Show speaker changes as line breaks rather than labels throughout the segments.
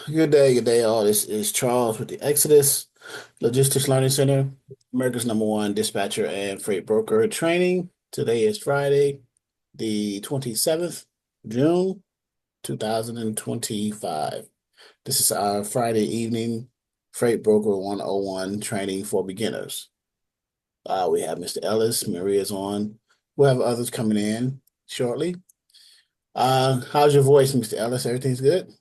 Good day, all. This is Charles with the Exodus Logistics Learning Center, America's #1 dispatcher and freight broker training. Today is Friday, the 27th, June 2025. This is our Friday evening Freight Broker 101 training for beginners. We have Mr. Ellis, Maria's on. We'll have others coming in shortly. How's your voice, Mr. Ellis? Everything's good?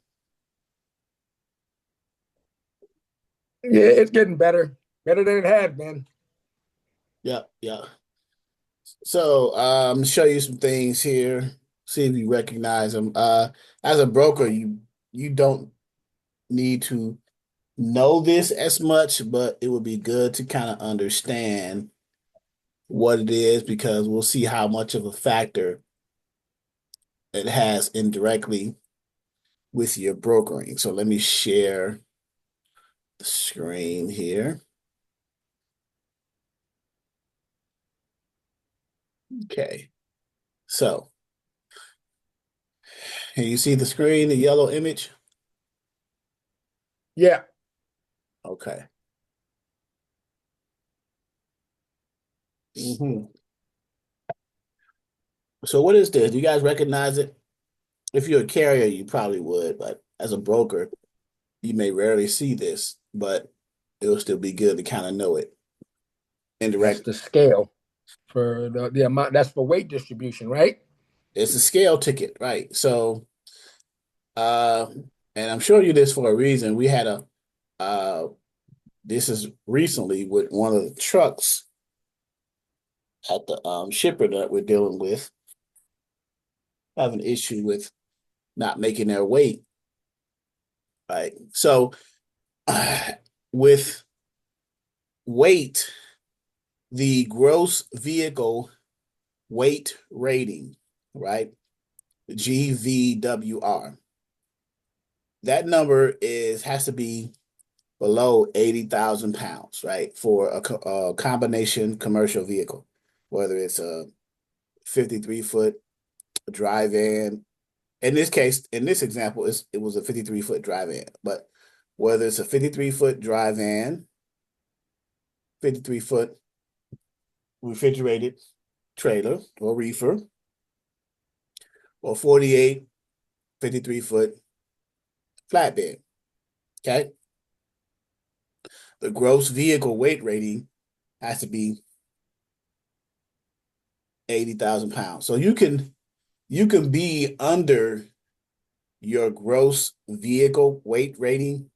Yeah, it's getting better. Better than it had been.
Yeah, yeah. So, show you some things here. See if you recognize them. As a broker, you don't need to know this as much, but it would be good to kind of understand what it is because we'll see how much of a factor it has indirectly with your brokering. So let me share the screen here. Okay. So, can you see the screen, the yellow image?
Yeah.
Okay. hmm So what is this? Do you guys recognize it? If you're a carrier, you probably would, but as a broker, you may rarely see this, but it'll still be good to kind of know it
That's
indirectly.
the scale for the amount. That's for weight distribution, right?
It's a scale ticket, right? So, uh, and I'm showing you this for a reason. We had uh, this is recently with one of the trucks at the shipper that we're dealing with have an issue with not making their weight, right? So, with weight, the gross vehicle weight rating, right? GVWR. That number has to be below 80,000 pounds, right? For a combination commercial vehicle, whether it's a 53-foot dry van. In this case, in this example, it was a 53-foot dry van, but whether it's a 53-foot dry van, 53-foot refrigerated trailer or reefer, or 48 53-foot flatbed. Okay. The gross vehicle weight rating has to be 80,000 pounds. So you can be under your gross vehicle weight rating,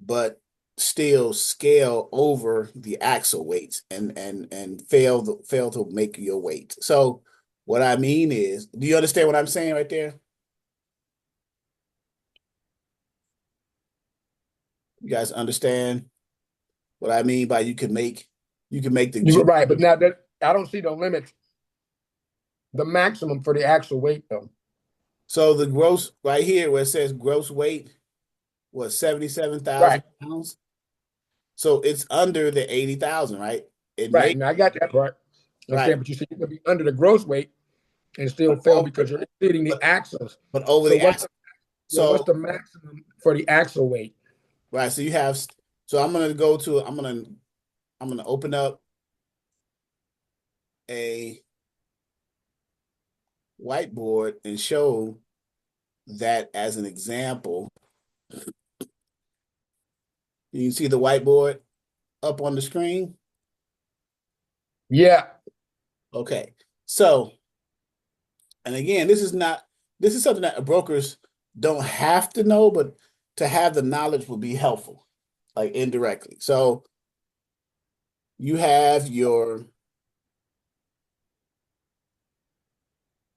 but still scale over the axle weights and fail to make your weight. So what I mean is, do you understand what I'm saying right there? You guys understand what I mean by you can make the
You were
G.
right, but now that I don't see the limit, the maximum for the actual weight though.
So the gross right here where it says gross weight was 77,000
Right,
pounds. So it's under the 80,000, right? It
right.
may
Now I got that part. I'm
right,
saying, but you see, you can be under the gross weight and still
but
fail because you're exceeding the
but
axles.
over
So
the
what's
axle.
the yeah, what's
So
the maximum for the axle weight?
right, so you have so I'm gonna open up a whiteboard and show that as an example. You can see the whiteboard up on the screen.
Yeah.
Okay. So, and again, this is something that brokers don't have to know, but to have the knowledge will be helpful, like indirectly. So you have your,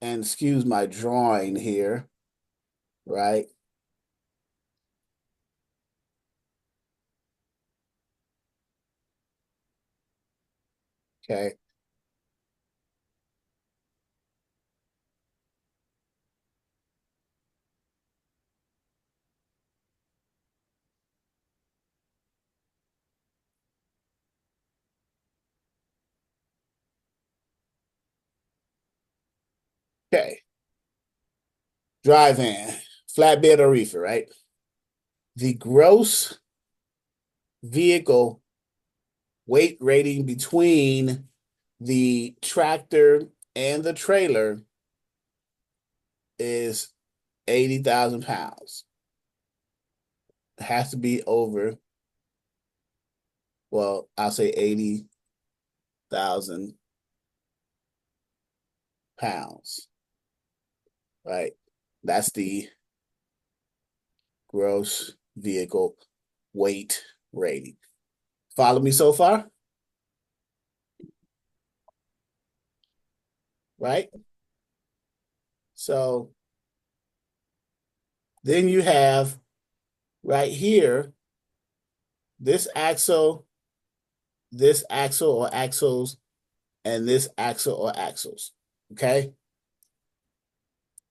and excuse my drawing here, right? Okay. Okay. Dry van, flatbed or reefer, right? the gross vehicle weight rating between the tractor and the trailer is 80,000 pounds. It has to be over, well, I'll say 80,000 pounds, right? That's the gross vehicle weight rating. Follow me so far? Right? So then you have right here this axle or axles, and this axle or axles. Okay?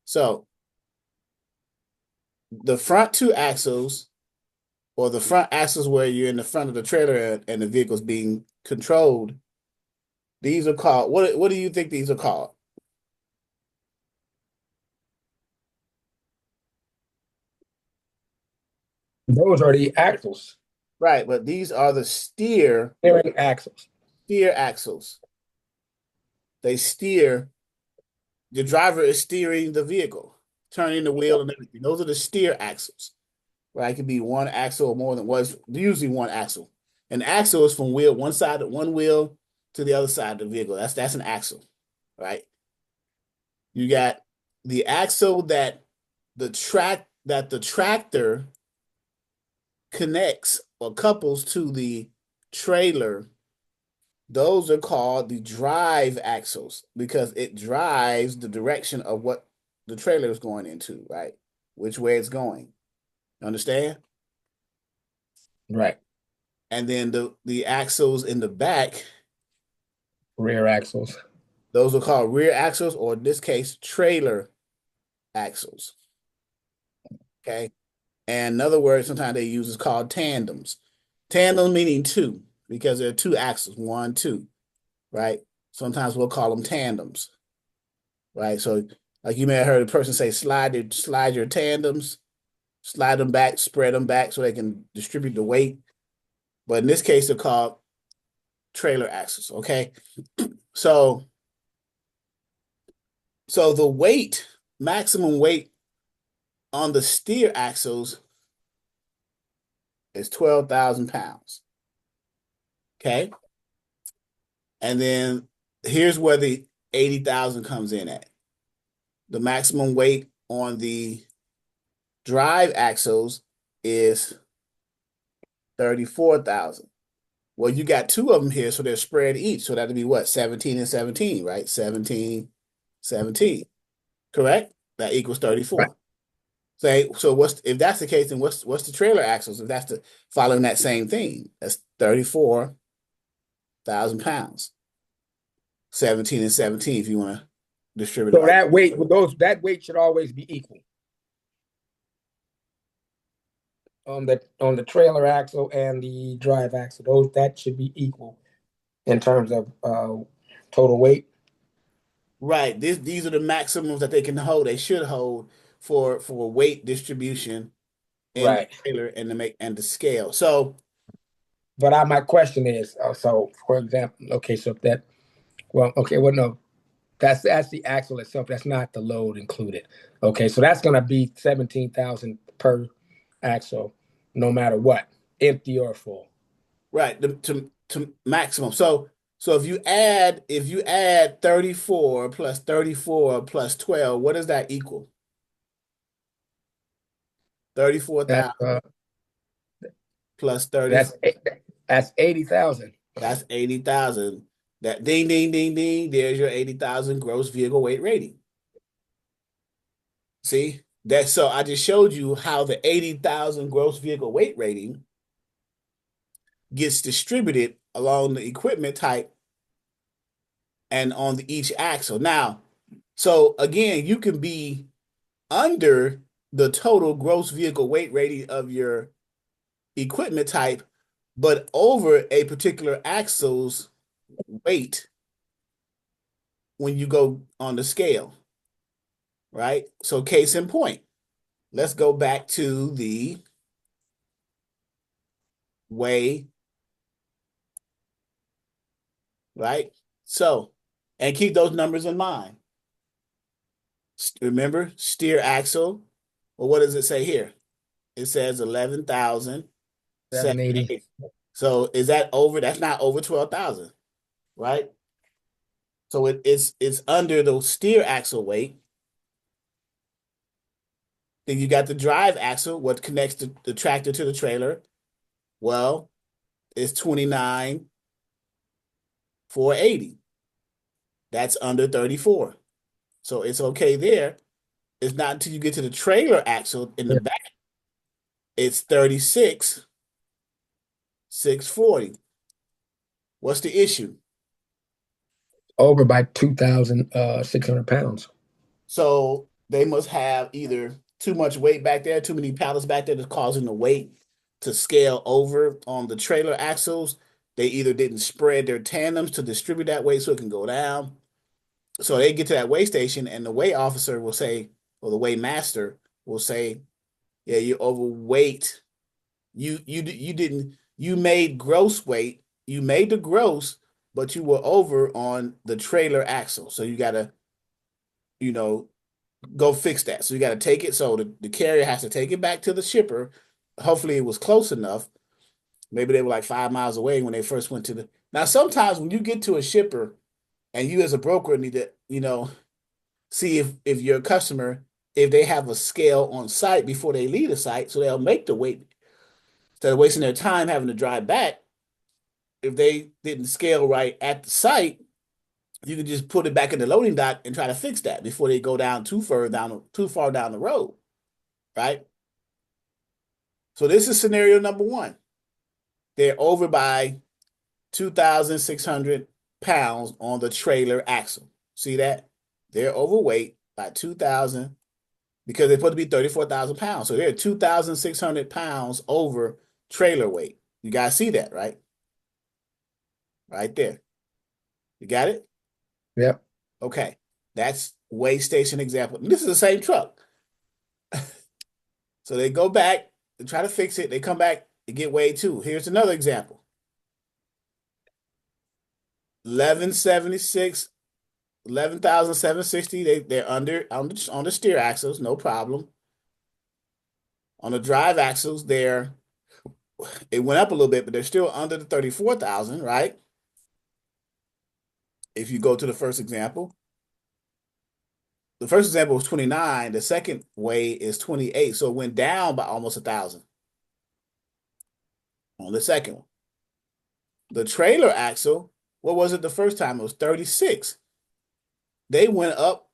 So the front two axles, or the front axles where you're in the front of the trailer and the vehicle's being controlled, these are called, what do you think these are called?
Those are the axles,
Right, but these are the
steering axles.
steer axles. They steer, the driver is steering the vehicle, turning the wheel and everything. Those are the steer axles. Right? It could be one axle or more than was usually one axle. An axle is from one wheel to the other side of the vehicle. That's an axle, right? You got the axle that the tractor connects or couples to the trailer. Those are called the drive axles because it drives the direction of what the trailer is going into, right? Which way it's going. Understand?
Right.
And then the axles in the back,
Rear axles.
those are called rear axles, or in this case, trailer axles. Okay. And another word sometimes they use is called tandems. Tandem meaning two, because there are two axles, one, two, right? Sometimes we'll call them tandems, right? So like you may have heard a person say, slide your tandems, slide them back, spread them back so they can distribute the weight. But in this case, they're called trailer axles. Okay. So the weight, maximum weight on the steer axles is 12,000 pounds. Okay. And then here's where the 80,000 comes in at. The maximum weight on the drive axles is 34,000. Well, you got two of them here, so they're spread each. So that'd be what? 17 and 17, right? 17, 17. Correct? That equals
Right.
34. So what's, if that's the case, then what's the trailer axles? If that's the following that same thing, that's 34,000 pounds. 17 and 17 if you want to distribute it
So
like
that weight should always be equal on the trailer axle and the drive axle. That should be equal in terms of total weight.
right. These are the maximums that they can hold. They should hold for weight distribution in the
Right.
trailer and the scale. So
But my question is, so for example, okay, so if that, well, okay, well, no, that's the axle itself. That's not the load included. Okay, so that's gonna be 17,000 per axle, no matter what, empty or full.
right, to maximum. So if you add 34 plus 34 plus 12, what does that equal?
That's
34,000 plus 30.
that's that's 80,000.
That's 80,000. That ding, ding, ding, ding. There's your 80,000 gross vehicle weight rating. See? So I just showed you how the 80,000 gross vehicle weight rating gets distributed along the equipment type and on each axle. Now, so again, you can be under the total gross vehicle weight rating of your equipment type, but over a particular axle's weight when you go on the scale, right? So case in point, let's go back to the weigh, right? So, and keep those numbers in mind. Remember, steer axle. Well, what does it say here? It says
780.
11,780. So is that over? That's not over 12,000, right? So it's under the steer axle weight. Then you got the drive axle, what connects the tractor to the trailer. Well, it's 29,480. That's under 34. So it's okay there. It's not until you get to the trailer axle in the
Yeah.
back, it's 36,640. What's the issue?
Over by 2,600 pounds.
So they must have either too much weight back there, too many pallets back there that's causing the weight to scale over on the trailer axles. They either didn't spread their tandems to distribute that weight so it can go down. So they get to that weigh station, and the weigh officer will say, or the weigh master will say, "Yeah, you're overweight. You didn't you made gross weight. You made the gross, but you were over on the trailer axle. So you gotta, you know, go fix that. So you gotta take it. So the carrier has to take it back to the shipper. Hopefully it was close enough. Maybe they were like 5 miles away when they first went to the. Now sometimes when you get to a shipper and you as a broker need to, see if your customer, if they have a scale on site before they leave the site, so they'll make the weight instead of wasting their time having to drive back. If they didn't scale right at the site, you can just put it back in the loading dock and try to fix that before they go down too far down the road, right? So this is scenario number one. They're over by 2,600 pounds on the trailer axle. See that? They're overweight by 2,000 because they're supposed to be 34,000 pounds. So they're 2,600 pounds over trailer weight. You guys see that, right? Right there. You got it?
Yep.
Okay. That's weigh station example. This is the same truck. So they go back, they try to fix it. They come back, they get weighed too. Here's another example. 1176, 11,760. They're under on the steer axles, no problem. On the drive axles, it went up a little bit, but they're still under the 34,000, right? If you go to the first example, the first example was 29, the second weigh is 28. So it went down by almost 1,000 on the second one. The trailer axle, what was it the first time? It was 36. They went up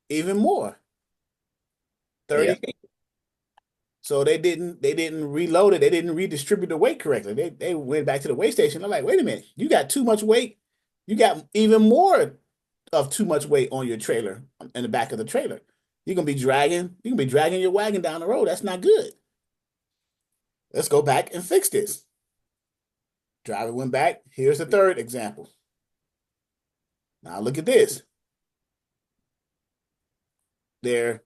even more,
Yep.
38. So they didn't reload it. They didn't redistribute the weight correctly. They went back to the weigh station. They're like, wait a minute, you got too much weight. You got even more of too much weight on your trailer in the back of the trailer. You can be dragging your wagon down the road. That's not good. Let's go back and fix this. Driver went back. Here's the third example. Now look at this. They're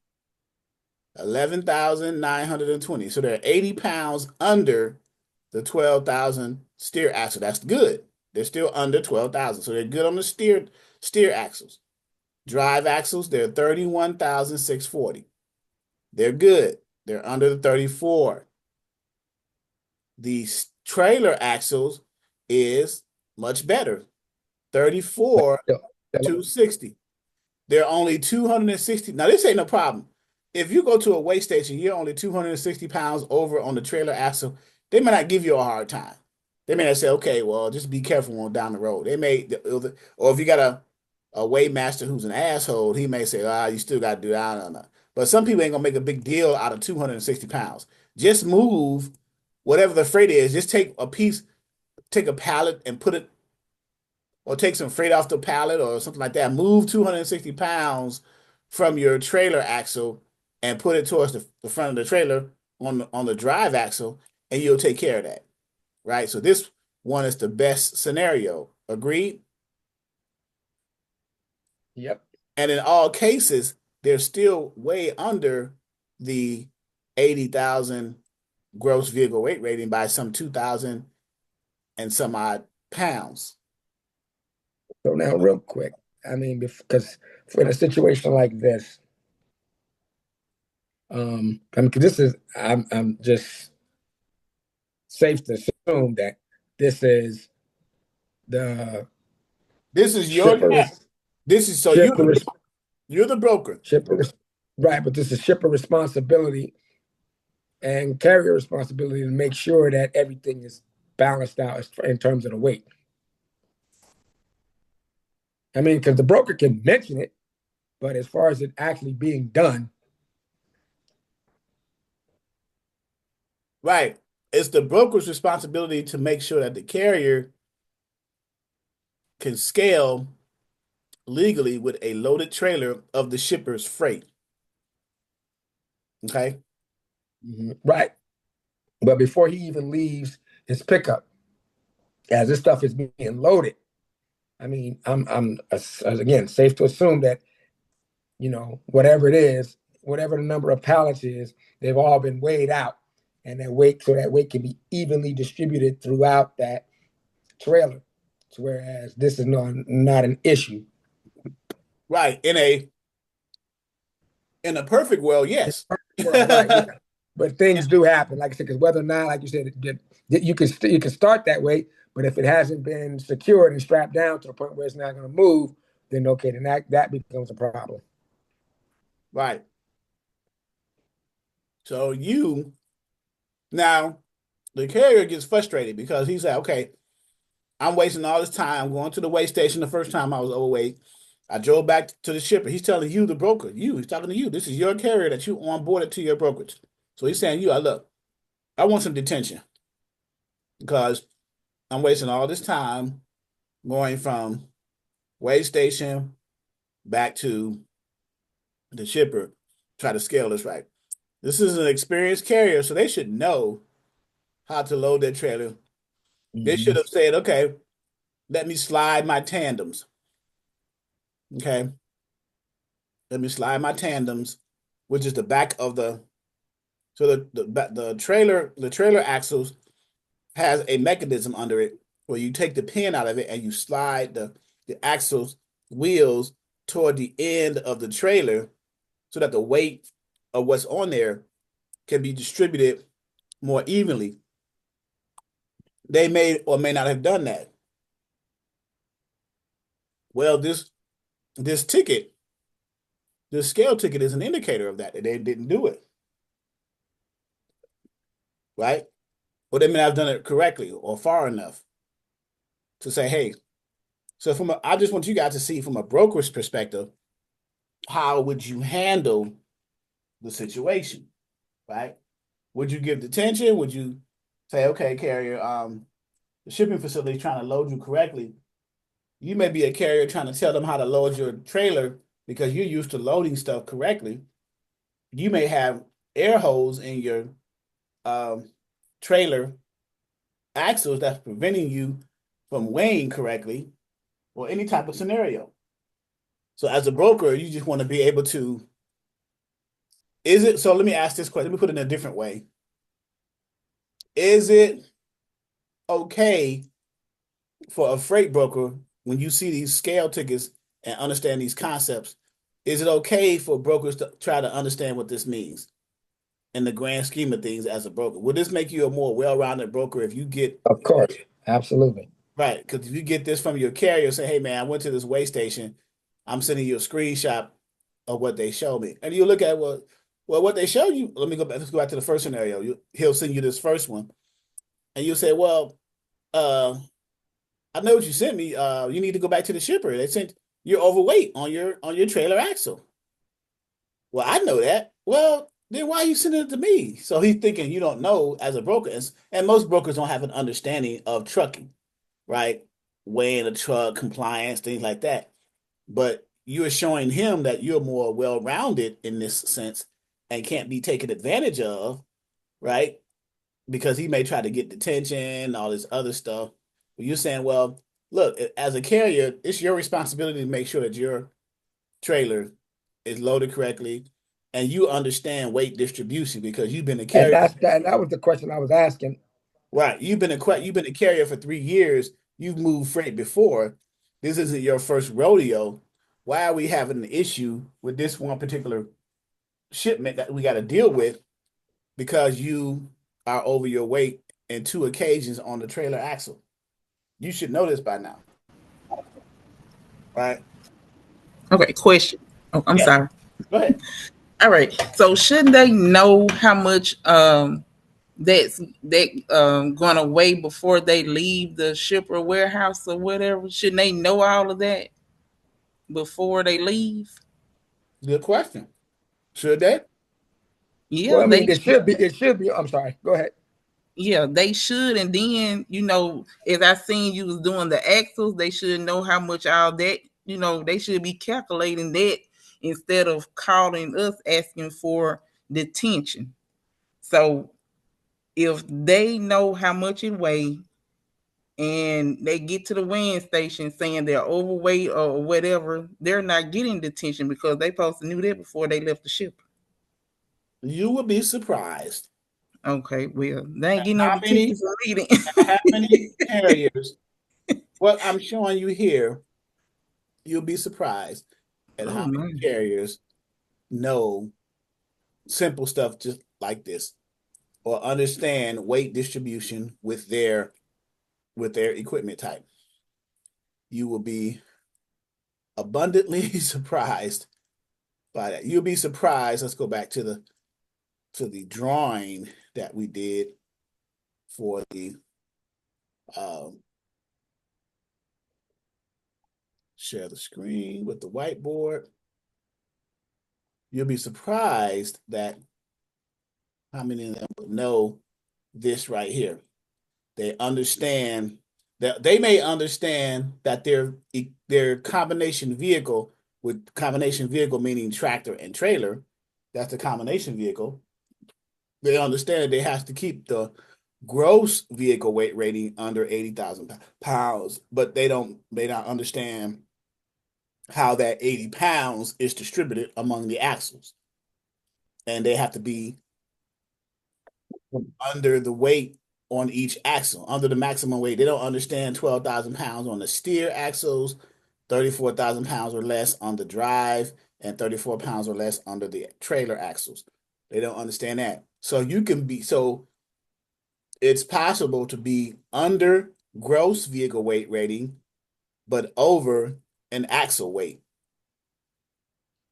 11,920. So they're 80 pounds under the 12,000 steer axle. That's good. They're still under 12,000. So they're good on the steer axles. Drive axles, they're 31,640. They're good. They're under the 34. The trailer axles is much better. 34
Yep. Yep.
260. They're only 260. Now, this ain't no problem. If you go to a weigh station, you're only 260 pounds over on the trailer axle, they may not give you a hard time. They may not say, okay, well, just be careful on down the road. They may, or if you got a weigh master who's an asshole, he may say, you still got to do that. I don't know. But some people ain't gonna make a big deal out of 260 pounds. Just move whatever the freight is. Just take a pallet and put it or take some freight off the pallet or something like that. Move 260 pounds from your trailer axle and put it towards the front of the trailer on the drive axle, and you'll take care of that. Right? So this one is the best scenario. Agreed?
Yep.
And in all cases, they're still way under the 80,000 gross vehicle weight rating by some 2,000 and some odd pounds.
So now, real quick, I mean, because for a situation like this, I mean, 'cause this is, I'm just safe to assume that this is the
This is your
shipper,
yeah. This is so
shipper,
you're the broker.
shipper, right? But this is shipper responsibility and carrier responsibility to make sure that everything is balanced out in terms of the weight. I mean, because the broker can mention it, but as far as it actually being done,
Right. It's the broker's responsibility to make sure that the carrier can scale legally with a loaded trailer of the shipper's freight. Okay.
right? But before he even leaves his pickup, as this stuff is being loaded, I mean, I'm again safe to assume that whatever it is, whatever the number of pallets is, they've all been weighed out, and that weight so that weight can be evenly distributed throughout that trailer. Whereas this is not an issue.
Right. In a perfect world, yes.
Well, right, yeah. But things do happen, like I said, because whether or not, like you said, you can start that way, but if it hasn't been secured and strapped down to the point where it's not going to move, then okay, then that becomes a problem.
Right. So now the carrier gets frustrated because he's like, okay, I'm wasting all this time going to the weigh station the first time I was overweight. I drove back to the shipper. He's telling you, the broker, he's talking to you. This is your carrier that you onboarded to your brokerage. So he's saying, look, I want some detention because I'm wasting all this time going from weigh station back to the shipper, try to scale this right. This is an experienced carrier, so they should know how to load their trailer. They should
Mm-hmm.
have said, okay, let me slide my tandems. Okay. Let me slide my tandems, which is the back of the so the trailer axles has a mechanism under it where you take the pin out of it and you slide the axles wheels toward the end of the trailer so that the weight of what's on there can be distributed more evenly. They may or may not have done that. Well, this ticket, this scale ticket is an indicator of that they didn't do it, right? Or they may not have done it correctly or far enough to say, hey, so I just want you guys to see from a broker's perspective, how would you handle the situation, right? Would you give detention? Would you say, okay, carrier, the shipping facility is trying to load you correctly. You may be a carrier trying to tell them how to load your trailer because you're used to loading stuff correctly. You may have air holes in your um, trailer axles that's preventing you from weighing correctly or any type of scenario. So as a broker, you just want to be able to, is it, so let me ask this question, let me put it in a different way. Is it okay for a freight broker when you see these scale tickets and understand these concepts? Is it okay for brokers to try to understand what this means in the grand scheme of things as a broker? Would this make you a more well-rounded broker if you get
Of course, absolutely.
right? Because if you get this from your carrier, say, "Hey, man, I went to this weigh station. I'm sending you a screenshot of what they show me," and you look at what they show you. Let me go back. Let's go back to the first scenario. He'll send you this first one, and you say, "Well, uh, I know what you sent me. You need to go back to the shipper. They sent you're overweight on your trailer axle." Well, I know that. Well, then why are you sending it to me? So he's thinking you don't know as a broker, and most brokers don't have an understanding of trucking, right? Weighing a truck, compliance, things like that. But you're showing him that you're more well-rounded in this sense and can't be taken advantage of, right? Because he may try to get detention, all this other stuff. But you're saying, well, look, as a carrier, it's your responsibility to make sure that your trailer is loaded correctly. and you understand weight distribution because you've been a
And
carrier.
that was the question I was asking.
Right. You've been a carrier for 3 years. You've moved freight before. This isn't your first rodeo. Why are we having an issue with this one particular shipment that we got to deal with because you are over your weight in 2 occasions on the trailer axle? You should know this by now, right?
Okay, question. Oh, I'm
Yeah.
sorry.
Go ahead.
All right. So shouldn't they know how much that gonna weigh before they leave the shipper warehouse or whatever? Shouldn't they know all of that before they leave?
Good question. Should they?
Well,
Yeah,
I
they
mean, it should be. I'm sorry. Go ahead.
yeah, they should. And then, as I seen you was doing the axles, they should know how much all that, they should be calculating that instead of calling us asking for detention. So if they know how much it weighs and they get to the weighing station saying they're overweight or whatever, they're not getting detention because they supposed to knew that before they left the ship.
You would be surprised
Okay, well, they ain't
at
getting no
how
detention
many
for me
how many carriers. What I'm showing you here, you'll be surprised at
Oh
how many
man.
carriers know simple stuff just like this or understand weight distribution with their equipment type. You will be abundantly surprised by that. You'll be surprised. Let's go back to the drawing that we did for the um, share the screen with the whiteboard. You'll be surprised that how many of them would know this right here. They understand that they may understand that their combination vehicle with combination vehicle meaning tractor and trailer, that's the combination vehicle. They understand that they have to keep the gross vehicle weight rating under 80,000 pounds, but they don't understand how that 80 pounds is distributed among the axles. And they have to be under the weight on each axle, under the maximum weight. They don't understand 12,000 pounds on the steer axles, 34,000 pounds or less on the drive, and 34 pounds or less under the trailer axles. They don't understand that. So it's possible to be under gross vehicle weight rating, but over an axle weight.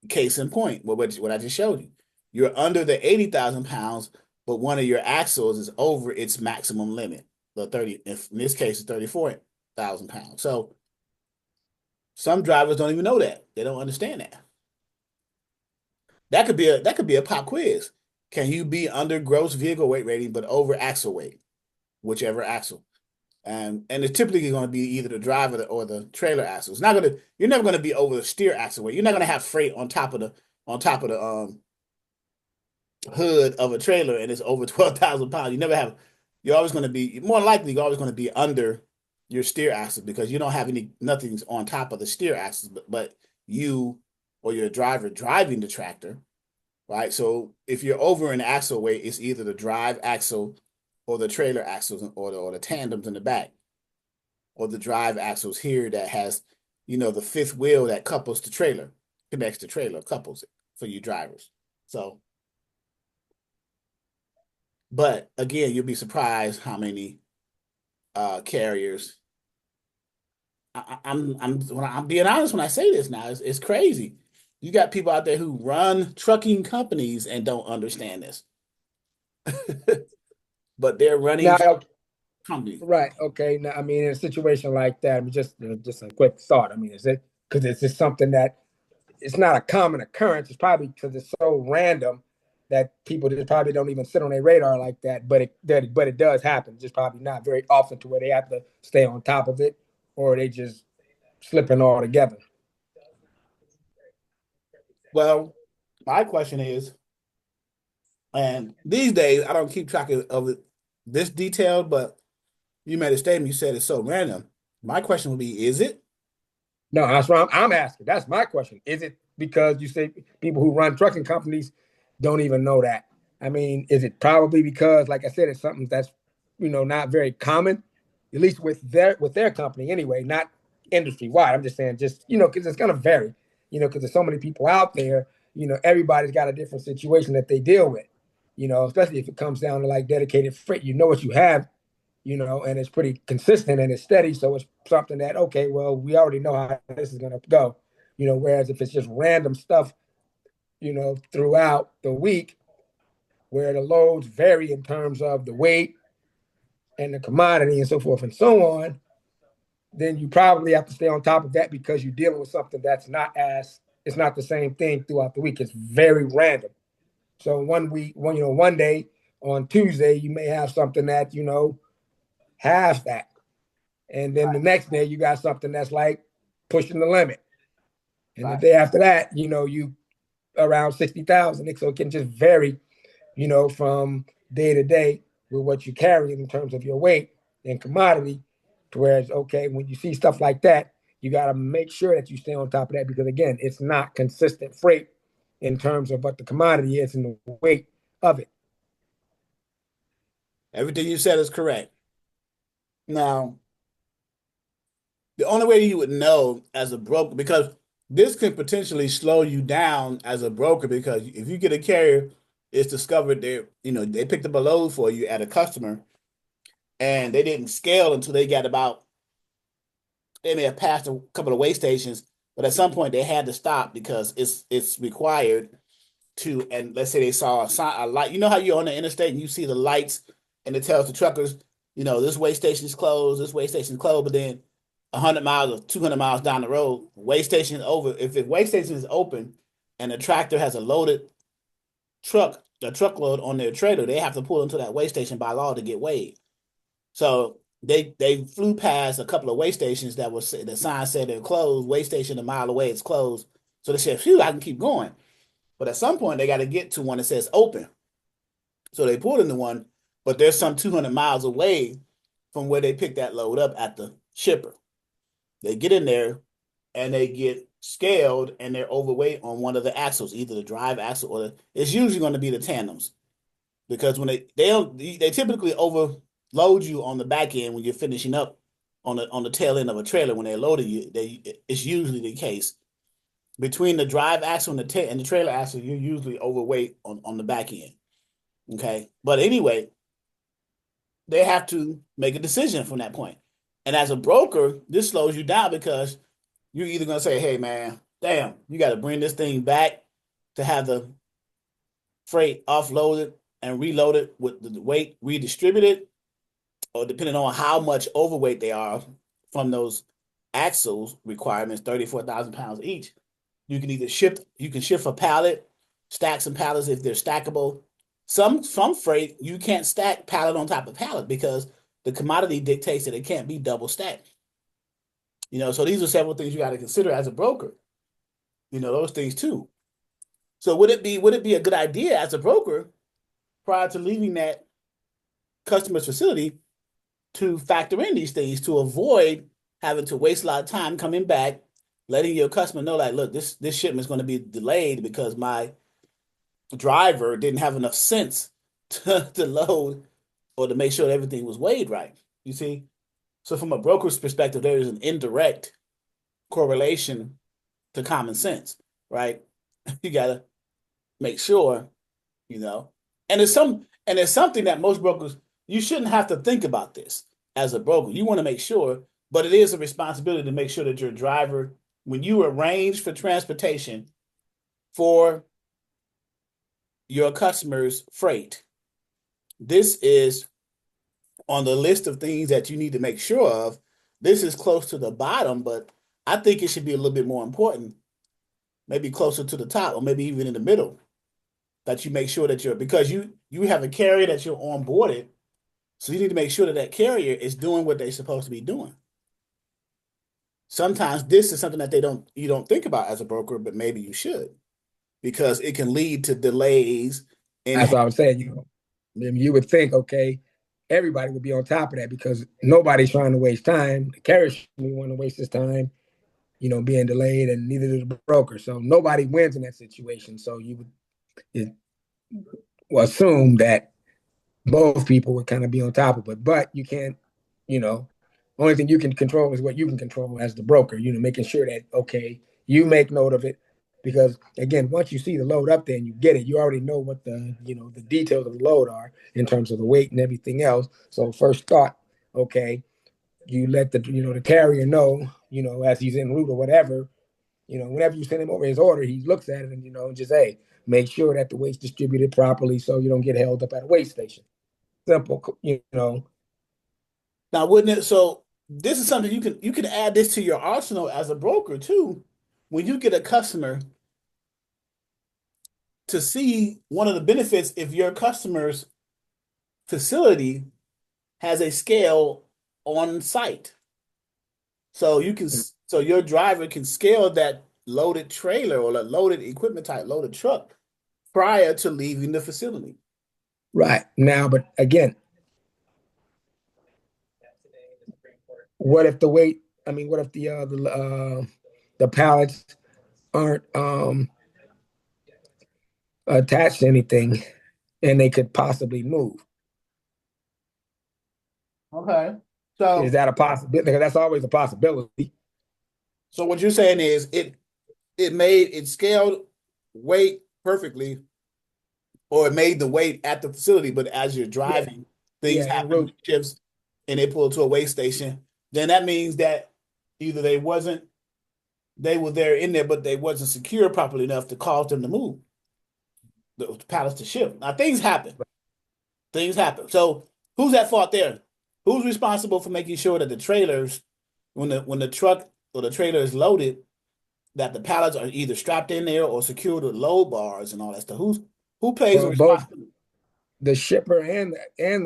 Case in point, what I just showed you. You're under the 80,000 pounds, but one of your axles is over its maximum limit, the 30, in this case, 34,000 pounds. So some drivers don't even know that. They don't understand that. That could be a pop quiz. Can you be under gross vehicle weight rating but over axle weight, whichever axle? And it's typically going to be either the driver or the trailer axle. It's not gonna. You're never going to be over the steer axle weight. You're not going to have freight on top of the hood of a trailer and it's over 12,000 pounds. You're always going to be, more likely, you're always going to be under your steer axle because you don't have nothing's on top of the steer axle, but you or your driver driving the tractor, right? So if you're over an axle weight, it's either the drive axle or the trailer axles or the tandems in the back or the drive axles here that has, the fifth wheel that couples the trailer, connects the trailer, couples it for you drivers. So, but again, you'll be surprised how many carriers. I'm being honest when I say this now. It's crazy. You got people out there who run trucking companies and don't understand this, but they're running
Now,
companies.
right? Okay. Now, I mean, in a situation like that, I mean, just a quick thought. I mean, is it because it's just something that it's not a common occurrence? It's probably because it's so random that people just probably don't even sit on their radar like that. But it does happen. Just probably not very often to where they have to stay on top of it, or they just slipping all together.
Well, my question is, and these days I don't keep track of it this detailed, but you made a statement. You said it's so random. My question would be, is it?
No, that's what I'm asking. That's my question. Is it because you say people who run trucking companies don't even know that. I mean, is it probably because, like I said, it's something that's, not very common, at least with their company anyway, not industry wide. I'm just saying, because it's gonna vary, because there's so many people out there. Everybody's got a different situation that they deal with. Especially if it comes down to like dedicated freight. You know what you have, and it's pretty consistent and it's steady. So it's something that, okay, well, we already know how this is gonna go. Whereas if it's just random stuff, throughout the week, where the loads vary in terms of the weight and the commodity and so forth and so on, then you probably have to stay on top of that because you're dealing with something it's not the same thing throughout the week. It's very random. So one day on Tuesday, you may have something that, half that. And then the next day you got something that's like pushing the limit. And the day after that, you around 60,000. So it can just vary, from day to day with what you carry in terms of your weight and commodity. To whereas, okay, when you see stuff like that, you got to make sure that you stay on top of that because, again, it's not consistent freight in terms of what the commodity is and the weight of it.
Everything you said is correct. Now, the only way you would know as a broker, because this can potentially slow you down as a broker, because if you get a carrier, it's discovered they picked up a load for you at a customer and they didn't scale until they may have passed a couple of weigh stations, but at some point they had to stop because it's required to, and let's say they saw a light. You know how you're on the interstate and you see the lights and it tells the truckers, this way station is closed, this way station is closed, but then 100 miles or 200 miles down the road, way station is over. If the way station is open and the tractor has a truckload on their trailer, they have to pull into that way station by law to get weighed. So they flew past a couple of way stations the sign said they're closed. Way station a mile away, it's closed. So they said, phew, I can keep going. But at some point, they got to get to one that says open. So they pulled into one, but there's some 200 miles away from where they picked that load up at the shipper. They get in there and they get scaled and they're overweight on one of the axles, either the drive axle or it's usually going to be the tandems, because when they typically overload you on the back end when you're finishing up on the tail end of a trailer. When they're loading you, it's usually the case. Between the drive axle and the trailer axle, you're usually overweight on the back end. Okay. But anyway, they have to make a decision from that point. And as a broker, this slows you down because you're either going to say, hey, man, damn, you got to bring this thing back to have the freight offloaded and reloaded with the weight redistributed, or depending on how much overweight they are from those axles requirements, 34,000 pounds each. You can shift a pallet, stack some pallets if they're stackable. Some freight, you can't stack pallet on top of pallet because the commodity dictates that it can't be double stacked. So these are several things you got to consider as a broker. Those things too. So would it be a good idea as a broker prior to leaving that customer's facility to factor in these things to avoid having to waste a lot of time coming back, letting your customer know, like, look, this shipment is going to be delayed because my driver didn't have enough sense to load or to make sure that everything was weighed right. You see? So from a broker's perspective, there is an indirect correlation to common sense, right? You got to make sure, and it's something that most brokers, you shouldn't have to think about this as a broker. You want to make sure, but it is a responsibility to make sure that your driver, when you arrange for transportation for your customer's freight, this is on the list of things that you need to make sure of. This is close to the bottom, but I think it should be a little bit more important, maybe closer to the top or maybe even in the middle, that you make sure that because you have a carrier that you're onboarded, so you need to make sure that carrier is doing what they're supposed to be doing. Sometimes this is something that you don't think about as a broker, but maybe you should, because it can lead to delays.
That's what I was saying. You would think, okay, everybody would be on top of that because nobody's trying to waste time. The carrier shouldn't want to waste his time, being delayed, and neither does the broker. So nobody wins in that situation. So assume that both people would kind of be on top of it, but you can't, you know, only thing you can control is what you can control as the broker, making sure that, okay, you make note of it. Because again, once you see the load up there and you get it, you already know what the details of the load are in terms of the weight and everything else. So first thought, okay, you let the carrier know, as he's en route or whatever, whenever you send him over his order, he looks at it and, just, hey, make sure that the weight's distributed properly so you don't get held up at a weigh station. Simple.
Now, wouldn't it? So this is something you can add this to your arsenal as a broker too. When you get a customer to see one of the benefits if your customer's facility has a scale on site. So so your driver can scale that loaded trailer or that loaded equipment type, loaded truck prior to leaving the facility.
Right. Now, but again, what if the weight, I mean, what if the pallets aren't attached to anything and they could possibly move?
Okay.
Is
So
that a possibility? Because that's always a possibility.
so what you're saying is it scaled weight perfectly, or it made the weight at the facility, but as you're
Yeah.
driving, things
Yeah. En
happen,
route.
shifts, and they pull to a weigh station. Then that means that either they were there in there, but they wasn't secure properly enough to cause them to move the pallets to shift. Now things happen. Things happen. So who's at fault there? Who's responsible for making sure that the trailers, when the truck or the trailer is loaded, that the pallets are either strapped in there or secured with load bars and all that stuff? Who pays the
Well, both
responsibility?
the shipper and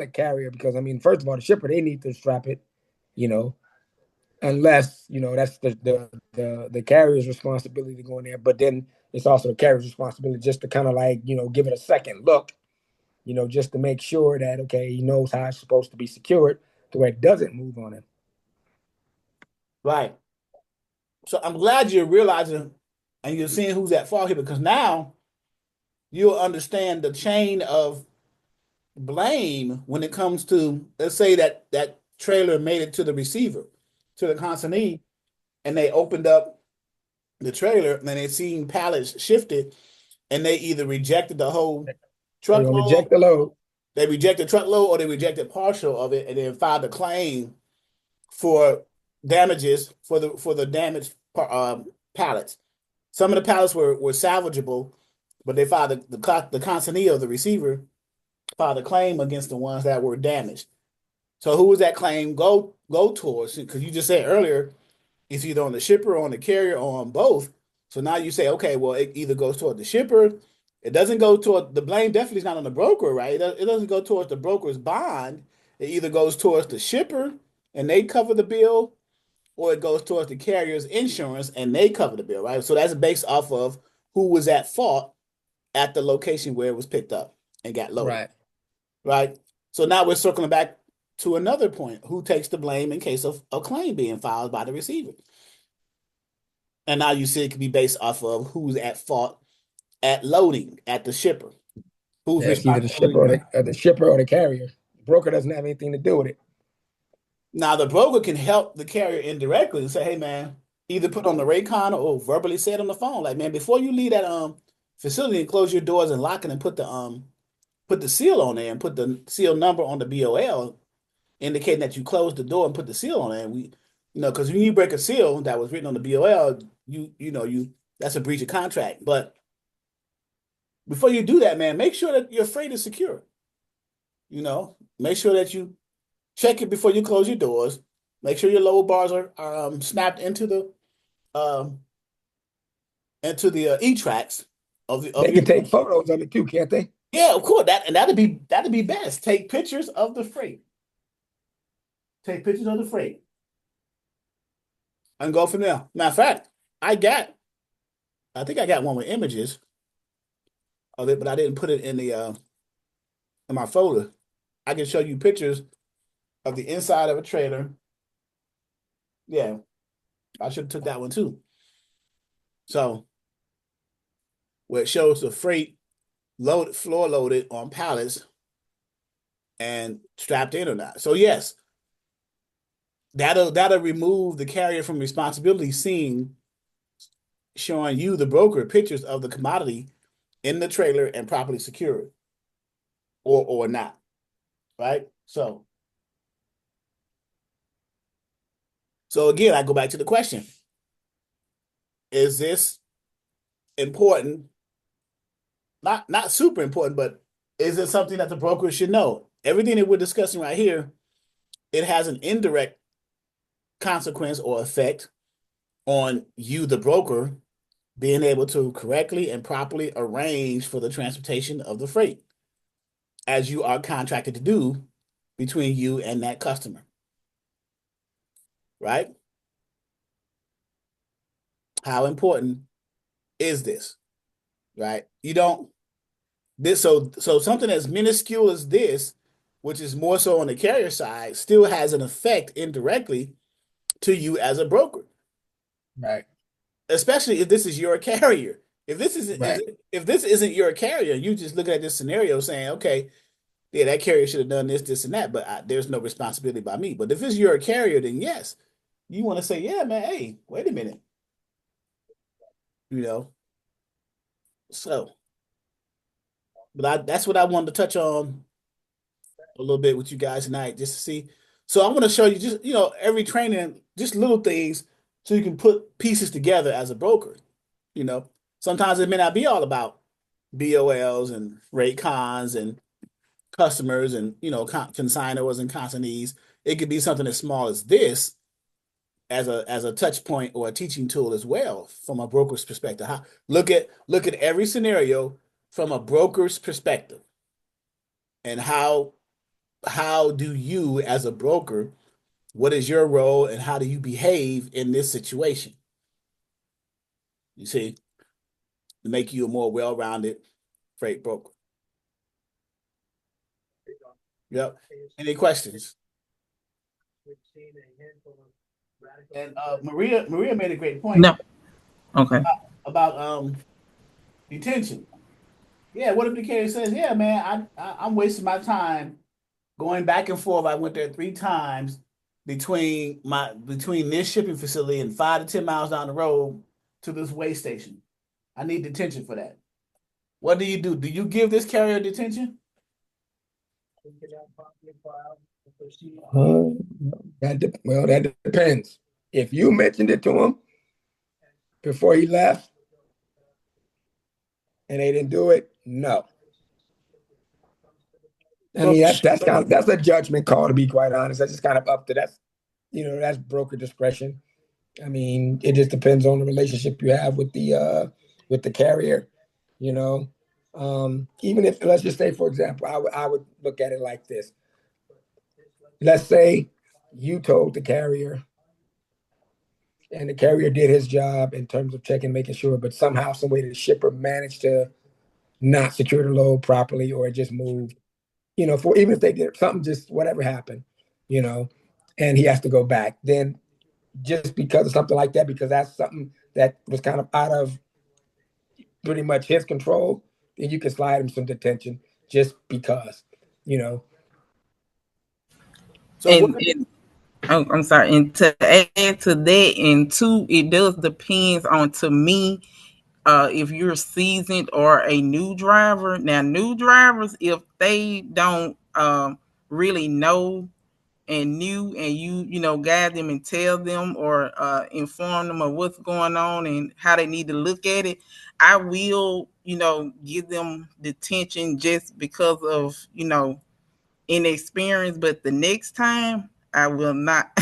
the carrier, because I mean, first of all, the shipper, they need to strap it, you know, unless that's the carrier's responsibility to go in there. But then it's also the carrier's responsibility just to kind of like give it a second look, just to make sure that okay, he knows how it's supposed to be secured to where it doesn't move on him.
Right. So I'm glad you're realizing and you're seeing who's at fault here, because now you'll understand the chain of blame when it comes to, let's say that trailer made it to the receiver, to the consignee, and they opened up the trailer and they seen pallets shifted, and they either rejected the whole
They're gonna
truckload,
reject the load.
they rejected truckload, or they rejected partial of it, and then filed a claim for damages for the damaged pallets. Some of the pallets were salvageable, but they filed the consignee of the receiver filed a claim against the ones that were damaged. So who was that claim go towards? Because you just said earlier it's either on the shipper or on the carrier or on both. So now you say, okay, well, it either goes toward the shipper. It doesn't go toward the blame. Definitely is not on the broker, right? It doesn't go towards the broker's bond. It either goes towards the shipper and they cover the bill, or it goes towards the carrier's insurance and they cover the bill, right? So that's based off of who was at fault at the location where it was picked up and got loaded,
Right.
right? So now we're circling back to another point. Who takes the blame in case of a claim being filed by the receiver? And now you see it can be based off of who's at fault at loading at the shipper. Whose
Yeah, it's either the
responsibility?
shipper or the shipper or the carrier. The broker doesn't have anything to do with it.
Now the broker can help the carrier indirectly and say, "Hey man, either put on the Raycon or verbally say it on the phone, like man, before you leave that facility and close your doors and lock it and put the seal on there and put the seal number on the BOL, indicating that you closed the door and put the seal on there. And because when you break a seal that was written on the BOL, you that's a breach of contract. But before you do that, man, make sure that your freight is secure. Make sure that you check it before you close your doors. Make sure your load bars are snapped um, into the e-tracks of
They
your.
can take photos of it too, can't they?
Yeah, of course. That'd be best. Take pictures of the freight. Take pictures of the freight and go from there. Matter of fact, I think I got one with images of it, but I didn't put it in my folder. I can show you pictures of the inside of a trailer. Yeah, I should have took that one too. So where it shows the freight floor loaded on pallets and strapped in or not. So yes, that'll remove the carrier from responsibility, seeing showing you the broker pictures of the commodity in the trailer and properly secured or not, right? So again, I go back to the question: is this important? Not super important, but is it something that the broker should know? Everything that we're discussing right here, it has an indirect consequence or effect on you, the broker, being able to correctly and properly arrange for the transportation of the freight as you are contracted to do between you and that customer, right? How important is this, right? You don't this so something as minuscule as this, which is more so on the carrier side, still has an effect indirectly to you as a broker,
Right.
especially if this is your carrier. If this isn't
Right.
if this isn't your carrier, you just looking at this scenario saying, okay, yeah, that carrier should have done this, and that, but there's no responsibility by me. But if it's your carrier, then yes, you want to say, yeah, man, hey, wait a minute, you know. So, but that's what I wanted to touch on a little bit with you guys tonight, just to see. So I want to show you just every training, just little things, so you can put pieces together as a broker. You know, sometimes it may not be all about BOLs and rate cons and customers and consignors and consignees. It could be something as small as this, as a touch point or a teaching tool as well from a broker's perspective. Look at every scenario from a broker's perspective, and how do you as a broker, what is your role and how do you behave in this situation? You see, to make you a more well-rounded freight broker. Yep. Any questions? And Maria made a great point
No. Okay.
about detention. Yeah, what if the carrier says, "Yeah, man, I'm wasting my time going back and forth. I went there 3 times between this shipping facility and 5 to 10 miles down the road to this way station. I need detention for that." What do you do? Do you give this carrier detention?
Uh, that depends. If you mentioned it to him before he left and they didn't do it, no. I mean, that's a judgment call, to be quite honest. That's just kind of up to that's broker discretion. I mean, it just depends on the relationship you have with the carrier. You know, even if, let's just say, for example, I would look at it like this. Let's say you told the carrier, and the carrier did his job in terms of checking, making sure, but somehow, some way, the shipper managed to not secure the load properly, or it just moved. For even if they did something, just whatever happened, you know, and he has to go back. Then just because of something like that, because that's something that was kind of out of pretty much his control, then you can slide him some detention just because, you know.
So what?
And oh, I'm sorry. And to add to that, and two, it does depends on, to me, if you're seasoned or a new driver. Now, new drivers, if they don't really know and new, and you guide them and tell them or inform them of what's going on and how they need to look at it, I will give them detention just because of inexperience. But the next time I will not.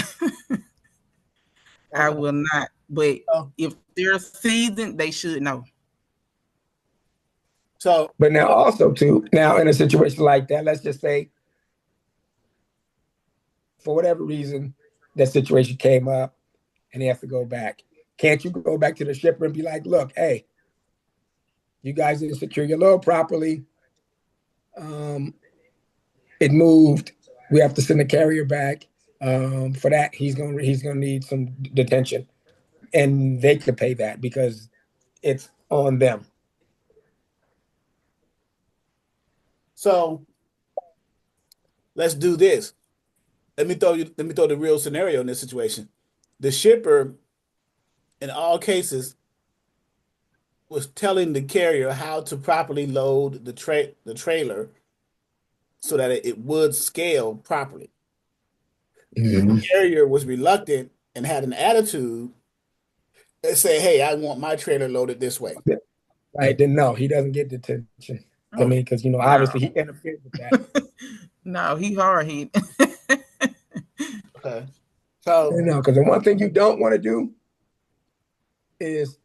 I
Okay.
will not. But
So,
if they're seasoned, they should know.
so
But now also too, now in a situation like that, let's just say for whatever reason that situation came up and he has to go back. Can't you go back to the shipper and be like, look, hey, you guys didn't secure your load properly. It moved. We have to send the carrier back. For that, he's gonna need some detention, and they could pay that because it's on them.
So let's do this. Let me throw the real scenario in this situation. The shipper, in all cases, was telling the carrier how to properly load the trailer so that it would scale properly. The
Mhm.
carrier was reluctant and had an attitude and say, "Hey, I want my trailer loaded this way."
Right, then no, he doesn't get detention. I
Okay.
mean, because
No,
obviously he interfered with that.
no, he hard hit.
Okay. So,
Because the one thing you don't want to do is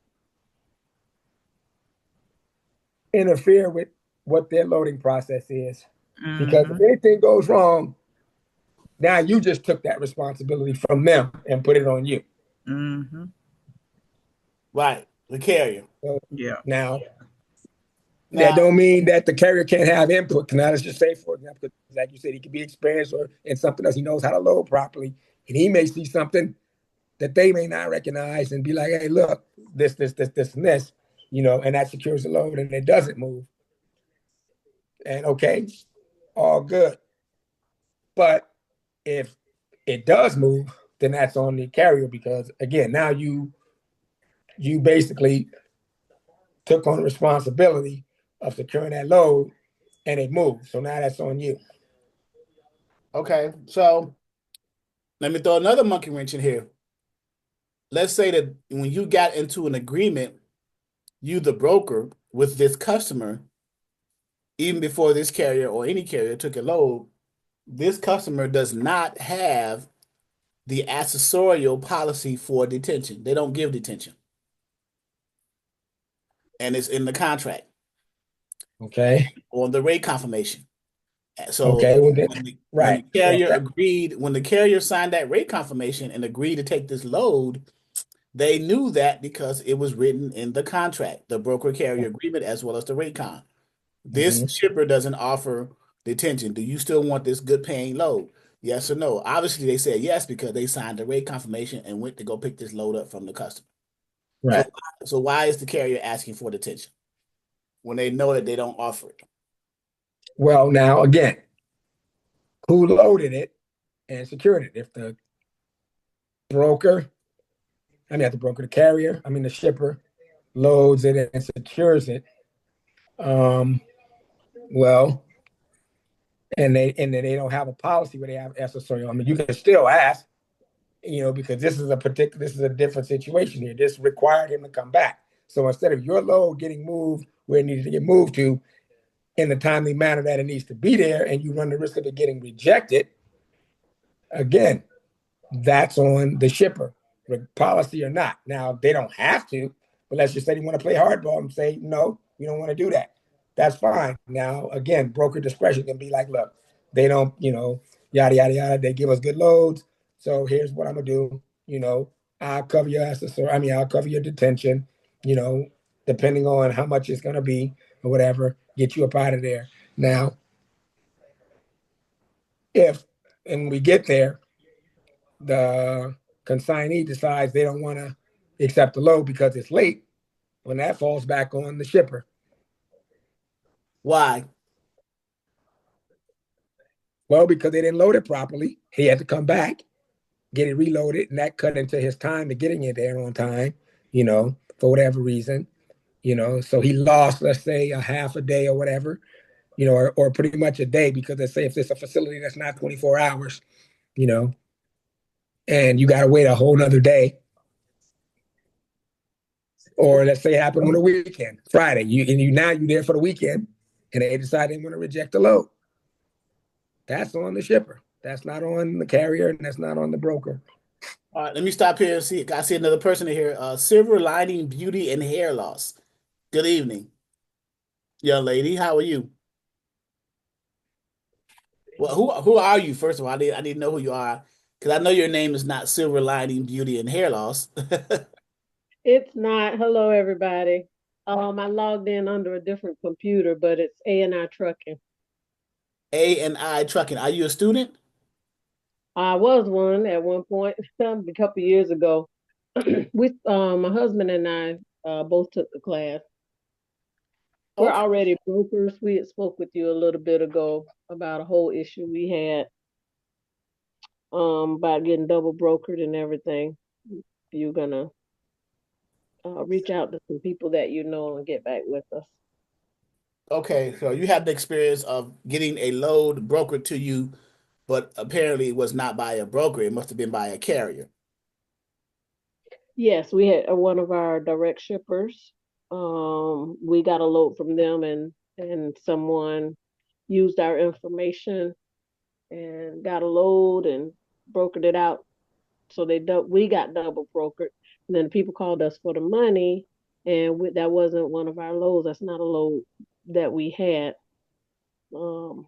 interfere with what their loading process is. Because if
Hmm.
anything goes wrong, now you just took that responsibility from them and put it on you.
Hmm.
right, the carrier.
So
Yeah.
now
Now,
that don't mean that the carrier can't have input. Now let's just say, for example, because like you said, he could be experienced or in something else. He knows how to load properly, and he may see something that they may not recognize and be like, "Hey, look, this, and this," and that secures the load, and it doesn't move. And okay, all good. But if it does move, then that's on the carrier because again, now you basically took on responsibility of securing that load and it moved. So now that's on you.
okay, so let me throw another monkey wrench in here. Let's say that when you got into an agreement, you, the broker, with this customer, even before this carrier or any carrier took a load, this customer does not have the accessorial policy for detention. They don't give detention, and it's in the contract
Okay.
on the rate confirmation. So
Okay. Well, then,
when the
right. Well,
carrier agreed, when the carrier signed that rate confirmation and agreed to take this load, they knew that because it was written in the contract, the broker carrier agreement, as well as the rate con. This
mhm.
shipper doesn't offer detention. Do you still want this good paying load? Yes or no? Obviously, they said yes because they signed the rate confirmation and went to go pick this load up from the customer. So,
Right.
so why is the carrier asking for detention when they know that they don't offer it?
Well, now again, who loaded it and secured it? If the broker, not the broker, the carrier, the shipper loads it and secures it. Um, well, and then they don't have a policy where they have accessorial. You can still ask, because this is a different situation here. This required him to come back. So instead of your load getting moved where it needed to get moved to in the timely manner that it needs to be there, and you run the risk of it getting rejected, again, that's on the shipper, policy or not. Now they don't have to, but let's just say they want to play hardball and say, no, we don't want to do that. That's fine. Now, again, broker discretion can be like, look, they don't, yada, yada, yada. They give us good loads. So here's what I'm going to do. I'll cover your accessor. I'll cover your detention, you know, depending on how much it's going to be or whatever, get you up out of there. Now, if, and when we get there, the consignee decides they don't want to accept the load because it's late, when that falls back on the shipper.
Why?
Well, because they didn't load it properly, he had to come back, get it reloaded, and that cut into his time to getting it there on time, for whatever reason, so he lost, let's say, a half a day or whatever, or pretty much a day because let's say if it's a facility that's not 24 hours, you know, and you got to wait a whole nother day. Or let's say it happened on a weekend, Friday. You now you're there for the weekend, and they decide they want to reject the load. That's on the shipper. That's not on the carrier, and that's not on the broker.
All right, let me stop here and see. I see another person in here. Silver lining beauty and hair loss. Good evening, young lady. How are you? Well, who are you? First of all, I didn't know who you are because I know your name is not Silver Lining Beauty and Hair Loss.
It's not. Hello, everybody. I logged in under a different computer, but it's A&I Trucking.
A&I Trucking. Are you a student?
I was one at one point, a couple years ago. My husband and I both took the class. We're
Okay.
already brokers. We had spoke with you a little bit ago about a whole issue we had about getting double brokered and everything. You're gonna reach out to some people that you know and get back with us.
Okay. So you have the experience of getting a load brokered to you, but apparently it was not by a broker. It must have been by a carrier.
Yes, we had one of our direct shippers. We got a load from them, and someone used our information and got a load and brokered it out. So we got double brokered, and then people called us for the money, and that wasn't one of our loads. That's not a load that we had. Um,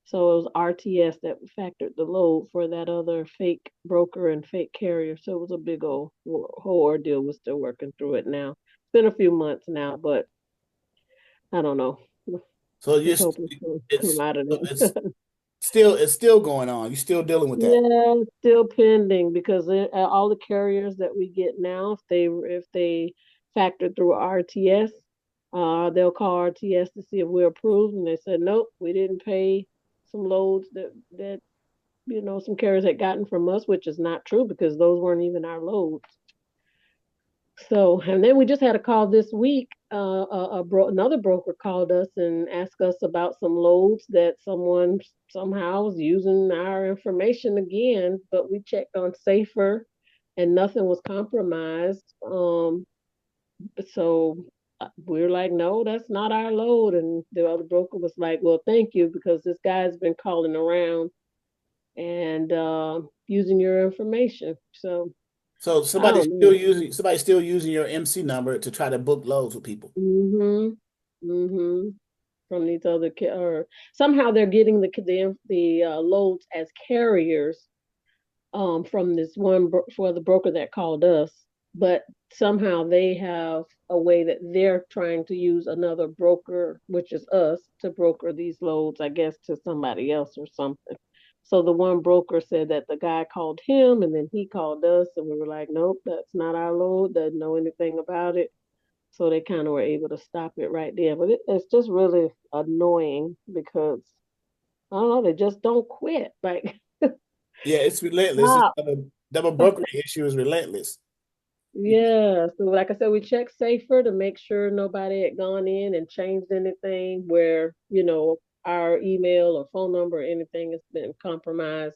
so it was RTS that factored the load for that other fake broker and fake carrier. So it was a big old whole ordeal. We're still working through it now. It's been a few months now, but I don't know.
So you're
Just hoping to come
it's
out of
it's
it.
still going on. You're still dealing with that.
Yeah, still pending because all the carriers that we get now, if they factor through RTS, they'll call RTS to see if we're approved, and they said nope, we didn't pay some loads that some carriers had gotten from us, which is not true because those weren't even our loads. So, and then we just had a call this week. Another broker called us and asked us about some loads that someone somehow was using our information again, but we checked on Safer and nothing was compromised. So we're like, no, that's not our load. And the other broker was like, well, thank you because this guy's been calling around and using your information. So
So
I don't know.
somebody's still using your MC number to try to book loads with people.
Mm-hmm. Mm-hmm. From these other or somehow they're getting the loads as carriers from this one for the broker that called us, but somehow they have a way that they're trying to use another broker, which is us, to broker these loads, I guess, to somebody else or something. So the one broker said that the guy called him and then he called us and we were like, nope, that's not our load, doesn't know anything about it. So they kind of were able to stop it right there. But it's just really annoying because I don't know, they just don't quit. Like,
Yeah, it's relentless. This
stop.
double brokering issue is relentless.
Yeah. So like I said, we checked Safer to make sure nobody had gone in and changed anything where, our email or phone number or anything has been compromised.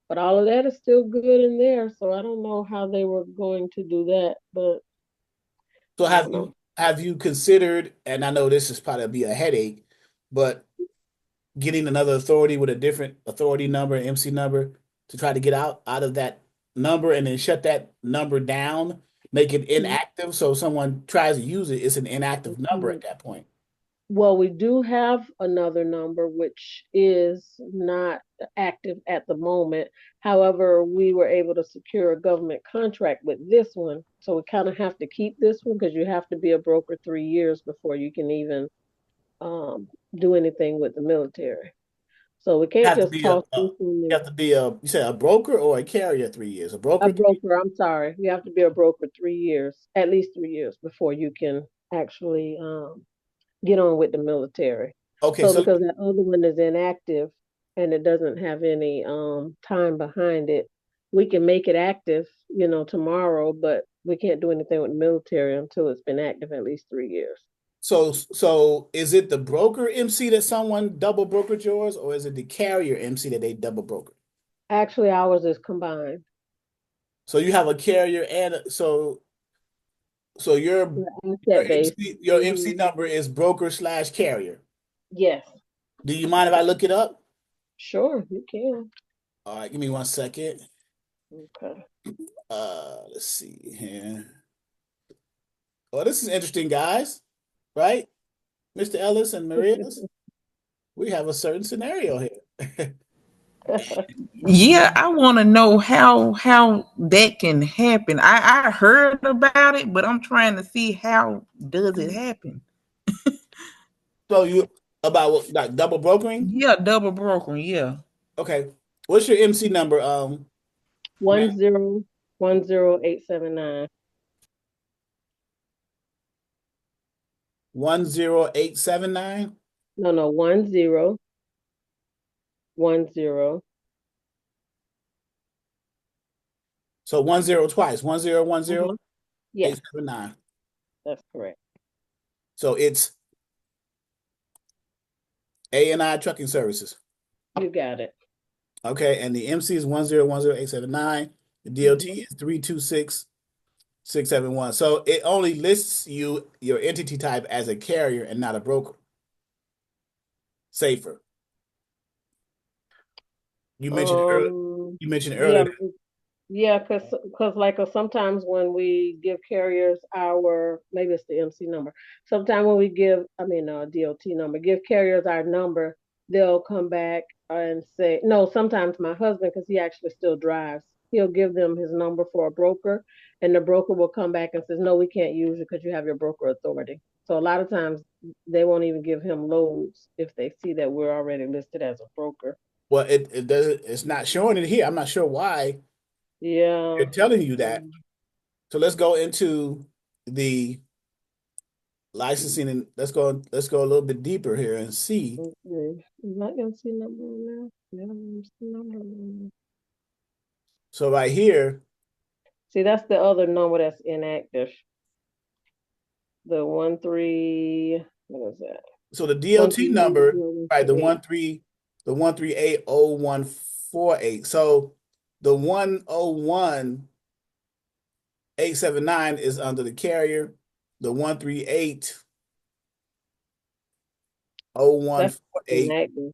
But all of that is still good in there. So I don't know how they were going to do that, but
So
I don't know.
have you considered, and I know this is probably be a headache, but getting another authority with a different authority number, MC number, to try to get out of that number and then shut that number down, make it inactive. So if someone tries to use it, it's an inactive number at that point.
Well, we do have another number which is not active at the moment. However, we were able to secure a government contract with this one. So we kind of have to keep this one because you have to be a broker 3 years before you can even do anything with the military. So we can't
Have to
just
be
toss this one.
you have to be you said a broker or a carrier 3 years. A
A
broker.
broker, I'm sorry. You have to be a broker 3 years, at least 3 years before you can actually get on with the military.
Okay,
So
so
because that other one is inactive and it doesn't have any time behind it, we can make it active, tomorrow, but we can't do anything with the military until it's been active at least 3 years.
so is it the broker MC that someone double brokered yours, or is it the carrier MC that they double brokered?
Actually, ours is combined.
So you have a carrier and so
Asset based.
Your MC number is broker slash carrier.
Yes,
Do you mind if I look it up?
sure, you can.
All right, give me 1 second.
Okay.
Let's see here. Oh, this is interesting, guys. Right, Mr. Ellis and Maria's. We have a certain scenario here.
Yeah, I want to know how that can happen. I heard about it, but I'm trying to see how does it happen.
So you about what, like double brokering?
Yeah, double brokering. Yeah.
Okay. What's your MC number? Ma'am?
1010879.
10879.
No, no, 1010.
So 10 twice. 1010
Yes,
879.
that's correct.
So it's A&I Trucking Services.
You got it.
Okay, and the MC is 1010879. The DOT
Mhm.
is 326671. So it only lists your entity type as a carrier and not a broker. Safer. You mentioned earlier. You mentioned
Yeah,
earlier.
yeah, because like sometimes when we give carriers our, maybe it's the MC number. Sometimes when we give, I mean, DOT number, give carriers our number, they'll come back and say no. Sometimes my husband, because he actually still drives, he'll give them his number for a broker, and the broker will come back and says no, we can't use it because you have your broker authority. So a lot of times they won't even give him loads if they see that we're already listed as a broker.
Well, it doesn't. It's not showing it here. I'm not sure why
Yeah.
they're telling you that.
Mm.
So let's go into the licensing and let's go a little bit deeper here and see.
Okay. Is my MC number on there? Yeah, MC number on there.
So right here,
See, that's the other number that's inactive. The 13, what is that?
so the
One
DOT
three eight
number,
zero one
right,
four eight.
the 1380148. So the 101 879 is under the carrier. The 1380148
That's inactive.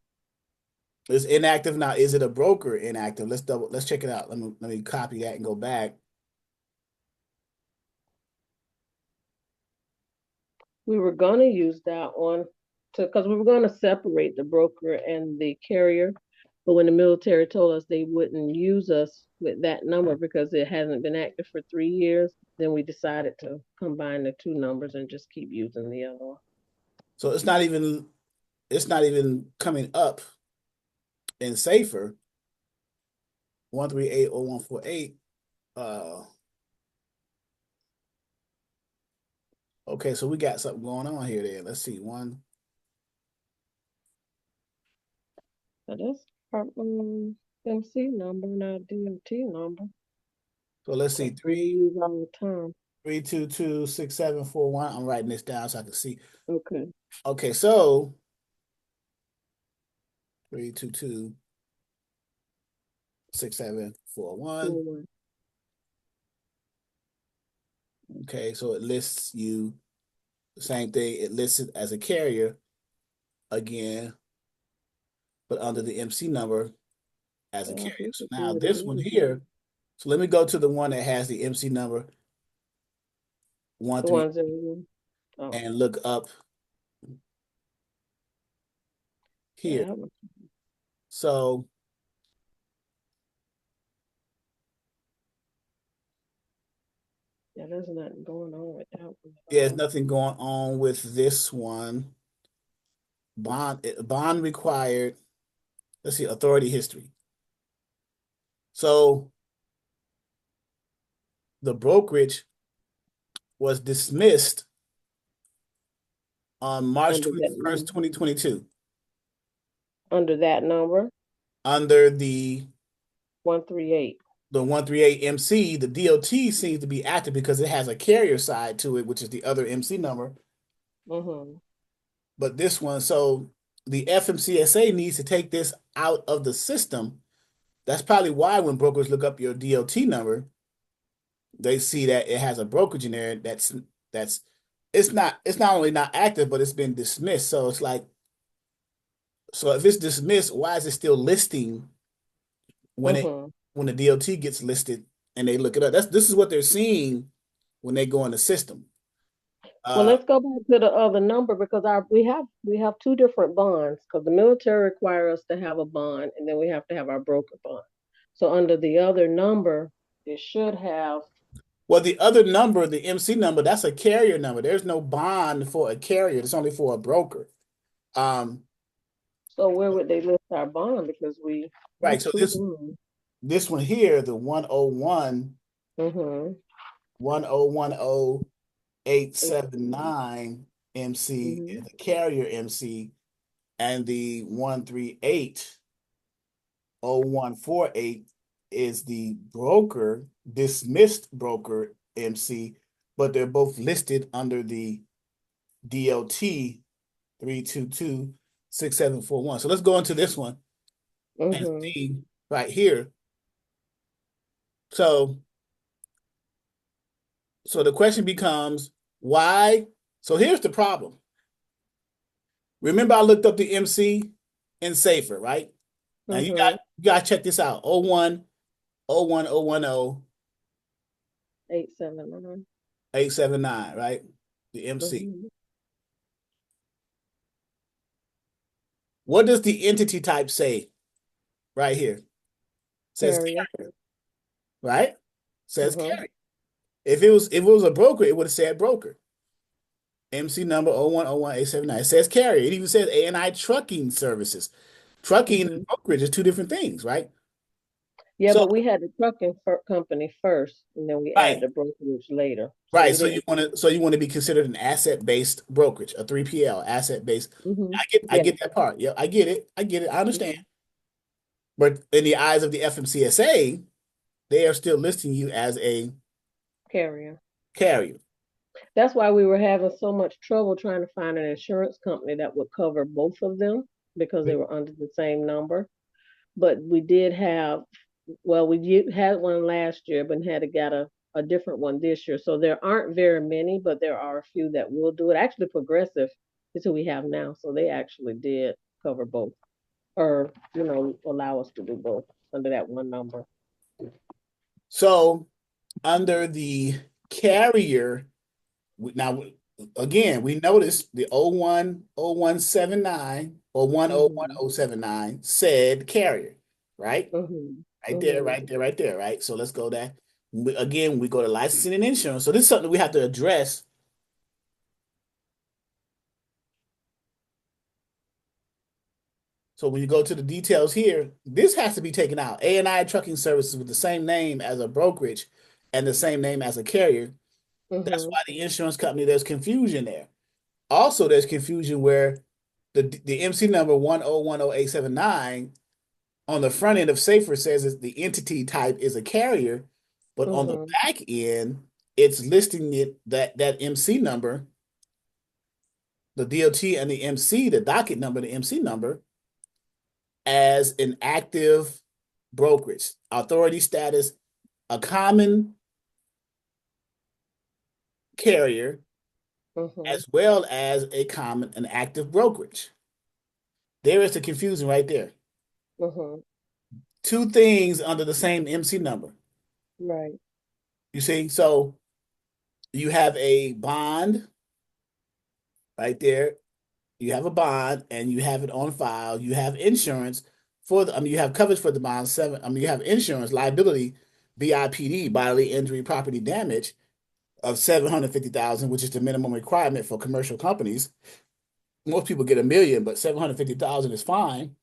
is inactive. Now, is it a broker inactive? Let's check it out. Let me copy that and go back.
We were gonna use that one to, because we were gonna separate the broker and the carrier, but when the military told us they wouldn't use us with that number because it hasn't been active for 3 years, then we decided to combine the two numbers and just keep using the other one.
So it's not even coming up in safer 1380148. Okay, so we got something going on here then. Let's see.
So that's our MC number, not DMT number.
So let's see.
That's what we use all the time.
3226741. I'm writing this down so I can see.
Okay.
Okay, so 3226741.
41.
Okay, so it lists you the same thing. It lists it as a carrier again, but under the MC number as a
Yeah,
carrier.
we
So
could
now
do it
this one
again.
here, so let me go to the one that has the MC number one
The
three
101. Oh,
and look up
yeah,
here.
that one.
So
Yeah, there's nothing going on with that one at
there's
all.
nothing going on with this one. Bond required. Let's see, authority history. So the brokerage was dismissed on March
Under that
21st,
number.
2022,
Under that number,
under the
138.
138 MC. The DOT seems to be active because it has a carrier side to it, which is the other MC number.
Mm-hmm.
But this one, so the FMCSA needs to take this out of the system. That's probably why when brokers look up your DOT number, they see that it has a brokerage in there that's it's not only not active, but it's been dismissed. So it's like, so if it's dismissed, why is it still listing when it
Mm-hmm.
when the DOT gets listed and they look it up? This is what they're seeing when they go in the system.
Well,
Uh,
let's go back to the other number because we have two different bonds because the military require us to have a bond and then we have to have our broker bond. So under the other number, it should have.
well, the other number, the MC number, that's a carrier number. There's no bond for a carrier. It's only for a broker. Um,
So where would they list our bond? Because we
right.
have
So
two
this
bonds.
this one here, the 101
Mm-hmm.
1010879 MC
Mm-hmm.
is the carrier MC, and the 1380148 is the broker, dismissed broker MC, but they're both listed under the DOT 3226741. So let's go into this one and
Mm-hmm.
see right here. So the question becomes why? So here's the problem. Remember, I looked up the MC in Safer, right? Now
Mm-hmm.
you got to check this out. 01 01010
879.
879, right? The MC.
Mm-hmm.
What does the entity type say right here? It says
Carrier.
carrier, right? It says
Mm-hmm.
carrier. If it was a broker, it would have said broker. MC number 0101879. It says carrier. It even says A&I Trucking Services. Trucking
Mm-hmm.
and brokerage is two different things, right?
Yeah,
So
but we had the trucking company first, and then we added
right,
the brokerage later. So
right.
we didn't.
So you want to be considered an asset-based brokerage, a 3PL, asset-based.
Mm-hmm.
I
Yeah.
get that part. Yeah, I get it. I get it. I understand.
Mm-hmm.
But in the eyes of the FMCSA, they are still listing you as a
Carrier.
carrier.
That's why we were having so much trouble trying to find an insurance company that would cover both of them because they were under the same number. But we did have, well, had one last year, but had to get a different one this year. So there aren't very many, but there are a few that will do it. Actually, Progressive is who we have now. So they actually did cover both or, allow us to do both under that one number.
So under the carrier, now again, we noticed the 010179 or
Mm-hmm.
101079 said carrier, right?
Mm-hmm.
Right there,
Mm-hmm.
right there, right there, right? So let's go there. Again, we go to licensing and insurance. So this is something we have to address. So when you go to the details here, this has to be taken out. A&I Trucking Services with the same name as a brokerage and the same name as a carrier. That's
Mm-hmm.
why the insurance company, there's confusion there. Also, there's confusion where the MC number 1010879 on the front end of Safer says that the entity type is a carrier, but on the
Mm-hmm.
back end, it's listing that MC number, the DOT and the MC, the docket number, the MC number, as an active brokerage, authority status, a common carrier,
Mm-hmm.
as well as an active brokerage. There is the confusion right there.
Mm-hmm.
Two things under the same MC number.
Right.
You see, so you have a bond right there. You have a bond and you have it on file. You have insurance you have coverage for the bond you have insurance liability, BIPD, bodily injury, property damage of 750,000, which is the minimum requirement for commercial companies. Most people get 1 million, but 750,000 is fine.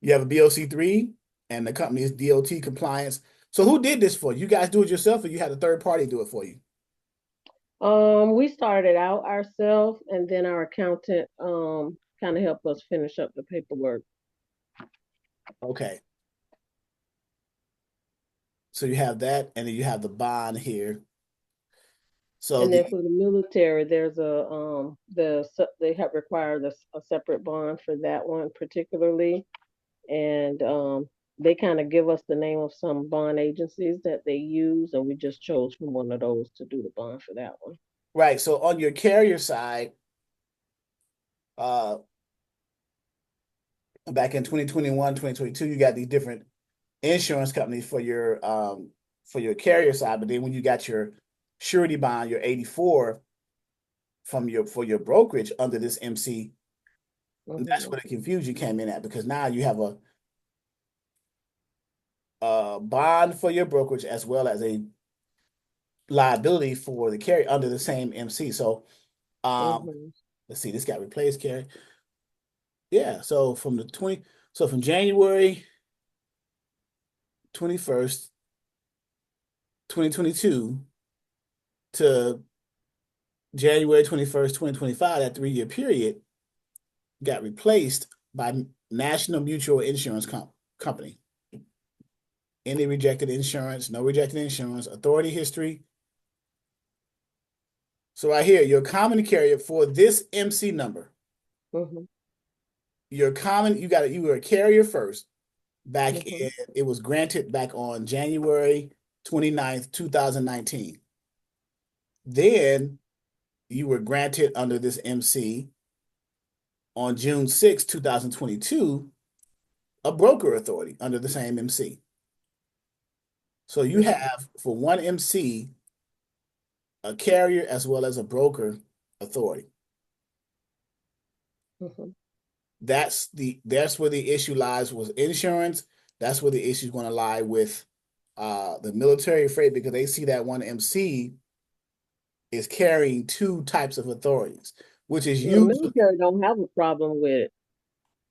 You have a BOC3 and the company is DOT compliance. So who did this for you? You guys do it yourself or you had a third party do it for you?
We started out ourselves, and then our accountant kind of helped us finish up the paperwork.
Okay. So you have that, and then you have the bond here. So
And then for the military, there's they have required a separate bond for that one particularly, and they kind of give us the name of some bond agencies that they use, and we just chose from one of those to do the bond for that one.
right. So on your carrier side, uh, back in 2021, 2022, you got these different insurance companies for your carrier side, but then when you got your surety bond, your 84 for your brokerage under this MC, that's
Mm-hmm.
where the confusion came in at because now you have a bond for your brokerage as well as a liability for the carrier under the same MC. So
Mm-hmm.
let's see, this got replaced carrier. Yeah, so from January 21st, 2022 to January 21st, 2025, that 3-year period got replaced by National Mutual Insurance Company. Any rejected insurance, no rejected insurance, authority history. So right here, your common carrier for this MC number,
Mm-hmm.
your common, you were a carrier first. Back
Mm-hmm.
in, it was granted back on January 29th, 2019. Then you were granted under this MC on June 6, 2022, a broker authority under the same MC. So you
Mm-hmm.
have for one MC a carrier as well as a broker authority.
Mm-hmm.
That's where the issue lies with insurance. That's where the issue is going to lie with the military freight, because they see that one MC is carrying two types of authorities, which is
Well, the
usually
military don't have a problem with it.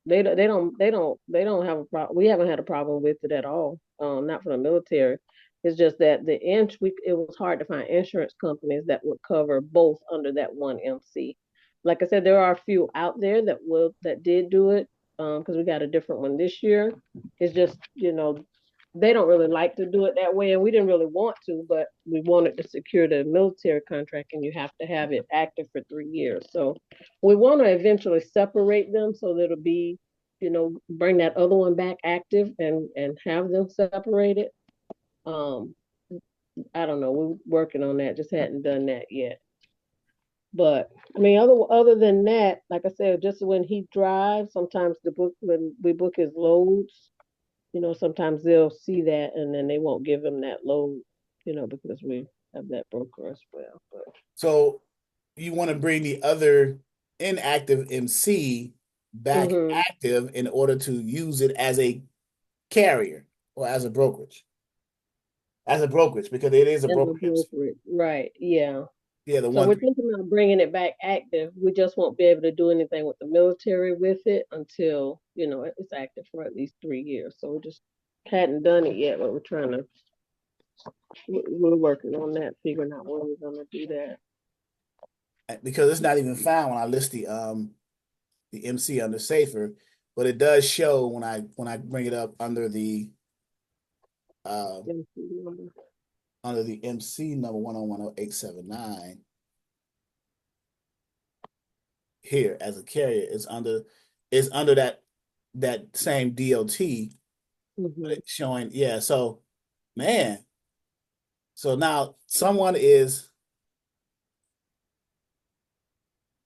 They don't have a problem. We haven't had a problem with it at all. Not for the military. It's just that it was hard to find insurance companies that would cover both under that one MC. Like I said, there are a few out there that did do it, because we got a different one this year. It's just, they don't really like to do it that way, and we didn't really want to, but we wanted to secure the military contract, and you have to have it active for 3 years. So we want to eventually separate them so that it'll be, bring that other one back active and have them separated. Um, I don't know. We're working on that. Just hadn't done that yet. But I mean, other than that, like I said, just when he drives, sometimes when we book his loads, sometimes they'll see that and then they won't give him that load, because we have that broker as well. But
so you want to bring the other inactive MC back
mm-hmm.
active in order to use it as a carrier or as a brokerage, because it is a
As a
broker MC.
brokerage, right? Yeah.
Yeah, the
So
one.
we're thinking about bringing it back active. We just won't be able to do anything with the military with it until it's active for at least 3 years. So we just hadn't done it yet, but we're working on that, figuring out when we're gonna do that.
Because it's not even found when I list the MC under safer, but it does show when I bring it up uh under the MC number 1010879 here as a carrier. It's under that same DOT, but
Mm-hmm.
it's showing, yeah. So man, so now someone is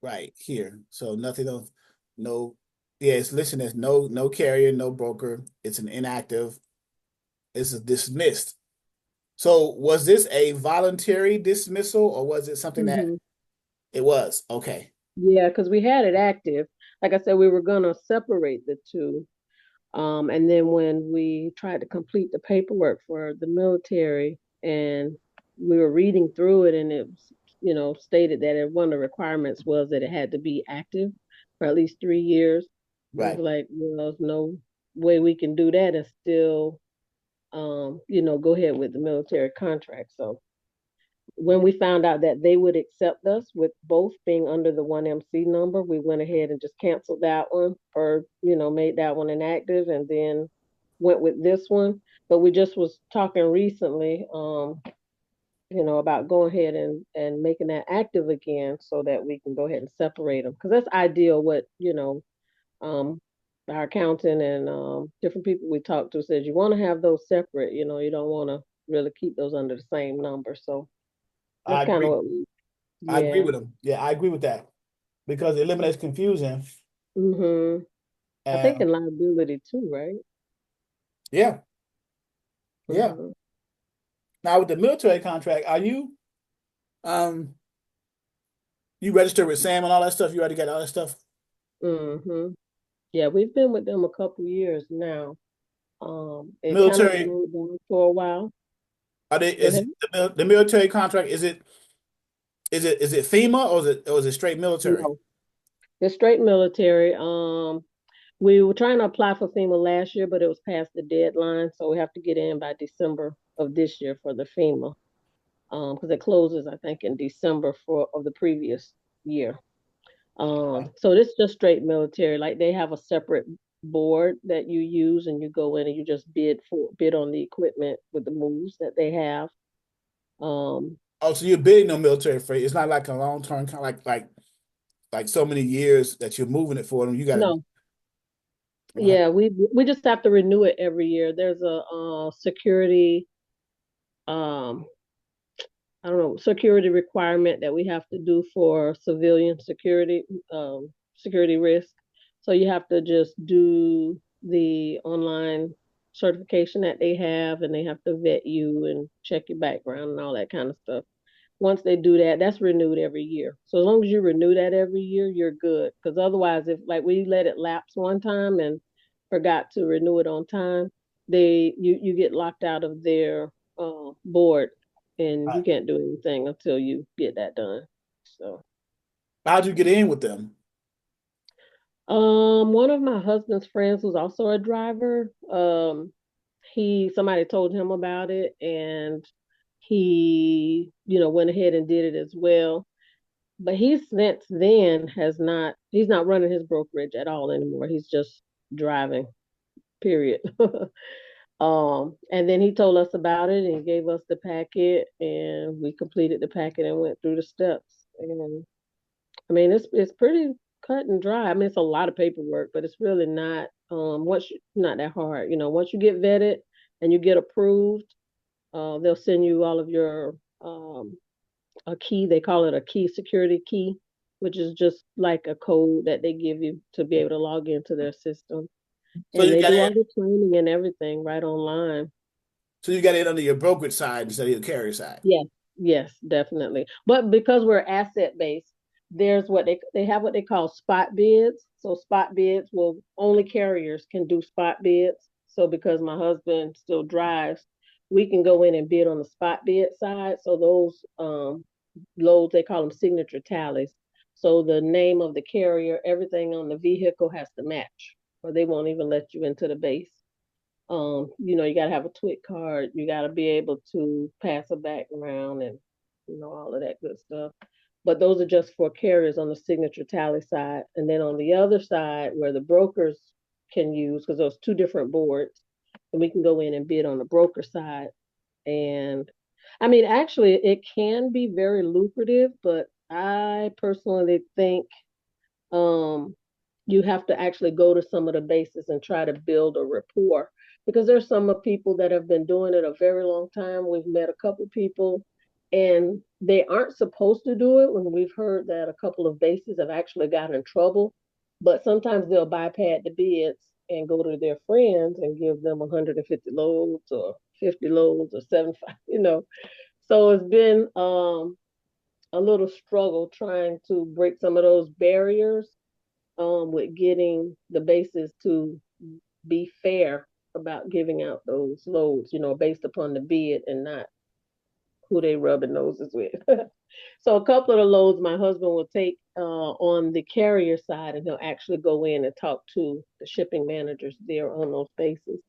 right here. So nothing of no, yeah, it's listed as no carrier, no broker. It's an inactive. It's a dismissed. So was this a voluntary dismissal, or was it something that
Mm-hmm.
it was? Okay.
Yeah, because we had it active. Like I said, we were gonna separate the two. And then when we tried to complete the paperwork for the military, and we were reading through it, and it was, stated that one of the requirements was that it had to be active for at least 3 years. We was
Right.
like, well, there's no way we can do that and still, go ahead with the military contract. So when we found out that they would accept us with both being under the one MC number, we went ahead and just canceled that one, or made that one inactive, and then went with this one. But we just was talking recently, about going ahead and making that active again so that we can go ahead and separate them, because that's ideal. What um, our accountant and different people we talked to says you want to have those separate. You don't want to really keep those under the same number. So
I
that's kind of
agree.
what we,
I agree
yeah.
with him. Yeah, I agree with that because it eliminates confusion.
Mm-hmm. I think
And
in liability too, right?
yeah, yeah.
Mm-hmm.
Now with the military contract, are um you registered with Sam and all that stuff? You already got all that stuff?
Mm-hmm. Yeah, we've been with them a couple years now. It kind of
Military,
slowed down for a while.
are they
Go
is
ahead.
it the military contract, is it FEMA, or is it straight military?
No, it's straight military. We were trying to apply for FEMA last year, but it was past the deadline, so we have to get in by December of this year for the FEMA. because it closes, I think, in December of the previous year. So this is just straight military. Like they have a separate board that you use, and you go in and you just bid on the equipment with the moves that they have.
Oh, so you're bidding on military freight. It's not like a long term kind of like so many years that you're moving it for them. You got to.
No, yeah, we just have to renew it every year. There's a security um I don't know, security requirement that we have to do for civilian security risk. So you have to just do the online certification that they have, and they have to vet you and check your background and all that kind of stuff. Once they do that, that's renewed every year. So as long as you renew that every year, you're good. Because otherwise, if like we let it lapse one time and forgot to renew it on time, you get locked out of their board, and you can't do anything until you get that done. So,
How'd you get in with them?
one of my husband's friends was also a driver. Somebody told him about it, and he, went ahead and did it as well. But he since then he's not running his brokerage at all anymore. He's just driving, period. And then he told us about it and gave us the packet, and we completed the packet and went through the steps. And I mean, it's pretty cut and dry. I mean, it's a lot of paperwork, but it's really not not that hard. Once you get vetted and you get approved, they'll send you all of your a key. They call it a key, security key, which is just like a code that they give you to be able to log into their system.
So
And
you
they
got
do
in.
all the training and everything right online.
So you got in under your brokerage side instead of your carrier side.
Yes, yes, definitely. But because we're asset based, there's they have what they call spot bids. So spot bids, well, only carriers can do spot bids. So because my husband still drives, we can go in and bid on the spot bid side. So those loads, they call them signature tallies. So the name of the carrier, everything on the vehicle has to match, or they won't even let you into the base. You got to have a TWIC card. You got to be able to pass a background and, all of that good stuff. But those are just for carriers on the signature tally side. And then on the other side, where the brokers can use, because there's two different boards, and we can go in and bid on the broker side. And I mean, actually, it can be very lucrative, but I personally think um, you have to actually go to some of the bases and try to build a rapport, because there's some of people that have been doing it a very long time. We've met a couple people, and they aren't supposed to do it. When we've heard that a couple of bases have actually gotten in trouble, but sometimes they'll bypass the bids and go to their friends and give them 150 loads or 50 loads or 75, So it's been a little struggle trying to break some of those barriers, with getting the bases to be fair about giving out those loads, based upon the bid and not who they rubbing noses with. So a couple of the loads my husband will take on the carrier side, and he'll actually go in and talk to the shipping managers there on those bases.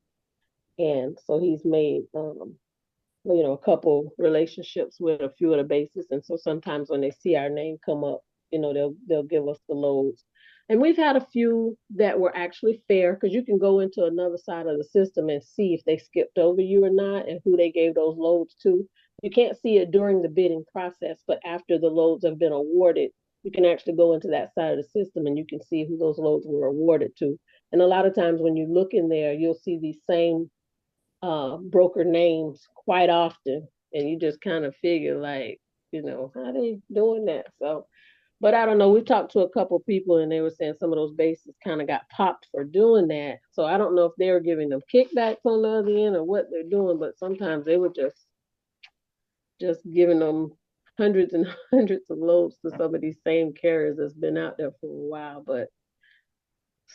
And so he's made a couple relationships with a few of the bases, and so sometimes when they see our name come up, they'll give us the loads. And we've had a few that were actually fair, because you can go into another side of the system and see if they skipped over you or not, and who they gave those loads to. You can't see it during the bidding process, but after the loads have been awarded, you can actually go into that side of the system and you can see who those loads were awarded to. And a lot of times when you look in there, you'll see these same broker names quite often, and you just kind of figure like, how they doing that? So, but I don't know. We talked to a couple of people, and they were saying some of those bases kind of got popped for doing that. So I don't know if they were giving them kickbacks on the other end or what they're doing, but sometimes they were just giving them hundreds and hundreds of loads to some of these same carriers that's been out there for a while. But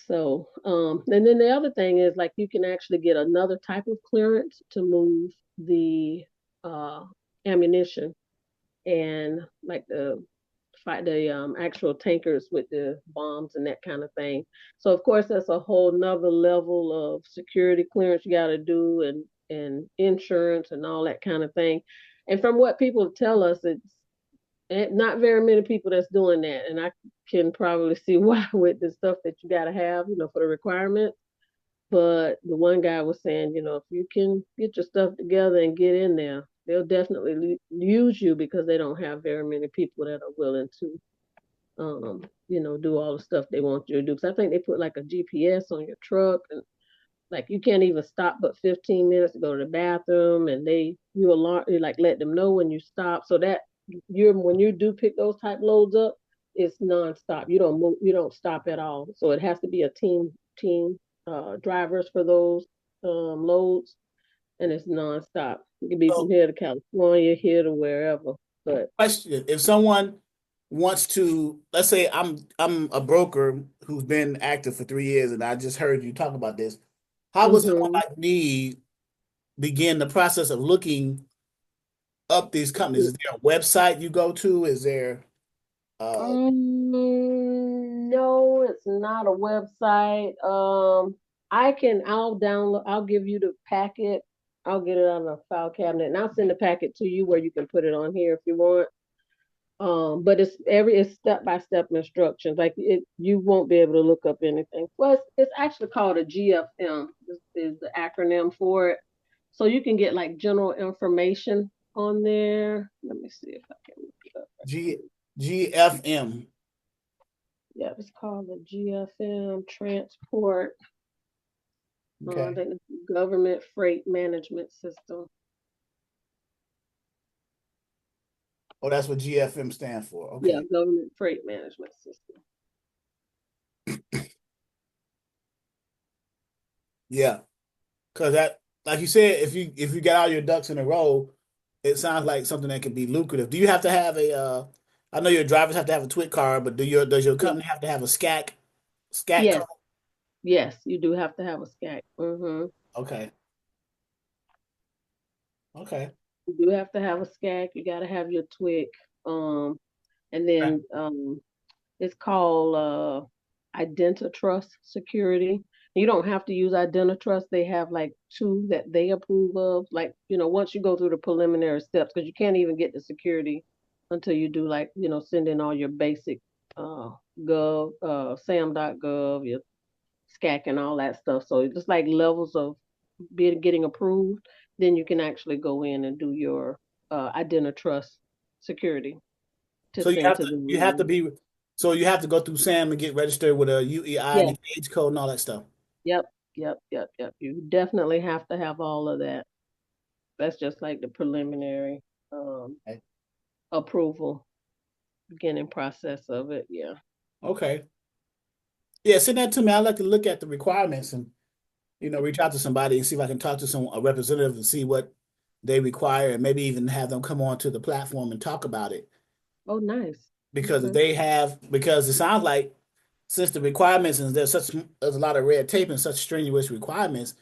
so, and then the other thing is, like, you can actually get another type of clearance to move the uh, ammunition, and like the actual tankers with the bombs and that kind of thing. So of course that's a whole nother level of security clearance you got to do, and insurance and all that kind of thing. And from what people tell us, it's not very many people that's doing that. And I can probably see why with the stuff that you got to have, for the requirements. But the one guy was saying, if you can get your stuff together and get in there, they'll definitely use you because they don't have very many people that are willing to, do all the stuff they want you to do. Because I think they put like a GPS on your truck, and like you can't even stop but 15 minutes to go to the bathroom, and you like let them know when you stop, so that when you do pick those type loads up, it's nonstop. You don't move, you don't stop at all. So it has to be a team drivers for those loads, and it's nonstop. It could be from
So,
here to California, here to wherever. But
question: if someone wants to, let's say I'm a broker who's been active for 3 years, and I just heard you talk about this. How would someone
hmm
like me begin the process of looking up these companies? Is there a website you go to? Is there uh
No, it's not a website. I'll give you the packet. I'll get it on a file cabinet and I'll send the packet to you where you can put it on here if you want. But it's step by step instructions. Like you won't be able to look up anything. Well, it's actually called a GFM. This is the acronym for it. So you can get like general information on there. Let me see if I can look it up.
G GFM?
Yeah, it's called the GFM Transport. I
Okay.
think it's Government Freight Management System.
Oh, that's what GFM stands for.
Yeah,
Okay.
Government Freight Management System.
Yeah. Because that, like you said, if you got all your ducks in a row, it sounds like something that could be lucrative. Do you have to have a I know your drivers have to have a twit card, but does your
Yeah.
company have to have a SCAC code?
Yes, yes, you do have to have a SCAC.
Okay. Okay.
You do have to have a SCAC. You got to have your TWIC. Um, and
Okay.
then it's called Identitrust Security. You don't have to use Identitrust. They have like two that they approve of. Like, once you go through the preliminary steps, because you can't even get the security until you do like, send in all your basic uh, sam.gov, your SCAC and all that stuff. So it's just like levels of getting approved. Then you can actually go in and do your Identitrust security to
So you
send
have
to
to you have to
them.
be so you have to go through SAM and get registered with a UEI and
Yeah.
a age code and all that stuff.
Yep. Yep. Yep. Yep. You definitely have to have all of that. That's just like the preliminary um,
Okay.
approval, beginning process of it. Yeah.
Okay. Yeah, send that to me. I'd like to look at the requirements and reach out to somebody and see if I can talk to a representative and see what they require and maybe even have them come on to the platform and talk about it.
Oh, nice.
Because if
Okay.
because it sounds like since the requirements and there's a lot of red tape and such strenuous requirements,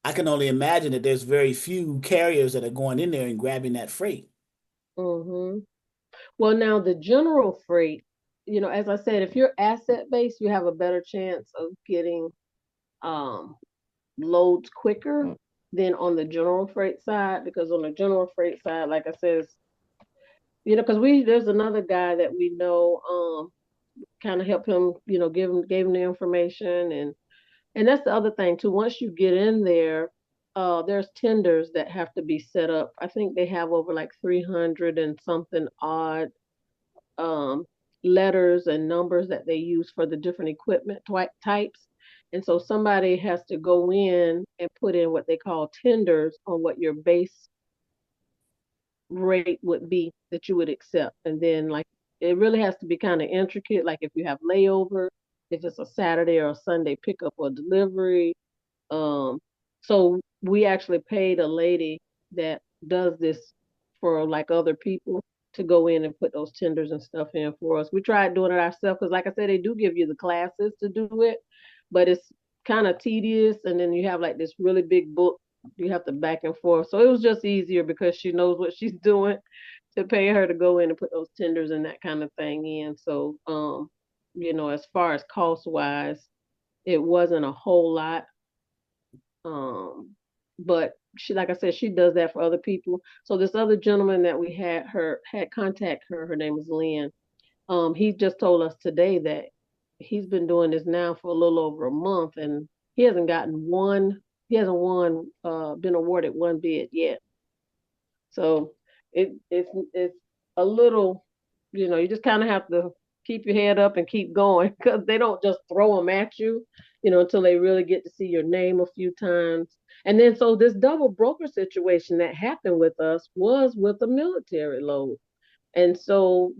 I can only imagine that there's very few carriers that are going in there and grabbing that freight.
hmm Well, now the general freight, as I said, if you're asset based, you have a better chance of getting um, loads quicker than on the general freight side. Because on the general freight side, like I said, because there's another guy that we know, kind of help him, gave him the information, and that's the other thing too. Once you get in there, there's tenders that have to be set up. I think they have over like 300 and something odd um, letters and numbers that they use for the different equipment types. And so somebody has to go in and put in what they call tenders on what your base rate would be that you would accept. And then like it really has to be kind of intricate, like if you have layover, if it's a Saturday or a Sunday pickup or delivery. So we actually paid a lady that does this for like other people to go in and put those tenders and stuff in for us. We tried doing it ourselves because, like I said, they do give you the classes to do it, but it's kind of tedious. And then you have like this really big book you have to back and forth. So it was just easier because she knows what she's doing to pay her to go in and put those tenders and that kind of thing in. So, as far as cost wise, it wasn't a whole lot, um, but like I said, she does that for other people. So this other gentleman that we had contact her, her name is Lynn. He just told us today that he's been doing this now for a little over a month, and he hasn't gotten one. He hasn't been awarded one bid yet. So it's a little, you just kind of have to keep your head up and keep going because they don't just throw them at you, until they really get to see your name a few times. And then so this double broker situation that happened with us was with a military load. And so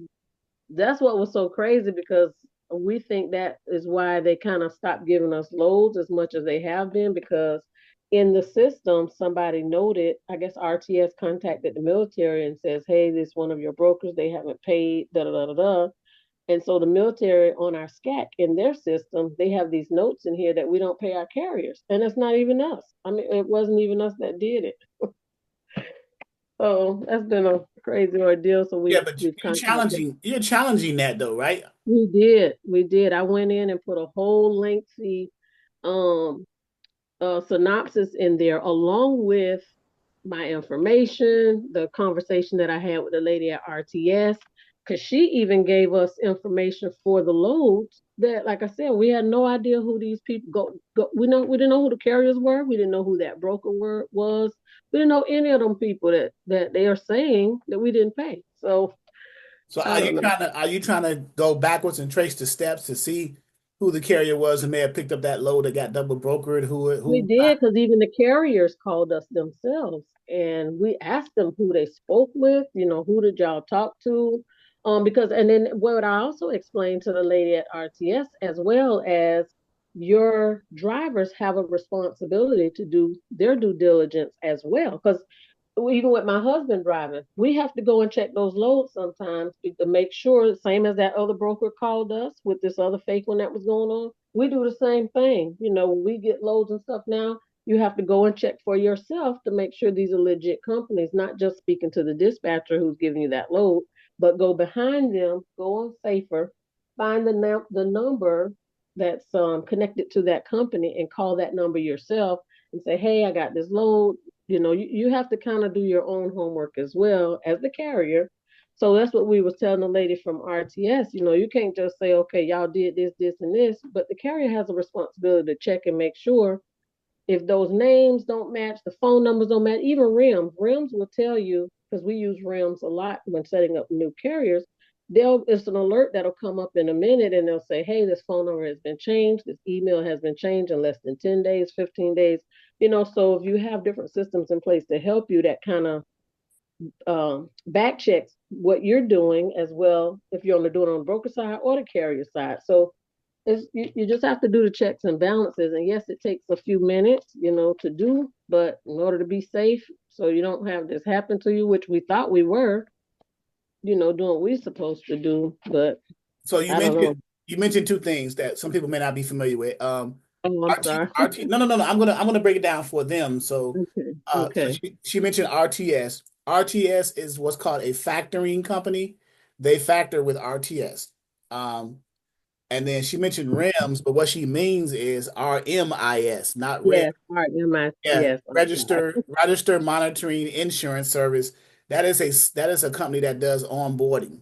that's what was so crazy because we think that is why they kind of stopped giving us loads as much as they have been because in the system somebody noted, I guess RTS contacted the military and says, hey, this one of your brokers, they haven't paid, da da da da da. And so the military on our SCAC in their system, they have these notes in here that we don't pay our carriers. And it's not even us. I mean, it wasn't even us that did it. So that's been a crazy ordeal. So
Yeah,
we
but
we've contacted.
you're challenging that though, right?
We did. I went in and put a whole lengthy um synopsis in there along with my information, the conversation that I had with the lady at RTS, because she even gave us information for the loads that, like I said, we had no idea who these people go. We didn't know who the carriers were. We didn't know who that broker was. We didn't know any of them people that they are saying that we didn't pay. So
So
I don't know.
are you trying to go backwards and trace the steps to see who the carrier was who may have picked up that load that got double brokered?
We
Who?
did because even the carriers called us themselves and we asked them who they spoke with, who did y'all talk to? Because and then what I also explained to the lady at RTS as well as your drivers have a responsibility to do their due diligence as well. Because even with my husband driving, we have to go and check those loads sometimes to make sure, same as that other broker called us with this other fake one that was going on. We do the same thing. When we get loads and stuff now, you have to go and check for yourself to make sure these are legit companies, not just speaking to the dispatcher who's giving you that load, but go behind them, go on safer, find the number that's connected to that company and call that number yourself and say, hey, I got this load. You have to kind of do your own homework as well as the carrier. So that's what we was telling the lady from RTS. You can't just say, okay, y'all did this, this, and this, but the carrier has a responsibility to check and make sure if those names don't match, the phone numbers don't match, even RIMS. RIMS will tell you, because we use RIMS a lot when setting up new carriers, it's an alert that'll come up in a minute and they'll say, hey, this phone number has been changed, this email has been changed in less than 10 days, 15 days. So if you have different systems in place to help you, that kind of back checks what you're doing as well, if you're only doing it on the broker side or the carrier side. So you just have to do the checks and balances. And yes, it takes a few minutes, to do, but in order to be safe, so you don't have this happen to you, which we thought we were, doing what we're supposed to do, but
So
I don't know.
you mentioned two things that some people may not be familiar with.
Oh, I'm sorry.
No. I'm gonna break it down for them.
Okay.
So
Okay.
she mentioned RTS. RTS is what's called a factoring company. They factor with RTS. Um, and then she mentioned REMS, but what she means is RMIS, not REM.
Yes. All right. Never mind.
Yeah,
Yes. I'm sorry.
register monitoring insurance service. That is a company that does onboarding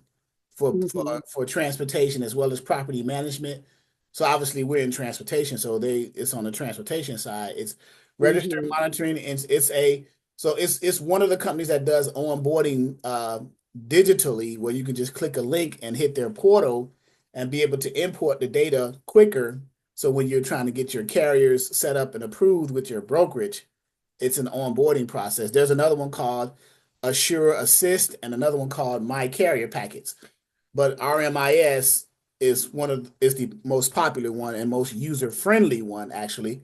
Hmm.
for transportation as well as property management. So obviously we're in transportation, so it's on the transportation side. It's register
Hmm.
monitoring, and it's one of the companies that does onboarding digitally, where you can just click a link and hit their portal and be able to import the data quicker. So when you're trying to get your carriers set up and approved with your brokerage, it's an onboarding process. There's another one called Assure Assist and another one called My Carrier Packets. But RMIS is the most popular one and most user friendly one actually.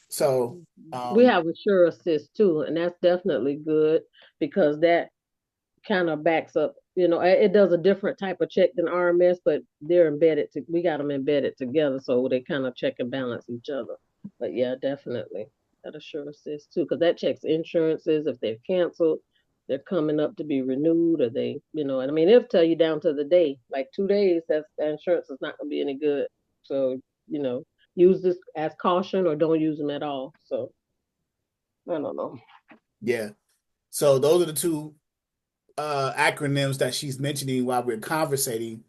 So
We
um,
have a sure assist too, and that's definitely good because that kind of backs up. It does a different type of check than RMS, but they're embedded. We got them embedded together, so they kind of check and balance each other. But yeah, definitely that sure assist too, because that checks insurances if they're canceled, they're coming up to be renewed, or and I mean it'll tell you down to the day, like 2 days. That insurance is not going to be any good. So you know, use this as caution or don't use them at all. So I don't know.
Yeah. So those are the two acronyms that she's mentioning while we're conversating.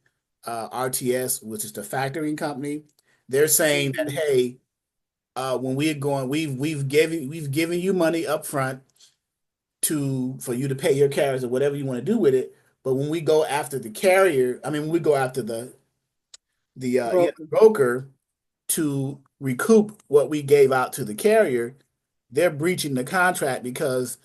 RTS, which is the factoring company, they're saying that,
Mhm.
hey, when we're going, we've given you money up front for you to pay your carriers or whatever you want to do with it. But when we go after the carrier, I mean, when we go after the
Broker.
broker to recoup what we gave out to the carrier, they're breaching the contract because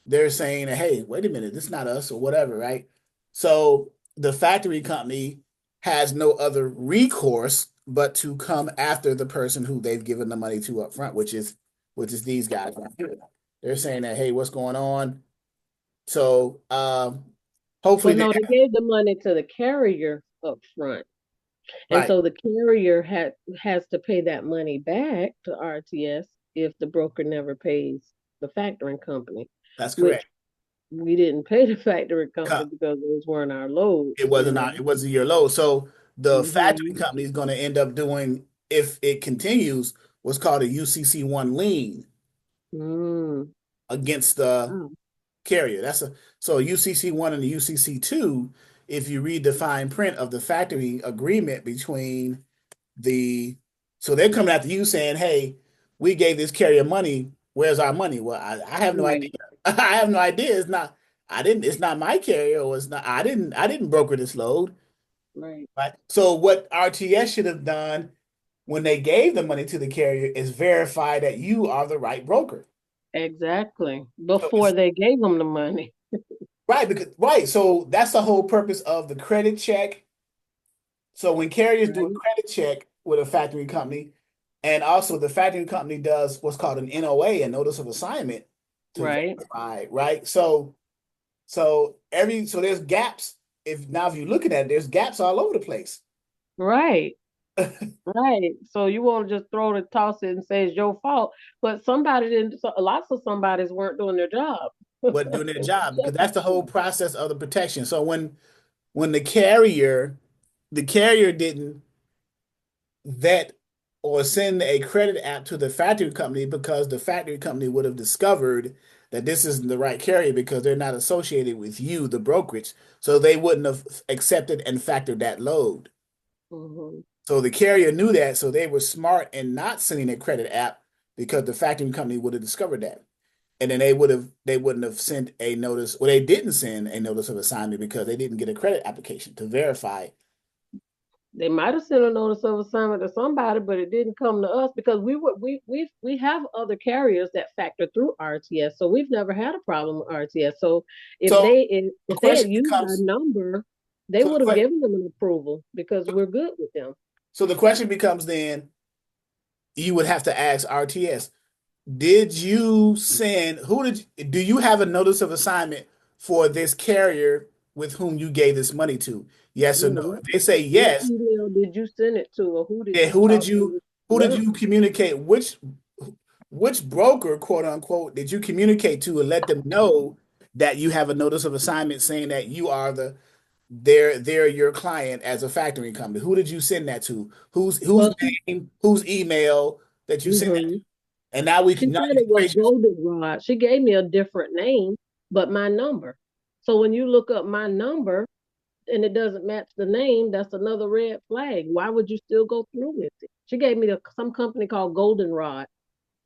they're saying, hey, wait a minute, this is not us or whatever, right? So the factory company has no other recourse but to come after the person who they've given the money to up front, which is these guys right here. They're saying that, hey, what's going on? So hopefully
Well,
they
no, they gave the money to the carrier up front. And
right.
so the carrier has to pay that money back to RTS if the broker never pays the factoring company,
That's
which
correct.
we didn't pay the factoring company
Co-
because those weren't our loads,
It
you
wasn't
know.
not, it wasn't your low. So the factory
Hmm.
company is going to end up doing, if it continues, what's called a UCC1 lien
Mm.
against the
Wow.
carrier. So UCC1 and the UCC2, if you read the fine print of the factory agreement between the, so they're coming after you saying, hey, we gave this carrier money. Where's our money? Well, I have no idea.
Right,
I have no idea. It's not my carrier, or I didn't broker this load.
right.
Right. So what RTS should have done when they gave the money to the carrier is verify that you are the right broker.
Exactly.
So
Before they gave them the money.
right, because right. So that's the whole purpose of the credit check. So when carriers do a
Right,
credit check with a factoring company, and also the factoring company does what's called an NOA, a notice of assignment, to
right,
verify, right? So there's gaps. If you're looking at it, there's gaps all over the place.
right. Right. So you won't just throw the toss it and say it's your fault. But somebody didn't, so lots of somebody's weren't doing their job.
Wasn't doing their
They
job because
weren't
that's
checking
the whole
things.
process of the protection. So when the carrier didn't vet or send a credit app to the factory company because the factory company would have discovered that this isn't the right carrier because they're not associated with you, the brokerage. So they wouldn't have accepted and factored that load.
Mhm.
So the carrier knew that, so they were smart in not sending a credit app because the factoring company would have discovered that. And then they wouldn't have sent a notice, well, they didn't send a notice of assignment because they didn't get a credit application to verify.
They might have sent a notice of assignment to somebody, but it didn't come to us because we have other carriers that factor through RTS, so we've never had a problem with RTS. So
So the
if they had
question
used our
becomes,
number, they
so the
would have
que-
given them an approval because we're good with them.
so the question becomes then, you would have to ask RTS, did you send, do you have a notice of assignment for this carrier with whom you gave this money to? Yes or
Yeah,
no? If they say
what
yes,
email did you send it to, or who did
then
you talk to?
who did
Yep.
you communicate, which broker, quote unquote, did you communicate to and let them know that you have a notice of assignment saying that you are they're your client as a factoring company? Who did you send that to? Whose
Well,
name, whose email that you sent that to?
mhm.
And now we
She
can now
said
you
it
can
was
trace your
Goldenrod. She gave me a different name, but my number. So when you look up my number and it doesn't match the name, that's another red flag. Why would you still go through with it? She gave me some company called Goldenrod.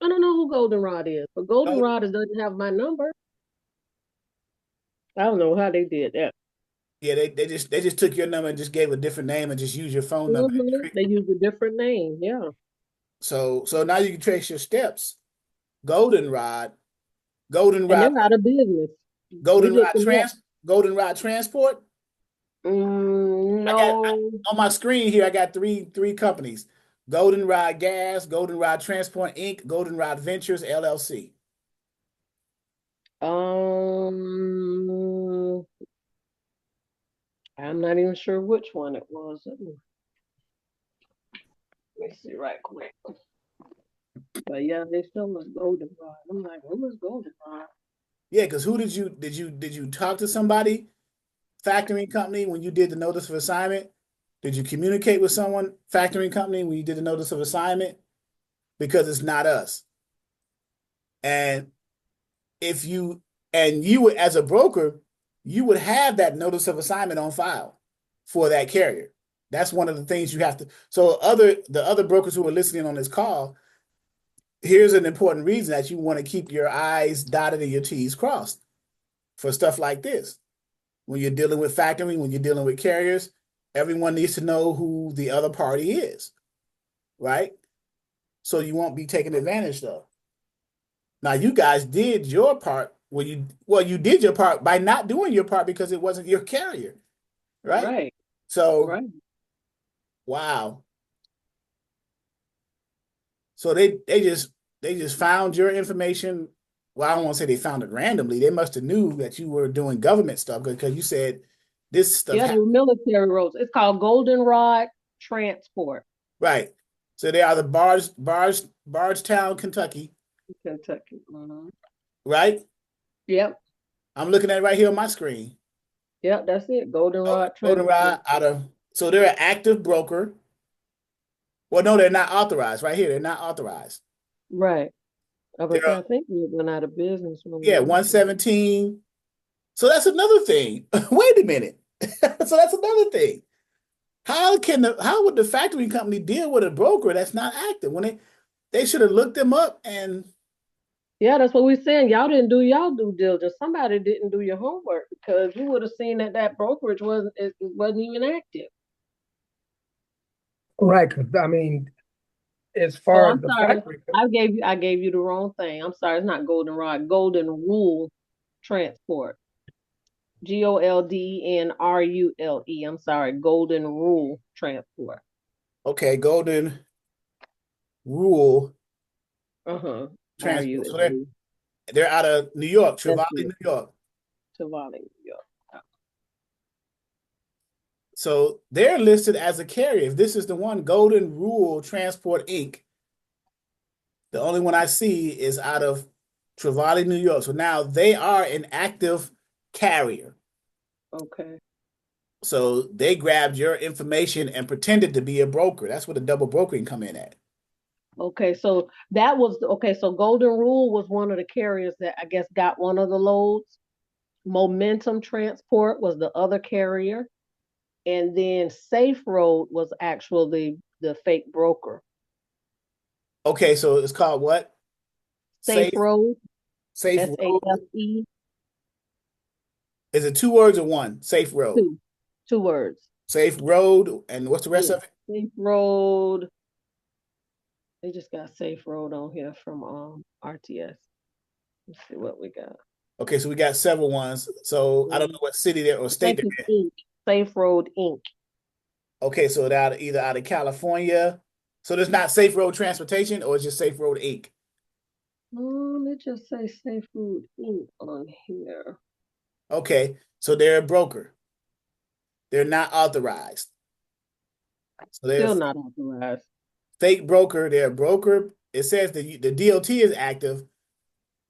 I don't know who Goldenrod is, but Goldenrod doesn't have my number. I don't know how they did that.
yeah, they just took your number and just gave a different name and just used your phone number.
They used a different name. Yeah.
So now you can trace your steps. Goldenrod,
And
Goldenrod,
they're out of business. We
Goldenrod
looked them up.
Goldenrod Transport.
No.
On my screen here, I got three companies: Goldenrod Gas, Goldenrod Transport Inc., Goldenrod Ventures LLC.
Um, I'm not even sure which one it was. Let me see right quick. But yeah, they still us Goldenrod. I'm like, who was Goldenrod?
Yeah, because who did you talk to somebody, factoring company, when you did the notice of assignment? Did you communicate with someone, factoring company, when you did the notice of assignment? Because it's not us. And if you and you would, as a broker, you would have that notice of assignment on file for that carrier. That's one of the things you have to. So the other brokers who are listening on this call, here's an important reason that you want to keep your I's dotted and your T's crossed for stuff like this. When you're dealing with factoring, when you're dealing with carriers, everyone needs to know who the other party is, right? So you won't be taken advantage of. Now you guys did your part. You did your part by not doing your part because it wasn't your carrier, right?
Right.
So
Right.
wow. So they just found your information. Well, I don't want to say they found it randomly. They must have knew that you were doing government stuff because you said this stuff
Yeah, they
happened.
were military roads. It's called Goldenrod Transport,
Right. So they are the Bardstown, Kentucky,
Kentucky.
right?
Yep.
I'm looking at it right here on my screen.
Yep, that's it. Goldenrod
Goldenrod
Transport.
out of so they're an active broker. Well, no, they're not authorized. Right here, they're not authorized.
Right. I was
They're
saying, I think we went out of business when we
yeah,
went to.
117. So that's another thing. Wait a minute. So that's another thing. How would the factoring company deal with a broker that's not active when they should have looked them up and
Yeah, that's what we're saying. Y'all didn't do y'all due diligence. Somebody didn't do your homework because you would have seen that that brokerage wasn't even active.
Right, because I mean, as
Oh,
far as
I'm
the
sorry.
factory,
I gave you the wrong thing. I'm sorry. It's not Goldenrod. Golden Rule Transport. GOLDENRULE. I'm sorry. Golden Rule Transport.
okay, Golden Rule
Uh-huh.
Transport. So
RULE.
they're out of New York,
That's
Trevally,
it.
New York.
Tavali, yeah.
So they're listed as a carrier. If this is the one, Golden Rule Transport Inc., the only one I see is out of Trevally, New York. So now they are an active carrier.
Okay.
So they grabbed your information and pretended to be a broker. That's where the double brokering come in at.
Okay. So that was okay. So Golden Rule was one of the carriers that I guess got one of the loads. Momentum Transport was the other carrier. And then Safe Road was actually the fake broker.
Okay, so it's called what?
Safe
Safe
Road,
Safe Road.
SAFE,
Is it two words or one? Safe Road.
two words.
Safe Road, and what's the rest
Yeah,
of it?
Safe Road. They just got Safe Road on here from RTS. Let's see what we got.
Okay, so we got several ones. So I don't know
Mm,
what city they're or
I
state
think
they're
it's
in.
Inc. Safe Road Inc.
Okay, so they're either out of California. So there's not Safe Road Transportation, or it's just Safe Road Inc.
Let just say Safe Road Inc. on here.
Okay, so they're a broker. They're not authorized. So they're
Still not authorized.
fake broker. They're a broker. It says the DOT is active,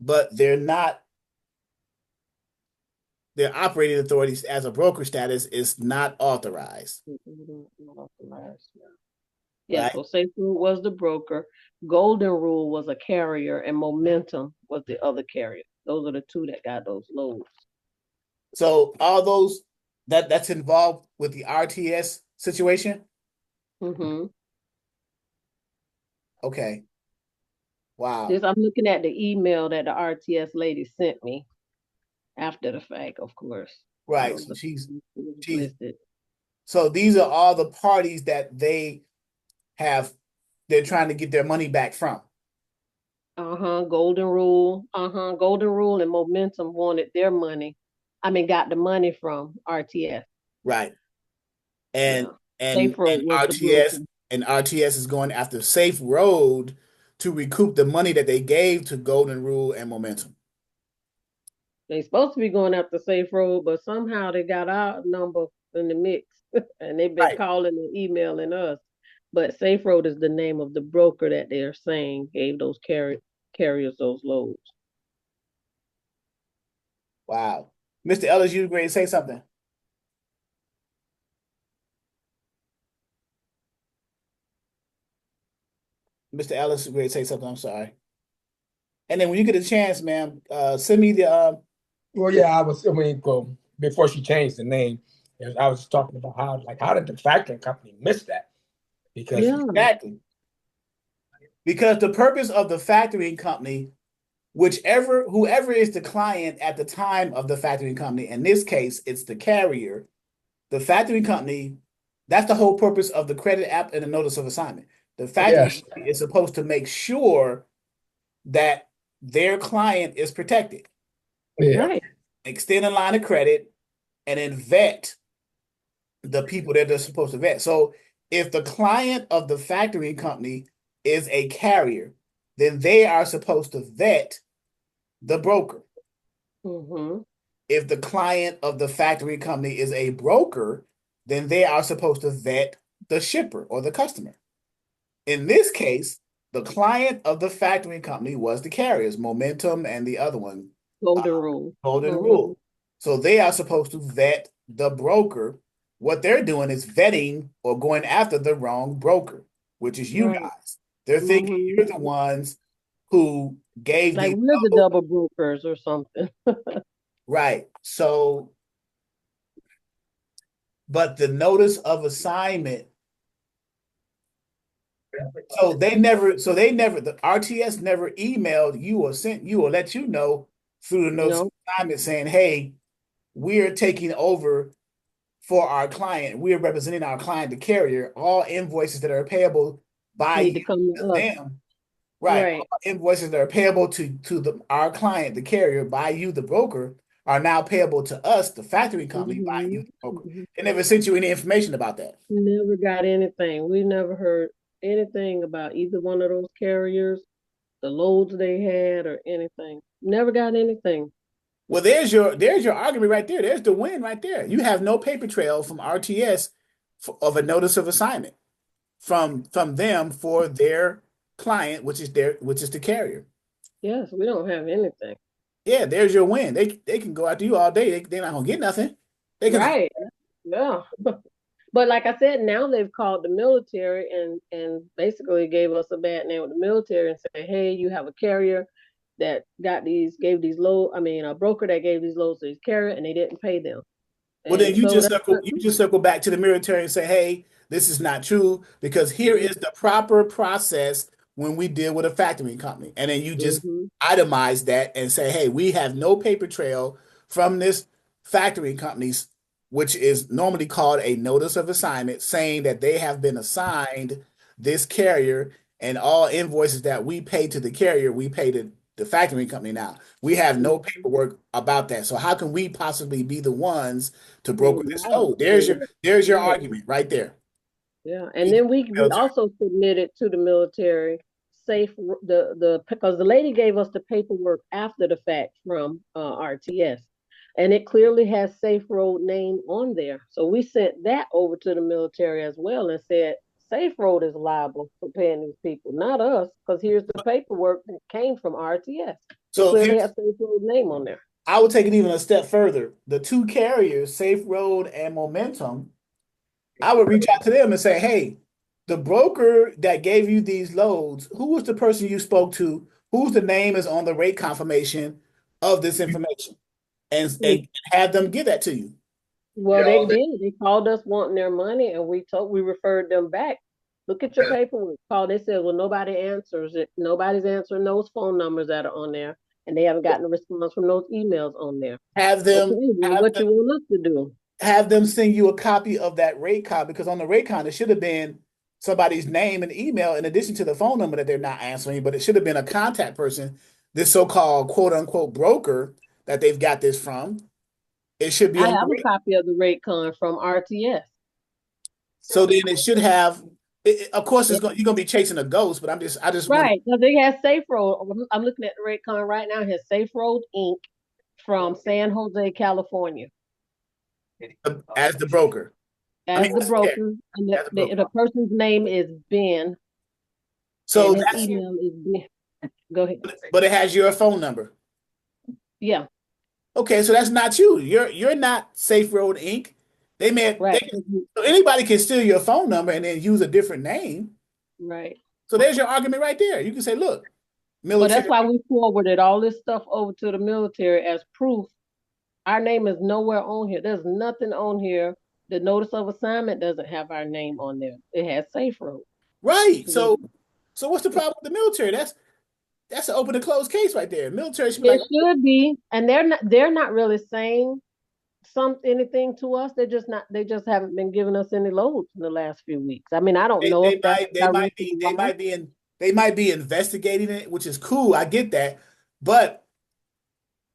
but they're not. Their operating authorities as a broker status is not authorized,
Not authorized. Yeah,
right?
so Safe Road was the broker, Golden Rule was a carrier, and Momentum was the other carrier. Those are the two that got those loads.
So all those that's involved with the RTS situation.
Mm-hmm.
Okay. Wow.
This I'm looking at the email that the RTS lady sent me after the fact, of course. And
Right.
those
So
are
she's
listed.
so these are all the parties that have they're trying to get their money back from.
Uh-huh. Golden Rule. Uh-huh. Golden Rule and Momentum wanted their money. I mean, got the money from RTS.
Right. And
Yeah.
and
Safe Road
and
was the
RTS
broker.
and RTS is going after Safe Road to recoup the money that they gave to Golden Rule and Momentum.
They supposed to be going after Safe Road, but somehow they got our number in the mix, and they've been
Right.
calling and emailing us. But Safe Road is the name of the broker that they're saying gave those carriers those loads.
Wow. Mr. Ellis, you ready to say something? Mr. Ellis, you ready to say something? I'm sorry. And then when you get a chance, ma'am, send me the
Well, yeah, well, before she changed the name, I was talking about how did the factoring company miss that? Because
Yeah.
exactly, because the purpose of the factoring company, whoever is the client at the time of the factoring company, in this case, it's the carrier, the factoring company, that's the whole purpose of the credit app and the notice of assignment. The factoring
yes,
company is supposed to make sure that their client is protected,
yeah,
Right.
extend a line of credit, and then vet the people that they're supposed to vet. So if the client of the factoring company is a carrier, then they are supposed to vet the broker.
Mm-hmm.
If the client of the factoring company is a broker, then they are supposed to vet the shipper or the customer. In this case, the client of the factoring company was the carriers, Momentum and the other one, uh,
Golden rule.
Golden
Mm-hmm.
Rule. So they are supposed to vet the broker. What they're doing is vetting or going after the wrong broker, which is you
Right.
guys. They're thinking
Mm-hmm.
you're the ones who gave
Like
the
we're the
note.
double brokers or something.
Right. So, but the notice of assignment, the RTS never emailed you or sent you or let you know through the notice of
No,
assignment saying, hey, we're taking over for our client. We're representing our client, the carrier. All invoices that are payable by
need
you
to come
to
to us.
them, right?
Right.
All invoices that are payable to our client, the carrier, by you, the broker, are now payable to us, the factory company, by you,
Mm-hmm.
the broker.
Mm-hmm.
They never sent you any information about that.
Never got anything. We never heard anything about either one of those carriers, the loads they had, or anything. Never got anything.
Well, there's your argument right there. There's the win right there. You have no paper trail from RTS of a notice of assignment from them for their client, which is the carrier.
Yes, we don't have anything.
Yeah, there's your win. They can go after you all day. They're not gonna get nothing. They can.
Right. Yeah. But like I said, now they've called the military and basically gave us a bad name with the military and said, hey, you have a carrier that gave these low, I mean, a broker that gave these loads to these carrier and they didn't pay them.
Well, then
And so that's not
you
true.
just circle back to the military and say, "Hey, this is not true," because here is the proper process when we deal with a factoring company, and then you just
Mm-hmm.
itemize that and say, "Hey, we have no paper trail from this factoring companies, which is normally called a notice of assignment, saying that they have been assigned this carrier, and all invoices that we pay to the carrier, we pay to the factoring company now. We have no
Mm-hmm.
paperwork about that. So how can we possibly be the ones to broker this
Right.
load?" There's your
Right.
argument right there.
Yeah, and then we
Military.
also submitted to the military the because the lady gave us the paperwork after the fact from RTS, and it clearly has Safe Road name on there. So we sent that over to the military as well and said Safe Road is liable for paying these people, not us, because here's the paperwork that came from RTS. It
So
clearly
here's
has Safe Road name on there.
I would take it even a step further. The two carriers, Safe Road and Momentum, I would reach out to them and say, "Hey, the broker that gave you these loads, who was the person you spoke to? Whose the name is on the rate confirmation of this information?" And have them give that to you.
Well, they did. They called us wanting their money, and we referred them back. Look at your paperwork. Call. They said, well, nobody answers it. Nobody's answering those phone numbers that are on there, and they haven't gotten a response from those emails on there.
Have
Okay,
them
well,
have
what
them
you want us to do?
have them send you a copy of that rate card because on the rate card it should have been somebody's name and email in addition to the phone number that they're not answering, but it should have been a contact person, this so-called quote unquote broker that they've got this from. It should be
I
on the
have a
rate.
copy of the rate con from RTS.
So then it should have. Of course, you're gonna be chasing a ghost, but I just want
Right, because it has Safe Road. I'm looking at the rate con right now. It has Safe Road Inc. from San Jose, California,
as the broker. I mean,
as the
as the carrier,
broker, and
as the broker.
the person's name is Ben,
So
and his
that's,
email is Ben. Go ahead.
but it has your phone number.
Yeah,
Okay, so that's not you. You're not Safe Road Inc.
right.
So anybody can steal your phone number and then use a different name.
Right.
So there's your argument right there. You can say, look,
Well, that's
military.
why we forwarded all this stuff over to the military as proof. Our name is nowhere on here. There's nothing on here. The notice of assignment doesn't have our name on there. It has Safe Road.
Right.
Yeah.
So what's the problem with the military? That's an open and closed case right there. Military should be like,
It should be, and they're not really saying anything to us. They just haven't been giving us any loads in the last few weeks. I mean, I don't know if that's
they might
directly
be
why.
they might be investigating it, which is cool. I get that, but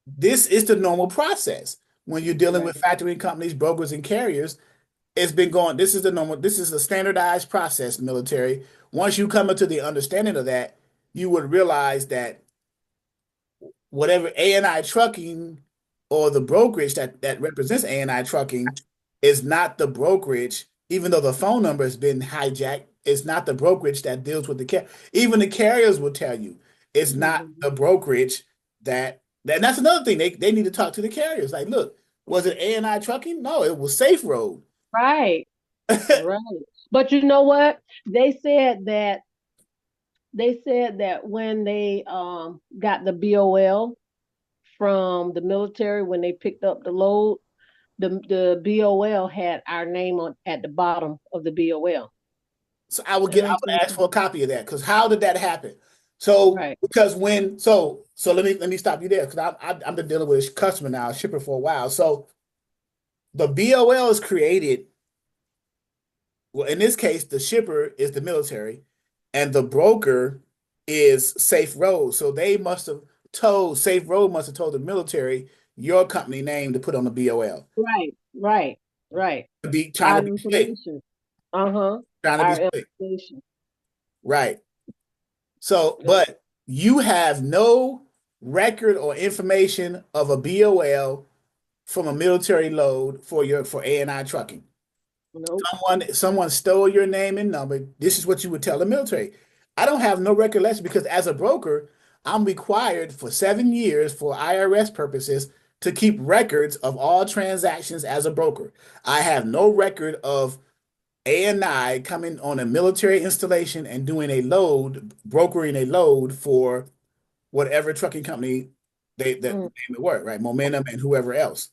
this is the normal process when you're dealing
Right.
with factoring companies, brokers, and carriers. It's been going. This is the normal. This is a standardized process, military. Once you come into the understanding of that, you would realize that whatever A&I Trucking or the brokerage that represents A&I Trucking is not the brokerage, even though the phone number has been hijacked, it's not the brokerage that deals with the carrier. Even the carriers will tell you it's not
Mhm.
the brokerage and that's another thing. They need to talk to the carriers. Like, look, was it A&I Trucking? No, it was Safe Road.
Right. Right. But you know what? They said that when they got the BOL from the military when they picked up the load, the BOL had our name on at the bottom of the BOL.
So
And
I
I'm
would ask
thinking,
for a copy of that because how did that happen? So
right,
because when so let me stop you there because I've been dealing with a customer now, a shipper for a while. So the BOL is created. Well, in this case, the shipper is the military, and the broker is Safe Road. So they must have told Safe Road must have told the military your company name to put on the BOL.
right, right, right.
Be trying
Our
to be slick,
information. Uh-huh.
trying to be
Our
slick.
information.
Right. So,
Yep.
but you have no record or information of a BOL from a military load for A&I trucking.
Nope.
Someone stole your name and number. This is what you would tell the military. I don't have no recollection because as a broker, I'm required for 7 years for IRS purposes to keep records of all transactions as a broker. I have no record of A&I coming on a military installation and doing a load, brokering a load for whatever trucking company that
Mm.
name it work, right? Momentum and whoever else.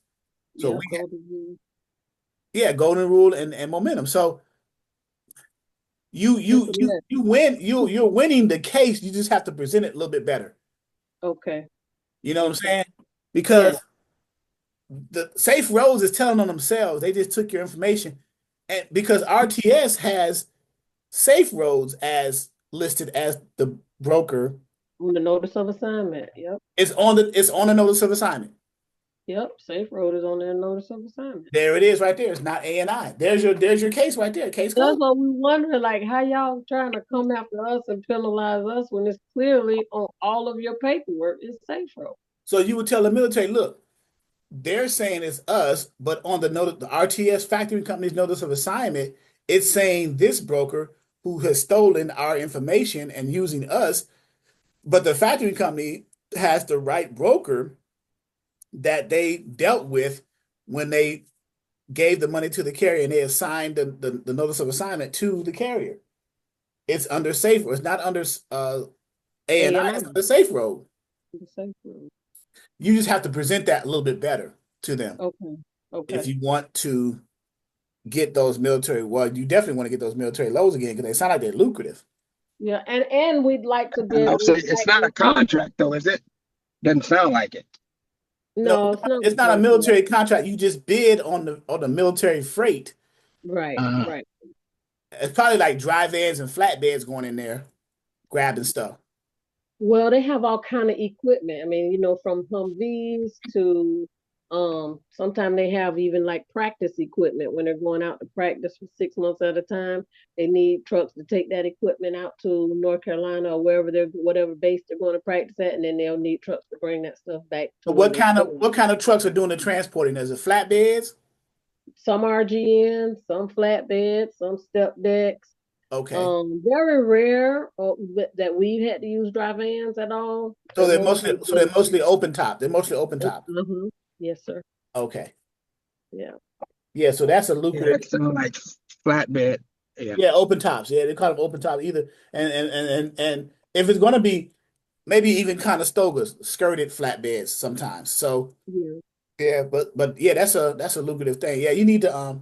So
Yep. Go to you.
yeah, Golden Rule and Momentum. So
It's a mess.
you win you're winning the case. You just have to present it a little bit better.
Okay.
You know what I'm
Okay.
saying?
Yes.
Because the Safe Roads is telling on themselves. They just took your information, and because RTS has Safe Roads as listed as the broker,
On the notice of assignment. Yep.
it's on the notice of assignment.
Yep. Safe Road is on their notice of assignment.
There it is right there. It's not A&I. There's your case right there. Case
That's
closed.
what we wonder, like how y'all trying to come after us and penalize us when it's clearly on all of your paperwork is Safe Road.
So you would tell the military, look, they're saying it's us, but on the RTS factoring company's notice of assignment, it's saying this broker who has stolen our information and using us, but the factoring company has the right broker that they dealt with when they gave the money to the carrier and they assigned the notice of assignment to the carrier. It's under safe, it's not under A&I,
A&I.
it's under safe road.
The Safe Road.
You just have to present that a little bit better to them
Okay.
if
Okay.
you want to get those military. Well, you definitely want to get those military lows again because they sound like they're lucrative.
Yeah, and we'd like to be
I know.
able
So
we'd
it's
like
not a
to
contract, though, is it? Doesn't sound like it.
No,
no, it's not
it's
a
not a
contract.
military contract. You just bid on the military freight.
Right,
Uh,
right.
It's probably like dry vans and flatbeds going in there grabbing stuff.
Well, they have all kind of equipment. I mean, from Humvees to sometimes they have even like practice equipment when they're going out to practice for 6 months at a time. They need trucks to take that equipment out to North Carolina or whatever base they're going to practice at, and then they'll need trucks to bring that stuff back to
But
where they put
what kind of trucks are doing the transporting? Is it flatbeds?
some RGN, some flatbeds, some step decks.
Okay.
Very rare that we've had to use dry vans at all. They're mostly
They're
just
mostly open top. They're mostly open top.
yes, sir.
Okay.
Yeah.
Yeah, so that's a
yeah,
lucrative.
that sounds like flatbed. Yeah.
Yeah, open tops. Yeah, they call them open top either. And if it's going to be maybe even Conestogas, skirted flatbeds sometimes. So
Yeah.
yeah, but yeah, that's a lucrative thing. Yeah, you need to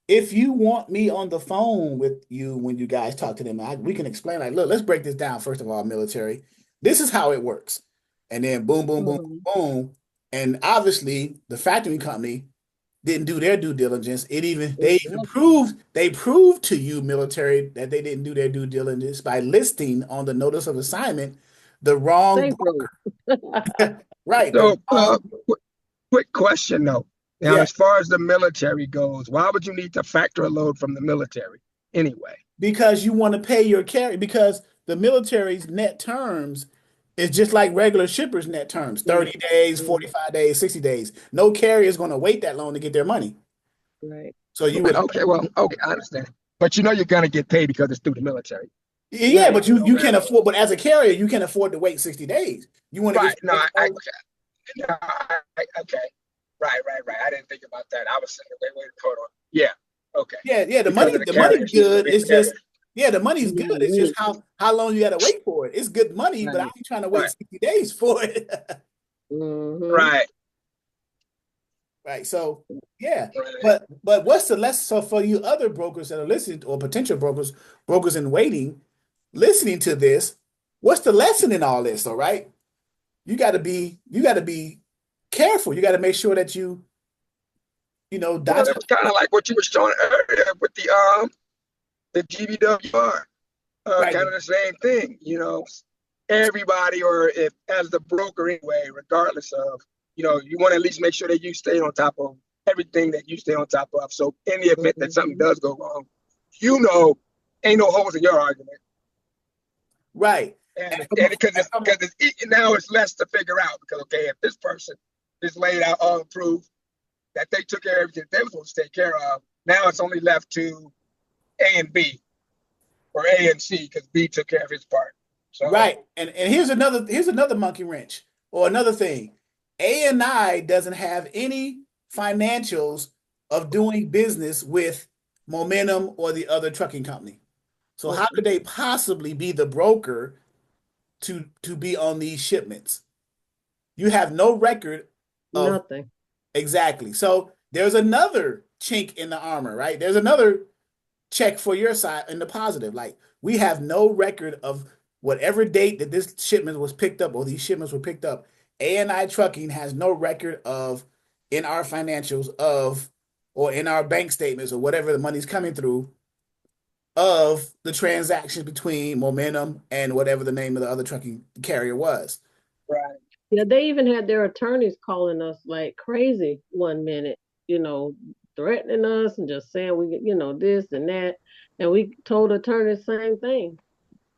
if you want me on the phone with you when you guys talk to them, we can explain like, look, let's break this down first of all, military. This is how it works. And then boom, boom, boom,
Mhm.
boom. And obviously the factoring company didn't do their due diligence.
Exactly.
They proved to you, military, that they didn't do their due diligence by listing on the notice of assignment the wrong
Safe road.
right, the
So,
wrong
quick question though. Now,
yeah.
as far as the military goes, why would you need to factor a load from the military anyway?
Because you want to pay your carrier because the military's net terms is just like regular shippers net terms,
Yeah.
30 days,
Yeah.
45 days, 60 days. No carrier is going to wait that long to get their money.
Right.
So you
Right,
would
okay, well, okay, I understand. But you know you're gonna get paid because it's through the military.
yeah,
Right.
but
You know
you
that.
can't afford but as a carrier, you can't afford to wait 60 days. You want to get
Right. No,
your money.
okay. No, okay. Right. I didn't think about that. I was saying, wait, hold on. Yeah. Okay.
Yeah,
Because of the
the money's
carriers,
good.
being
It's just
carriers.
yeah, the money's
You
good.
gotta
It's just
wait.
how long you got to wait for it. It's good money, but I
Right.
ain't trying to wait
Right.
60 days for it.
Hmm.
Right.
Right. So yeah.
Right.
But what's the lesson? So for you other brokers that are listening or potential brokers, brokers in waiting, listening to this, what's the lesson in all this? All right. You gotta be careful. You gotta make sure that you know,
Well,
dot
it was kind of like what you were showing earlier with the GVWR.
right.
Kind of the same thing, everybody, or if as the broker anyway, regardless of, you want to at least make sure that you stay on top of everything that you stay on top of. So in the event that something
Hmm.
does go wrong, you know, ain't no holes in your argument.
Right.
And now it's less to figure out because, okay, if this person is laid out all proof that they took care of everything they were supposed to take care of, now it's only left to A and B or A and C because B took care of his part. So,
Right. And here's another monkey wrench or another thing. A&I doesn't have any financials of doing business with Momentum or the other trucking company. So how
Okay.
could they possibly be the broker to be on these shipments? You have no record of
Nothing.
exactly. So there's another chink in the armor, right? There's another check for your side in the positive. Like we have no record of whatever date that this shipment was picked up or these shipments were picked up. A&I Trucking has no record of in our financials of or in our bank statements or whatever the money's coming through of the transaction between Momentum and whatever the name of the other trucking carrier was.
right.
Yeah, they even had their attorneys calling us like crazy one minute, you know, threatening us and just saying this and that. And we told the attorney the same thing.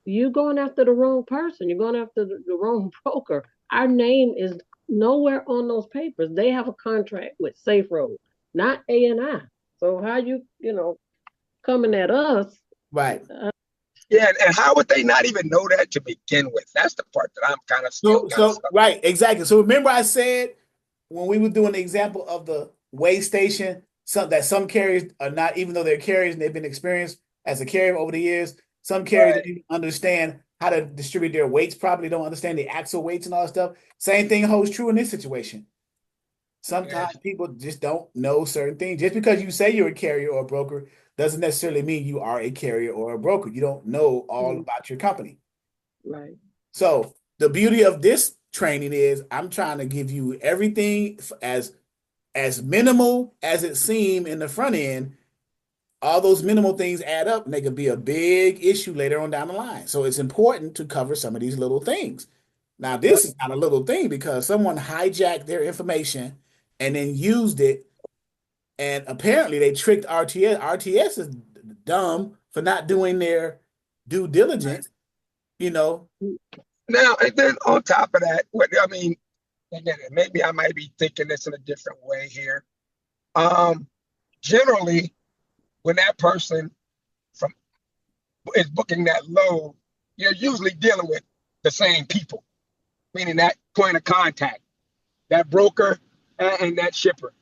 You going after the wrong person. You're going after the wrong broker. Our name is nowhere on those papers. They have a contract with Safe Road, not A&I. So how coming at us?
Right.
Yeah, and how would they not even know that to begin with? That's the part that I'm kind of still kind of stuck on.
Right, exactly. So remember I said when we were doing the example of the weigh station, some carriers are not, even though they're carriers and they've been experienced as a carrier over the years, some carriers don't
Right.
even understand how to distribute their weights properly, don't understand the axle weights and all that stuff. Same thing holds true in this situation.
Yeah.
Sometimes people just don't know certain things. Just because you say you're a carrier or a broker doesn't necessarily mean you are a carrier or a broker. You don't know all
Mhm.
about your company.
Right.
So the beauty of this training is I'm trying to give you everything as minimal as it seemed in the front end. All those minimal things add up and they could be a big issue later on down the line. So it's important to cover some of these little things. Now,
Yep.
this is not a little thing because someone hijacked their information and then used it, and apparently they tricked RTS. RTS is dumb for not doing their due
Right.
diligence, you know.
Now, and then on top of that, what I mean, again, maybe I might be thinking this in a different way here. Um, Generally, when that person from is booking that load, you're usually dealing with the same people, meaning that point of contact, that broker and that shipper.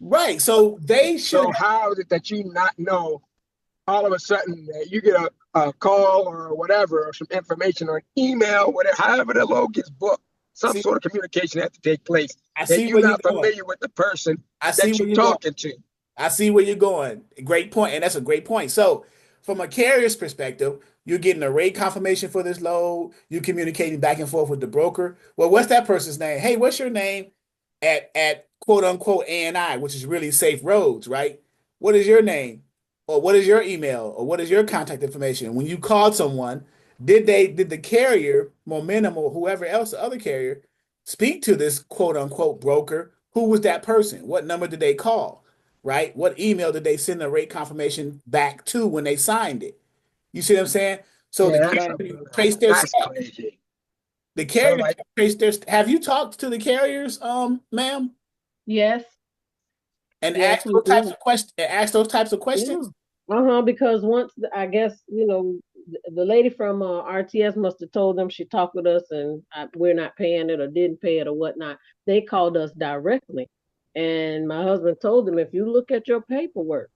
Right. So they should
So how is it that you not know all of a sudden that you get a call or whatever, or some information or an email, whatever, however the load gets booked, some
See,
sort of communication has to take place
I
that
see
you're
where you're
not
going.
familiar with the person
I see
that
where
you're
you're going.
talking to.
I see where you're going. Great point, and that's a great point. So, from a carrier's perspective, you're getting a rate confirmation for this load. You're communicating back and forth with the broker. Well, what's that person's name? Hey, what's your name at quote unquote ANI, which is really Safe Roads, right? What is your name, or what is your email, or what is your contact information? When you called someone, did the carrier, Momentum, or whoever else, the other carrier, speak to this quote unquote broker? Who was that person? What number did they call? Right? What email did they send the rate confirmation back to when they signed it? You see what I'm saying? So the
Yeah,
carrier traced their
that's
steps.
crazy.
The
So
carrier
like,
traced their. Have you talked to the carriers, ma'am,
Yes,
and
yes,
asked
we
those types
do.
of questions? Asked those types of
Yeah.
questions?
Because once I guess the lady from RTS must have told them she talked with us and we're not paying it or didn't pay it or whatnot. They called us directly, and my husband told them, if you look at your paperwork,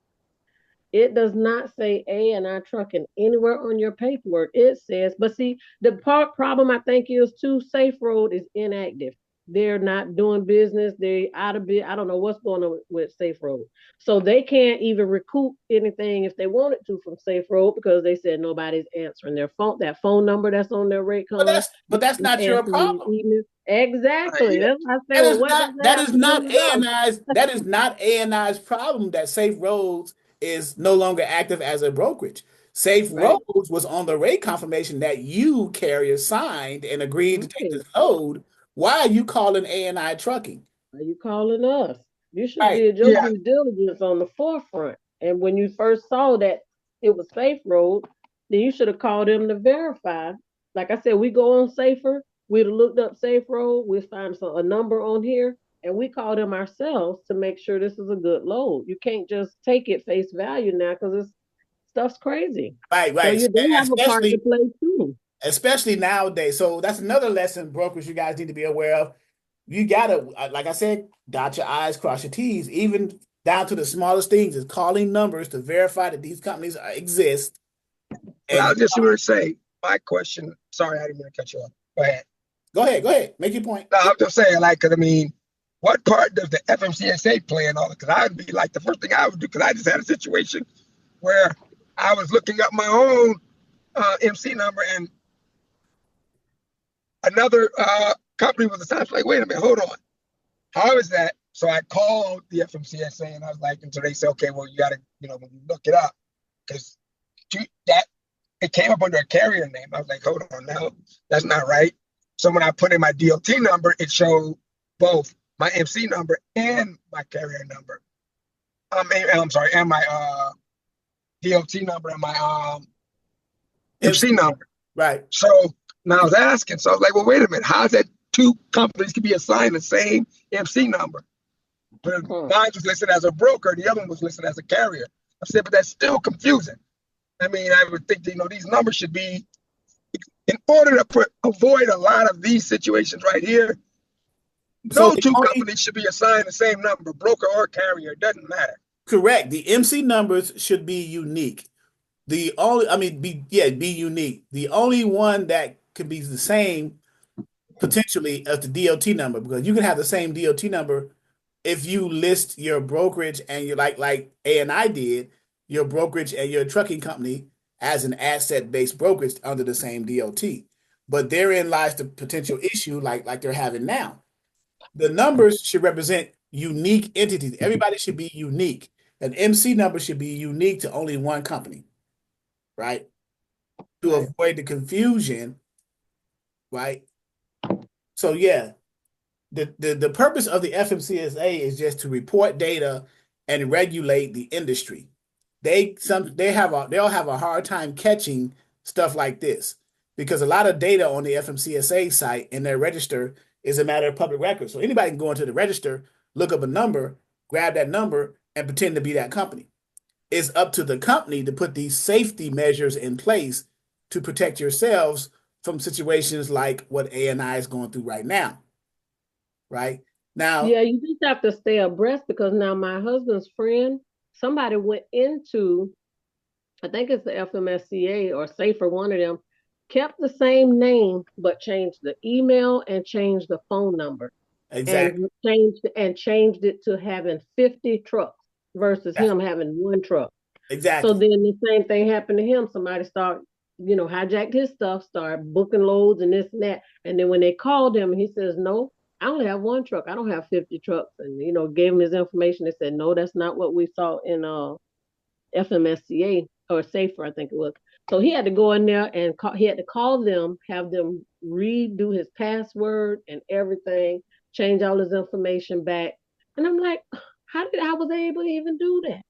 it does not say A&I Trucking anywhere on your paperwork. It says, but see, the problem I think is too, Safe Road is inactive. They're not doing business. They out of bit. I don't know what's going on with Safe Road. So they can't even recoup anything if they wanted to from Safe Road because they said nobody's answering their phone. That phone number that's on their rate
But
card,
that's
nobody's
not your
answering
problem.
these emails. Exactly.
yeah,
That's why I said,
That
well,
is
what
not
does that
that
have
is
to do
not
with us?
ANI's that is not ANI's problem that Safe Roads is no longer active as a brokerage. Safe
Right.
Roads was on the rate confirmation that you carrier signed and agreed to take
Right.
this load. Why are you calling ANI Trucking?
Are you calling us? You should have
Right.
did your
yeah,
due diligence on the forefront. And when you first saw that it was Safe Road, then you should have called them to verify. Like I said, we go on Safer. We'd have looked up Safe Road. We find a number on here, and we call them ourselves to make sure this is a good load. You can't just take it face value now because it's stuff's crazy.
Right,
So
right.
they have a part to play too.
Especially nowadays. So that's another lesson brokers you guys need to be aware of. You gotta, like I said, dot your I's, cross your T's, even down to the smallest things, is calling numbers to verify that these companies exist.
but I
And
was just going to say, my question, sorry, I didn't mean to cut you off. Go ahead.
go ahead, make your point.
No, I'm just saying, like, 'cause I mean, what part does the FMCSA play in all of it? Because I'd be like, the first thing I would do, because I just had a situation where I was looking up my own MC number and another company was assigned. Like, wait a minute, hold on. How is that? So I called the FMCSA and I was like, and so they said, okay, well, you got to, when you look it up, because that it came up under a carrier name. I was like, hold on now, that's not right. So when I put in my DOT number, it showed both my MC number and my carrier number. I'm sorry, and my DOT number and my MC number.
Right.
So now I was asking, so I was like, well, wait a minute, how's that two companies can be assigned the same MC number? But mine was listed as a broker, the other one was listed as a carrier. I said, but that's still confusing. I mean, I would think that, these numbers should be, in order to avoid a lot of these situations right here,
So
no
the
two
only
companies should be assigned the same number, broker or carrier. It doesn't matter.
correct, the MC numbers should be unique. The only, I mean, be unique. The only one that could be the same potentially as the DOT number, because you can have the same DOT number if you list your brokerage and you like A and I did, your brokerage and your trucking company as an asset-based brokerage under the same DOT. But therein lies the potential issue like they're having now. The numbers should represent unique entities. Everybody should be unique. An MC number should be unique to only one company, right? To
Right.
avoid the confusion, right? So yeah, the purpose of the FMCSA is just to report data and regulate the industry. They'll have a hard time catching stuff like this because a lot of data on the FMCSA site in their register is a matter of public record. So anybody can go into the register, look up a number, grab that number, and pretend to be that company. It's up to the company to put these safety measures in place to protect yourselves from situations like what ANI is going through right now. Right now,
Yeah, you just have to stay abreast because now my husband's friend, somebody went into I think it's the FMSCA or Safer, one of them, kept the same name but changed the email and changed the phone number
Exactly.
and changed it to having 50 trucks versus
Yeah,
him having one truck. So
exactly.
then the same thing happened to him. Somebody start, hijacked his stuff, start booking loads and this and that. And then when they called him, he says, "No, I only have one truck. I don't have 50 trucks." And gave him his information. They said, "No, that's not what we saw in FMSCA or Safer, I think it was." So he had to go in there and he had to call them, have them redo his password and everything, change all his information back. And I'm like, how was they able to even do that?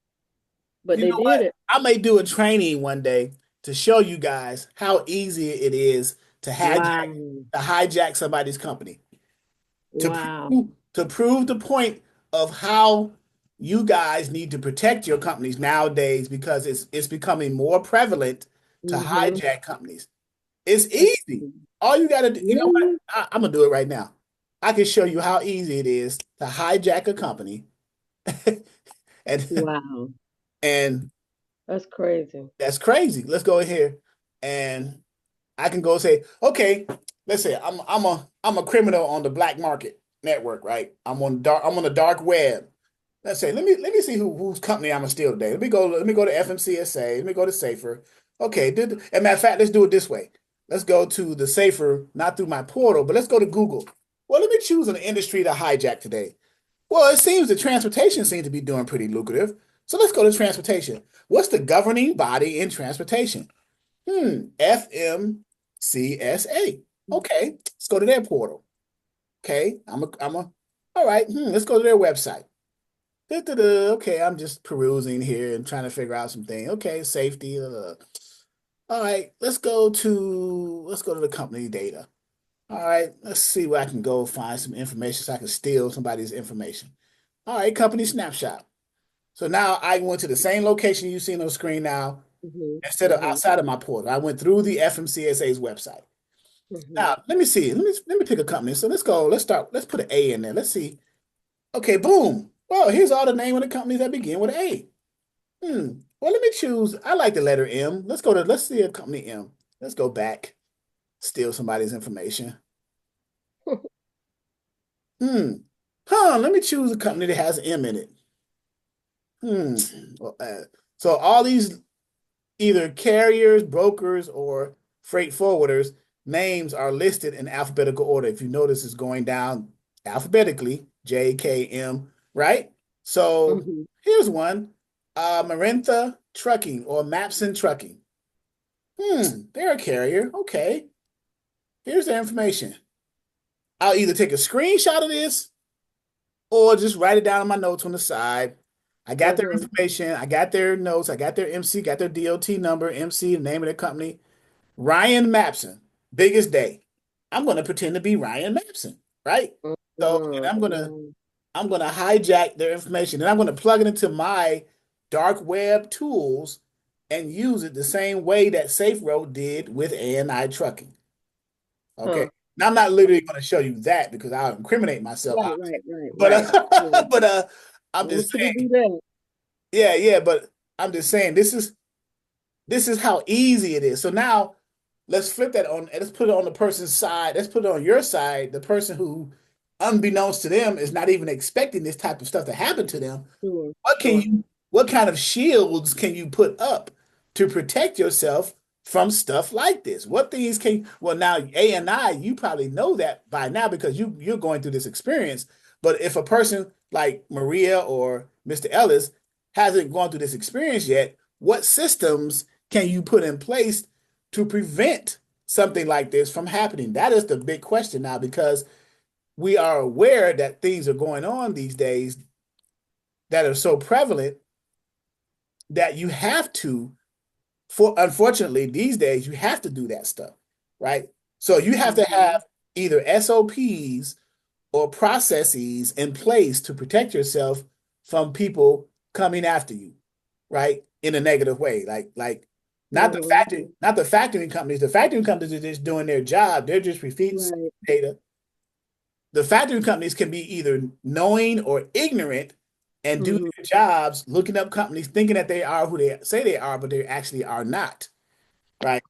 But
You
they
know
did
what?
it.
I may do a training one day to show you guys how easy it is
Wow.
to hijack somebody's company. To
Wow.
prove the point of how you guys need to protect your companies nowadays because it's becoming more prevalent to
Mm-hmm.
hijack companies. It's
That's
easy. All you got to do, you know what?
really
I'm gonna do it right now. I can show you how easy it is to hijack a company, and
wow.
and
That's crazy.
that's crazy. Let's go here, and I can go say, okay, let's say I'm a criminal on the black market network, right? I'm on the dark web. Let's say, let me see whose company I'm gonna steal today. Let me go to FMCSA. Let me go to Safer. Okay, and matter of fact, let's do it this way. Let's go to the Safer, not through my portal, but let's go to Google. Well, let me choose an industry to hijack today. Well, it seems the transportation seems to be doing pretty lucrative. So let's go to transportation. What's the governing body in transportation? FMCSA. Okay, let's go to their portal. Okay, all right, let's go to their website. Da-da-da. Okay, I'm just perusing here and trying to figure out some things. Okay, safety. All right, let's go to the company data. All right, let's see where I can go find some information so I can steal somebody's information. All right, company snapshot. So now I went to the same location you see on the screen now
Mm-hmm.
instead of
Mm-hmm.
outside of my portal. I went through the FMCSA's website.
Mm-hmm.
Now, let me see. Let me pick a company. So let's go. Let's start. Let's put an A in there. Let's see. Okay, boom. Well, here's all the name of the companies that begin with A. Well, let me choose. I like the letter M. Let's see a company M. Let's go back, steal somebody's information. Hmm. Let me choose a company that has M in it. Hmm. Well, so all these either carriers, brokers, or freight forwarders names are listed in alphabetical order. If you notice, it's going down alphabetically, J, K, M, right? So
Mm-hmm.
here's one, Marintha Trucking or Mapson Trucking. They're a carrier. Okay, here's the information. I'll either take a screenshot of this or just write it down in my notes on the side. I got their
Uh-huh.
information. I got their notes. I got their MC, got their DOT number, MC, the name of the company. Ryan Mapson, biggest day. I'm going to pretend to be Ryan Mapson, right? So, and
Mm-hmm.
I'm going to hijack their information and I'm going to plug it into my dark web tools and use it the same way that SafeRoad did with ANI trucking. Okay.
Huh.
Now I'm not literally going to show you that because I'll incriminate myself,
Right,
obviously.
right, right,
But
right. Yeah.
but I'm
Only
just
people
saying,
do that.
yeah, yeah, but I'm just saying this is how easy it is. So now let's flip that on and let's put it on the person's side. Let's put it on your side, the person who, unbeknownst to them, is not even expecting this type of stuff to happen to them.
Sure,
What can
sure.
you, what kind of shields can you put up to protect yourself from stuff like this? What things can, well, now A and I, you probably know that by now because you're going through this experience. But if a person like Maria or Mr. Ellis hasn't gone through this experience yet, what systems can you put in place to prevent something like this from happening? That is the big question now because we are aware that things are going on these days that are so prevalent that you have to, for unfortunately these days you have to do that stuff, right? So you have to
Mm-hmm.
have either SOPs or processes in place to protect yourself from people coming after you, right? In a negative way. Like
Mm-hmm.
not the factoring companies. The factoring companies are just doing their job. They're just repeating
Right.
data. The factoring companies can be either knowing or ignorant and do
Mhm.
their jobs, looking up companies, thinking that they are who they say they are, but they actually are not, right?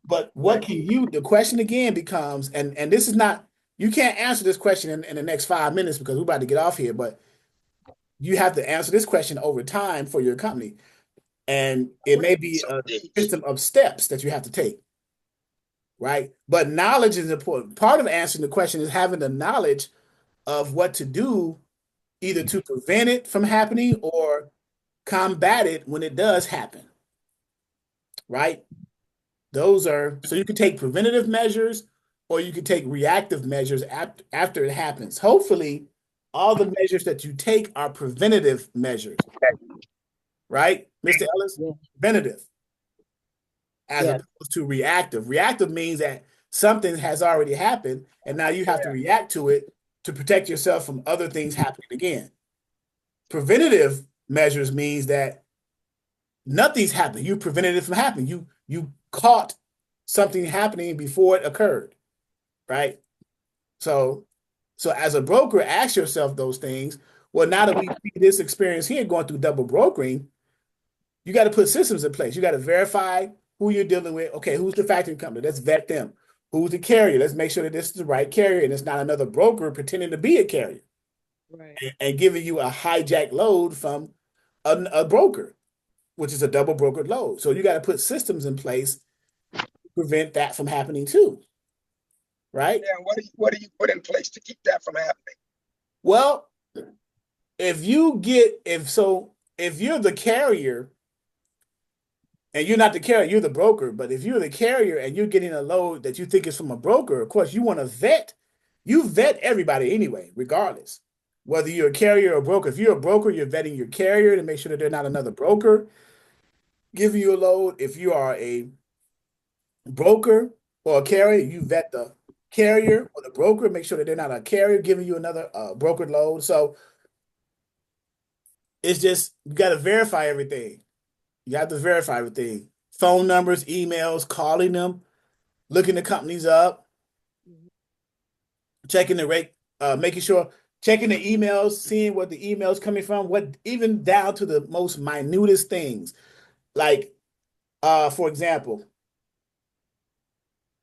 But what
Right.
can you, the question again becomes, and this is not, you can't answer this question in the next 5 minutes because we're about to get off here, but you have to answer this question over time for your company. And it may be
So
a
each.
system of steps that you have to take, right? But knowledge is important. Part of answering the question is having the knowledge of what to do, either to prevent it from happening or combat it when it does happen, right? Those are, so you can take preventative measures or you can take reactive measures after it happens. Hopefully, all the measures that you take are preventative measures, right, Mr. Ellis?
Yeah.
Preventative as
Yes.
opposed to reactive. Reactive means that something has already happened and now you have to react to it to protect yourself from other things happening again. Preventative measures means that nothing's happened. You prevented it from happening. You caught something happening before it occurred, right? So so as a broker, ask yourself those things. Well, now that we see this experience here going through double brokering, you got to put systems in place. You got to verify who you're dealing with. Okay, who's the factoring company? Let's vet them. Who's the carrier? Let's make sure that this is the right carrier and it's not another broker pretending to be a carrier
Right.
and giving you a hijack load from a broker, which is a double brokered load. So you got to put systems in place to prevent that from happening too, right?
Yeah. What do you put in place to keep that from happening?
Well, if you're the carrier and you're not the carrier, you're the broker. But if you're the carrier and you're getting a load that you think is from a broker, of course, you want to vet. You vet everybody anyway, regardless. Whether you're a carrier or a broker. If you're a broker, you're vetting your carrier to make sure that they're not another broker giving you a load. If you are a broker or a carrier, you vet the carrier or the broker, make sure that they're not a carrier giving you another brokered load. So it's just, you got to verify everything. You have to verify everything. Phone numbers, emails, calling them, looking the companies up,
Mhm.
checking the rate, making sure, checking the emails, seeing what the emails coming from, what even down to the most minutest things. Like, for example,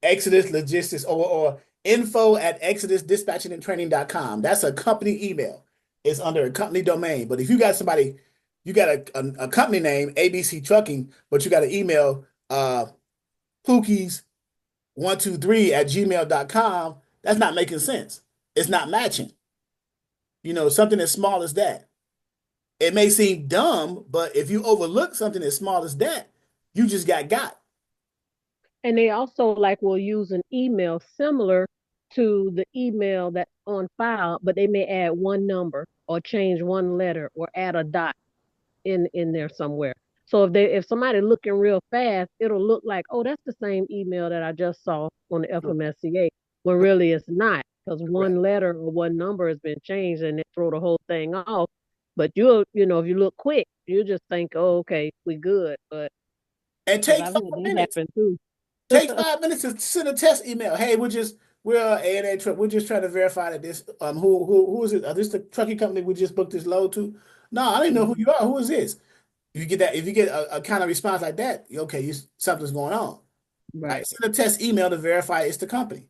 Exodus Logistics or info at exodusdispatchingandtraining.com. That's a company email. It's under a company domain. But if you got somebody, you got a company name, ABC Trucking, but you got an email, Pookies123 at gmail.com, that's not making sense. It's not matching. Something as small as that. It may seem dumb, but if you overlook something as small as that, you just got.
And they also like will use an email similar to the email that's on file, but they may add one number or change one letter or add a dot in there somewhere. So if somebody looking real fast, it'll look like, oh, that's the same email that I just saw on the FMSCA, when really it's not, because
Correct.
one letter or one number has been changed and it throw the whole thing off. But if you look quick, you just think, oh, okay, we good. But
And
because
take
I've
five
had that
minutes.
happen too.
Take 5 minutes to send a test email. Hey, we're A&A truck. We're just trying to verify that this who is it? Is this the trucking company we just booked this load to? No, I didn't know who
Mhm.
you are. Who is this? If you get a kind of response like that, okay, something's going on.
Right.
Right? Send a test email to verify it's the company.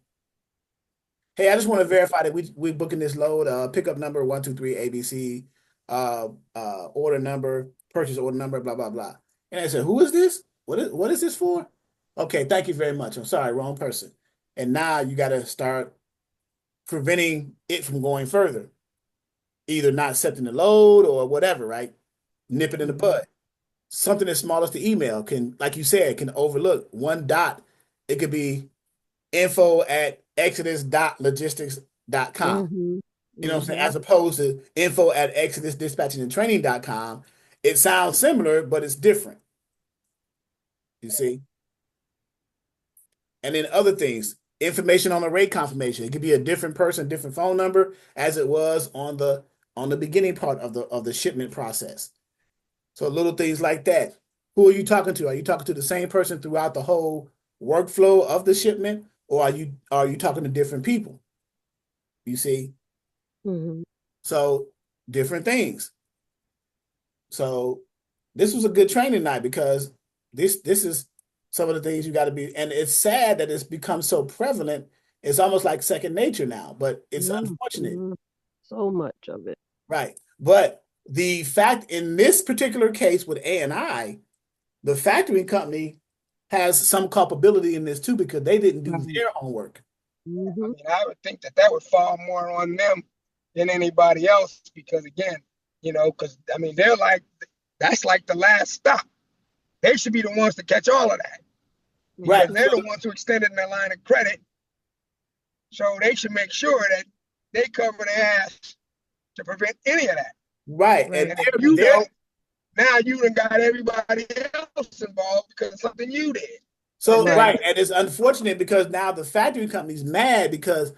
Hey, I just want to verify that we booking this load, pickup number 123 ABC, order number, purchase order number, blah blah blah. And I said, who is this? What is this for? Okay, thank you very much. I'm sorry, wrong person. And now you got to start preventing it from going further, either not accepting the load or whatever, right? Nip it in the
Mhm.
bud. Something as small as the email can, like you said, can overlook one dot. It could be info at exodus.logistics.com.
Mhm.
You know what I'm saying?
Mhm.
As opposed to info at exodusdispatchingandtraining.com. It sounds similar, but it's different. You see? And then other things, information on the rate confirmation. It could be a different person, different phone number, as it was on the beginning part of the shipment process. So little things like that. Who are you talking to? Are you talking to the same person throughout the whole workflow of the shipment, or are you talking to different people? You see?
Mhm.
So different things. So this was a good training night because this is some of the things you got to be, and it's sad that it's become so prevalent. It's almost like second nature now, but it's unfortunate.
So much of it.
Right. But the fact in this particular case with A&I, the factoring company has some culpability in this too because they didn't do their homework.
I mean, I would think that would fall more on them than anybody else because, again, because, I mean, that's like the last stop. They should be the ones to catch all of that. Because
Right.
they're the ones who extended their line of credit. So they should make sure that they cover their ass to prevent any of that.
Right.
And if you don't, now you done got everybody else involved because of something you did.
So, right. And it's unfortunate because now the factory company's mad because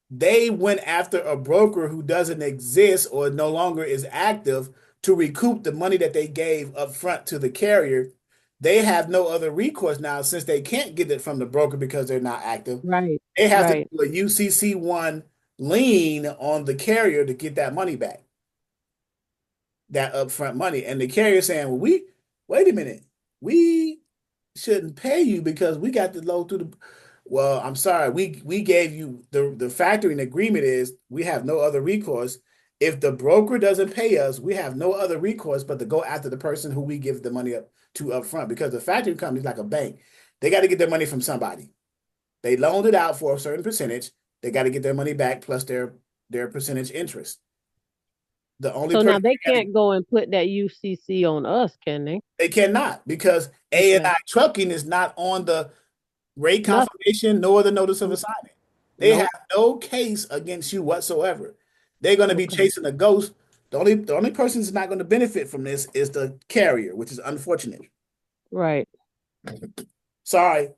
they went after a broker who doesn't exist or no longer is active to recoup the money that they gave up front to the carrier. They have no other recourse now since they can't get it from the broker because they're not active.
Right.
They have to do a UCC1 lien on the carrier to get that money back, that upfront money. And the carrier saying, well, wait a minute, we shouldn't pay you because we got the load through the. Well, I'm sorry, we gave you the factoring agreement is we have no other recourse. If the broker doesn't pay us, we have no other recourse but to go after the person who we give the money up to up front because the factoring company is like a bank. They got to get their money from somebody. They loaned it out for a certain percentage. They got to get their money back plus their percentage interest. The only
so now they can't go and put that UCC on us, can they?
They cannot because A&I Trucking is not on the rate confirmation nor the notice of assignment. They have no case against you whatsoever. They're going to be chasing a ghost. The only person that's not going to benefit from this is the carrier, which is unfortunate.
Right.
Sorry.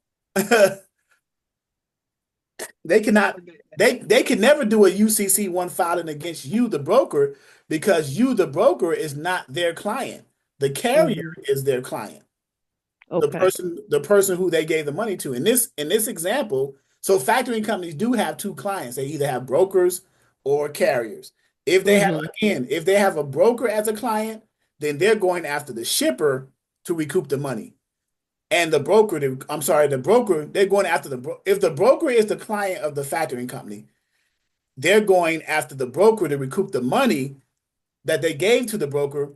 They cannot. They can never do a UCC1 filing against you, the broker, because you, the broker, is not their client. The carrier is their client. The person who they gave the money to. In this example, so factoring companies do have two clients. They either have brokers or carriers. If they have a broker as a client, then they're going after the shipper to recoup the money. And the broker, they're going after if the broker is the client of the factoring company, they're going after the broker to recoup the money that they gave to the broker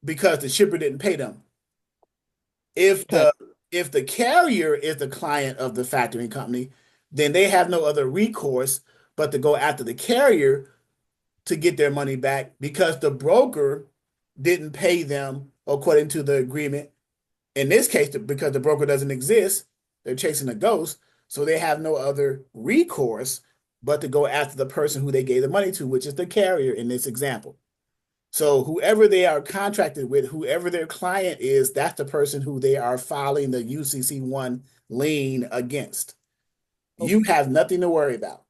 because the shipper didn't pay them. If the carrier is the client of the factoring company, then they have no other recourse but to go after the carrier to get their money back because the broker didn't pay them according to the agreement. In this case, because the broker doesn't exist, they're chasing a ghost, so they have no other recourse but to go after the person who they gave the money to, which is the carrier in this example. So whoever they are contracted with, whoever their client is, that's the person who they are filing the UCC1 lien against. You have nothing to worry about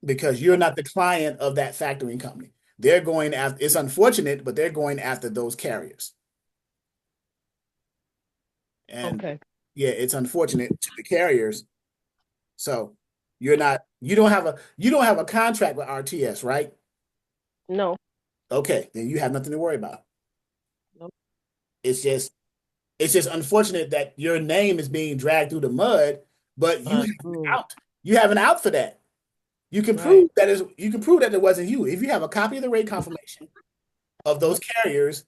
because you're not the client of that factoring company. They're going after, it's unfortunate, but they're going after those carriers. And yeah, it's unfortunate to the carriers. So you don't have a contract with RTS, right?
No.
Okay, then you have nothing to worry about.
Nope.
It's just unfortunate that your name is being dragged through the mud, but you have an out. You have an out for that. You can prove that it wasn't you. If you have a copy of the rate confirmation of those carriers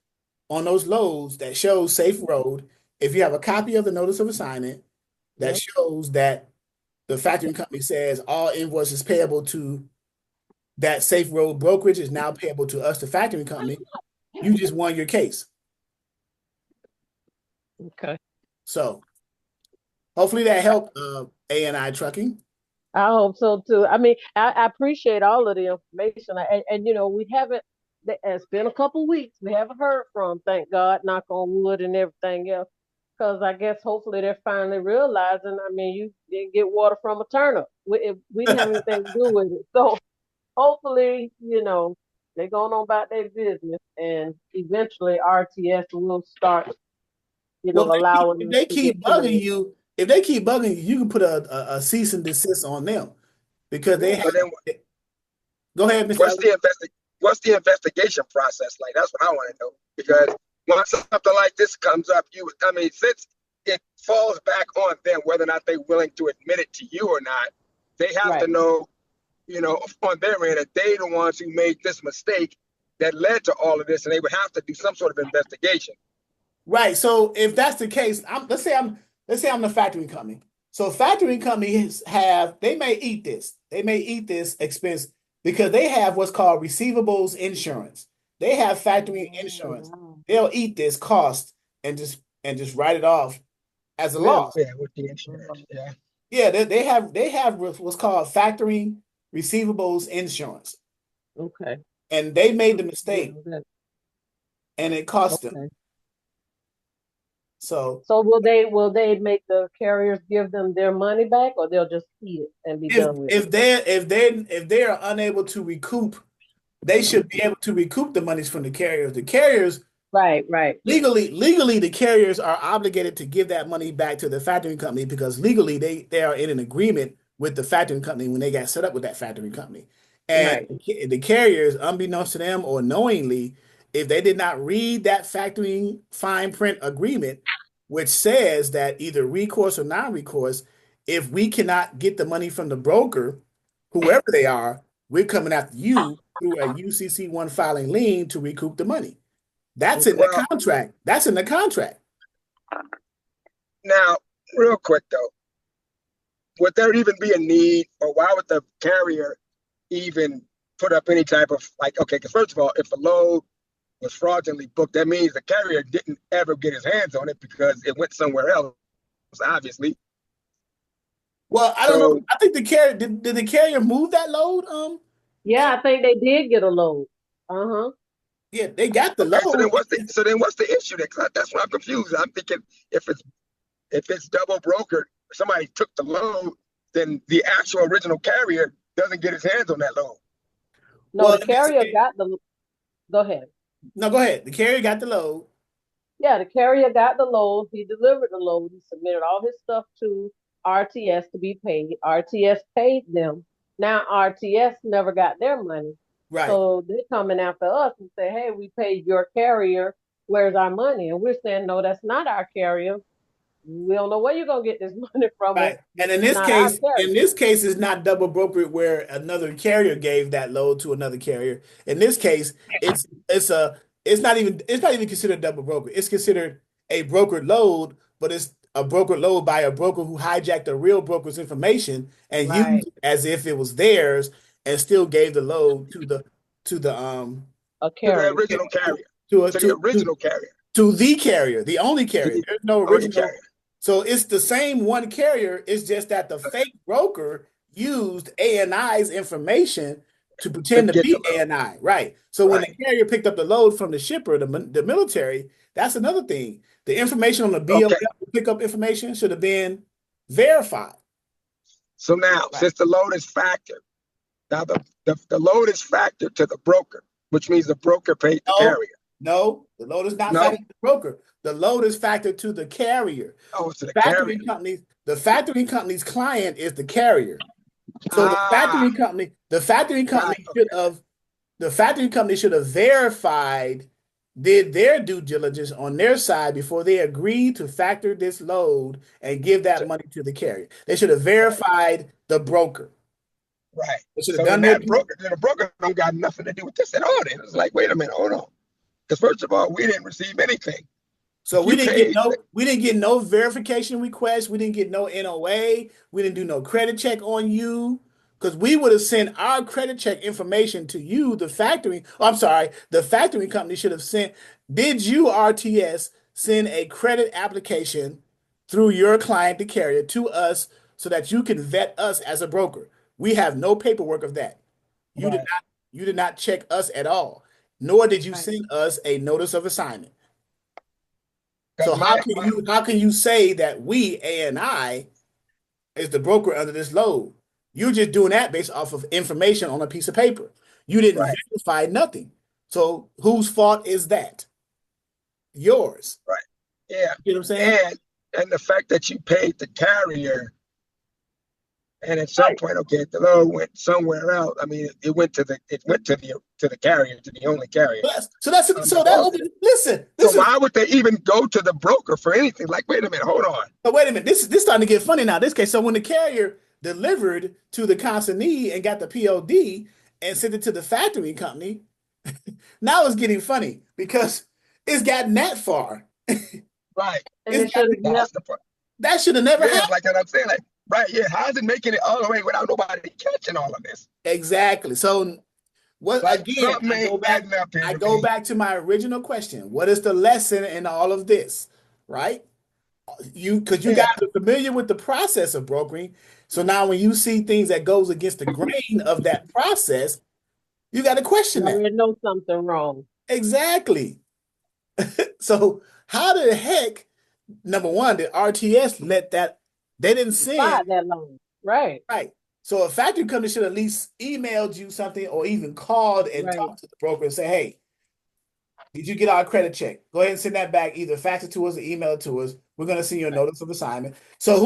on those loads that shows safe road, if you have a copy of the notice of assignment that shows that the factoring company says all invoices payable to that safe road brokerage is now payable to us, the factoring company, you just won your case.
Okay.
So hopefully that helped A&I Trucking.
I hope so too. I mean, I appreciate all of the information. And we haven't, it's been a couple weeks. We haven't heard from, thank God, knock on wood and everything else. Because I guess hopefully they're finally realizing, I mean, you didn't get water from a turnip. We didn't have anything to do with it. So hopefully, they're going on about their business and eventually RTS will start, allowing
if they keep bugging you, you can put a cease and desist on them because they have. Go ahead, Mr.
what's the investigation process like? That's what I want to know. Because once something like this comes up, since it falls back on them whether or not they're willing to admit it to you or not, they have to know, on their end that they the ones who made this mistake that led to all of this, and they would have to do some sort of investigation.
Right. So if that's the case, let's say I'm the factoring company. So factoring companies they may eat this. They may eat this expense because they have what's called receivables insurance. They have factoring insurance.
Wow.
They'll eat this cost and just write it off as a
Really?
loss.
Yeah, with the insurance. Yeah.
Yeah, they have what's called factoring receivables insurance.
Okay.
And they made the mistake and it cost them.
Okay.
So
will they make the carriers give them their money back, or they'll just eat it and be done with it?
if they are unable to recoup, they should be able to recoup the monies from the carriers. The carriers
Right.
legally the carriers are obligated to give that money back to the factoring company because legally they are in an agreement with the factoring company when they got set up with that factoring company. And
Right.
the carriers, unbeknownst to them or knowingly, if they did not read that factoring fine print agreement, which says that either recourse or non-recourse, if we cannot get the money from the broker, whoever they are, we're coming after you through a UCC1 filing lien to recoup the money. That's in the
Well,
contract. That's in the contract.
now, real quick though, would there even be a need, or why would the carrier even put up any type of because first of all, if a load was fraudulently booked, that means the carrier didn't ever get his hands on it because it went somewhere else, obviously.
Well, I don't know. I think the carrier did the carrier move that load?
Yeah, I think they did get a load.
Yeah, they got the
Okay,
load.
so then what's the issue? That's why I'm confused. I'm thinking if it's double brokered, somebody took the load, then the actual original carrier doesn't get his hands on that load.
No, the carrier got the. Go ahead.
No, go ahead. The carrier got the load.
Yeah, the carrier got the load. He delivered the load. He submitted all his stuff to RTS to be paid. RTS paid them. Now RTS never got their money.
Right.
So they're coming after us and say, hey, we paid your carrier. Where's our money? And we're saying, no, that's not our carrier. We don't know where you're gonna get this money from.
Right. And in this case, it's not double brokered where another carrier gave that load to another carrier. In this case, it's not even considered double broker. It's considered a brokered load, but it's a brokered load by a broker who hijacked a real broker's information and used it as if it was theirs and still gave the load to the
original carrier. To the carrier,
the only carrier. There's no original carrier. So it's the same one carrier. It's just that the fake broker used ANI's information to pretend to be ANI. Right. So when the carrier picked up the load from the shipper, the military, that's another thing. The information on the BLM pickup information should have been verified.
So now, since the load is factored, now the load is factored to the broker, which means the broker paid the carrier.
No, the load is not factored to the broker. The load is factored to the carrier.
Oh, it's to the carrier.
The factoring company's client is the carrier. So the factoring company should have verified, did their due diligence on their side before they agreed to factor this load and give that money to the carrier. They should have verified the broker.
Right.
They should have done that.
The broker don't got nothing to do with this at all. Then it's like, wait a minute, hold on. Because first of all, we didn't receive anything.
So we didn't get no verification request. We didn't get no NOA. We didn't do no credit check on you because we would have sent our credit check information to you, the factoring. Oh, I'm sorry, the factoring company should have sent. Did you, RTS, send a credit application through your client, the carrier, to us so that you can vet us as a broker? We have no paperwork of that. You did not check us at all, nor did you send us a notice of assignment. So how can you say that we, ANI, is the broker under this load? You're just doing that based off of information on a piece of paper. You didn't verify nothing. So whose fault is that? Yours.
Right. Yeah.
You know what I'm saying?
And the fact that you paid the carrier And at some point, okay, if the load went somewhere else, I mean, it went to the carrier, to the only carrier.
So that's so that
Defaulted.
open. Listen,
So
this is.
why would they even go to the broker for anything? Like, wait a minute, hold on.
Oh, wait a minute. This starting to get funny now. This case. So when the carrier delivered to the consignee and got the POD and sent it to the factory company, now it's getting funny because it's gotten that far.
Right.
And it should have
That's the part.
That should have never
Yeah,
happened.
like I'm saying, like, right, yeah. How's it making it all the way without nobody catching all of this?
Exactly. So what
Like
again,
something ain't adding up here
I
to
go
me.
back to my original question. What is the lesson in all of this? Right? Because you
Yeah,
guys are familiar with the process of brokering. So now when you see things that goes against the grain of that process, you got to question
you
that.
already know something wrong.
Exactly. So how the heck, number one, did RTS let that they didn't send
Slide that long. Right.
right. So a factory company should at least emailed you something or even called and
Right.
talked to the broker and say, hey, did you get our credit check? Go ahead and send that back, either fax it to us or email it to us. We're going to send you a notice of assignment. So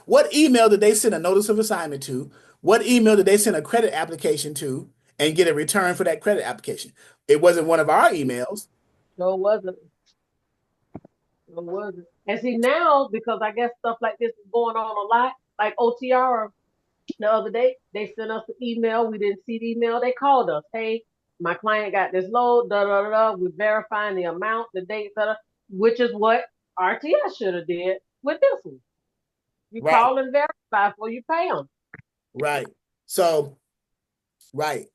what email did they send a notice of assignment to? What email did they send a credit application to and get a return for that credit application? It wasn't one of our emails.
No, it wasn't. No, it wasn't. And see now, because I guess stuff like this is going on a lot, like OTR the other day, they sent us an email. We didn't see the email. They called us. Hey, my client got this load, da da da da. We're verifying the amount, the date, da, da, which is what RTS should have did with this one. You
Right,
call and verify before you pay them.
right. So, right.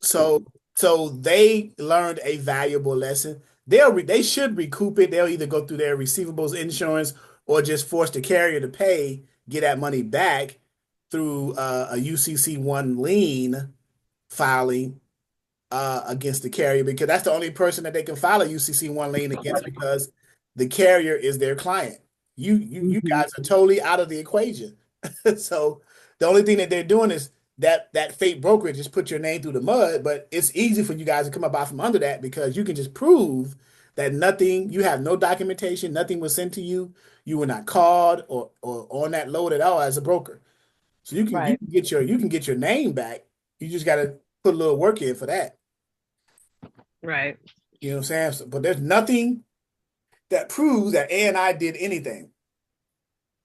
So so they learned a valuable lesson. They should recoup it. They'll either go through their receivables insurance or just force the carrier to pay, get that money back through a UCC1 lien filing against the carrier because that's the only person that they can file a UCC1 lien against because the carrier is their client. You
Mm-hmm.
guys are totally out of the equation. So the only thing that they're doing is that fake brokerage just put your name through the mud, but it's easy for you guys to come up out from under that because you can just prove that nothing, you have no documentation, nothing was sent to you, you were not called or on that load at all as a broker. So
Right.
you can get your name back. You just got to put a little work in for that.
Right.
You know what I'm saying? But there's nothing that proves that A and I did anything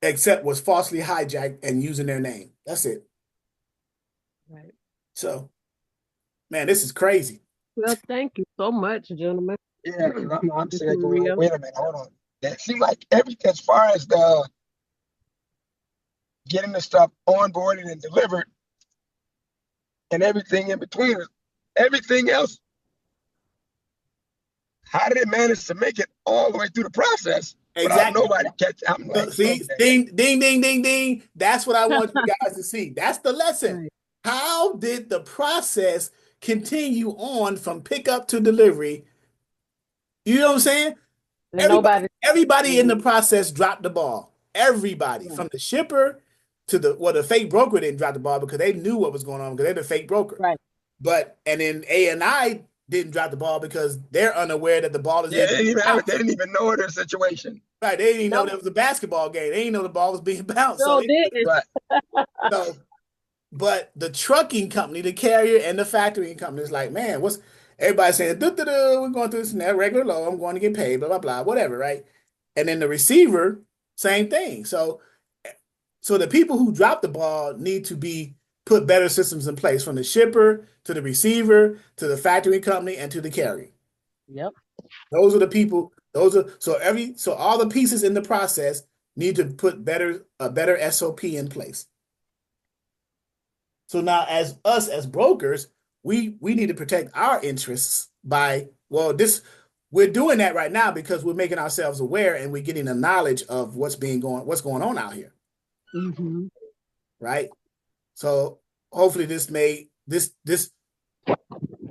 except was falsely hijacked and using their name. That's it.
Right.
So, man, this is crazy.
Well, thank you so much, gentlemen.
yeah. Because I'm
This
sitting there
is
going, like,
real.
wait a minute, hold on. That seemed like everything as far as the getting the stuff onboarded and delivered and everything in between, everything else. How did it manage to make it all the way through the process without
Exactly.
nobody catch? I'm
So,
like,
see,
okay,
ding, ding, ding, ding, ding. That's what I want you guys to see. That's the lesson.
Right.
How did the process continue on from pickup to delivery? You know what I'm saying?
And nobody.
Everybody in the
Mhm.
process dropped the ball. Everybody,
Right.
from the shipper to the fake broker didn't drop the ball because they knew what was going on because they're the fake broker.
Right.
But and then A and I didn't drop the ball because they're unaware that the ball is
yeah,
even
they
bounced.
didn't even know their situation.
Right? They didn't even know
No,
there was a basketball game. They didn't know the ball was being bounced.
no, didn't.
Right.
So but the trucking company, the carrier, and the factoring company is like, man, what's everybody saying? We're going through this net regular low. I'm going to get paid, blah blah blah, whatever, right? And then the receiver, same thing. So the people who drop the ball need to be put better systems in place from the shipper to the receiver to the factory company and to the carrier.
Yep.
Those are the people. Those are so all the pieces in the process need to put a better SOP in place. So now, as us as brokers, we need to protect our interests by this we're doing that right now because we're making ourselves aware and we're getting the knowledge of what's going on out here,
Mm-hmm.
right? So hopefully this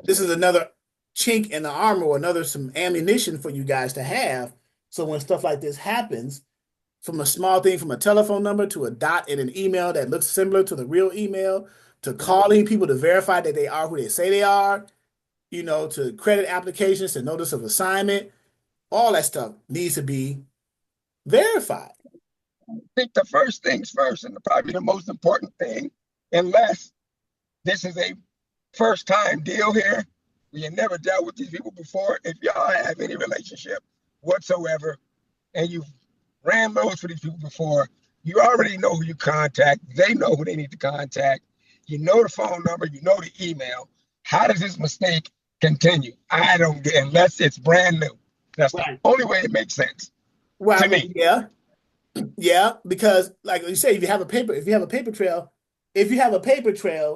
is another chink in the armor or another some ammunition for you guys to have. So when stuff like this happens, from a small thing from a telephone number to a dot in an email that looks similar to the real email to
Right.
calling people to verify that they are who they say they are, to credit applications to notice of assignment, all that stuff needs to be verified.
think the first things first, and probably the most important thing, unless this is a first time deal here, we have never dealt with these people before. If y'all have any relationship whatsoever and you've ran loads for these people before, you already know who you contact. They know who they need to contact. You know the phone number, you know the email. How does this mistake continue? I don't get, unless it's brand new. That's the
Right.
only way it makes sense
Well, I
to
mean,
me.
yeah, because like you say, if you have a paper trail,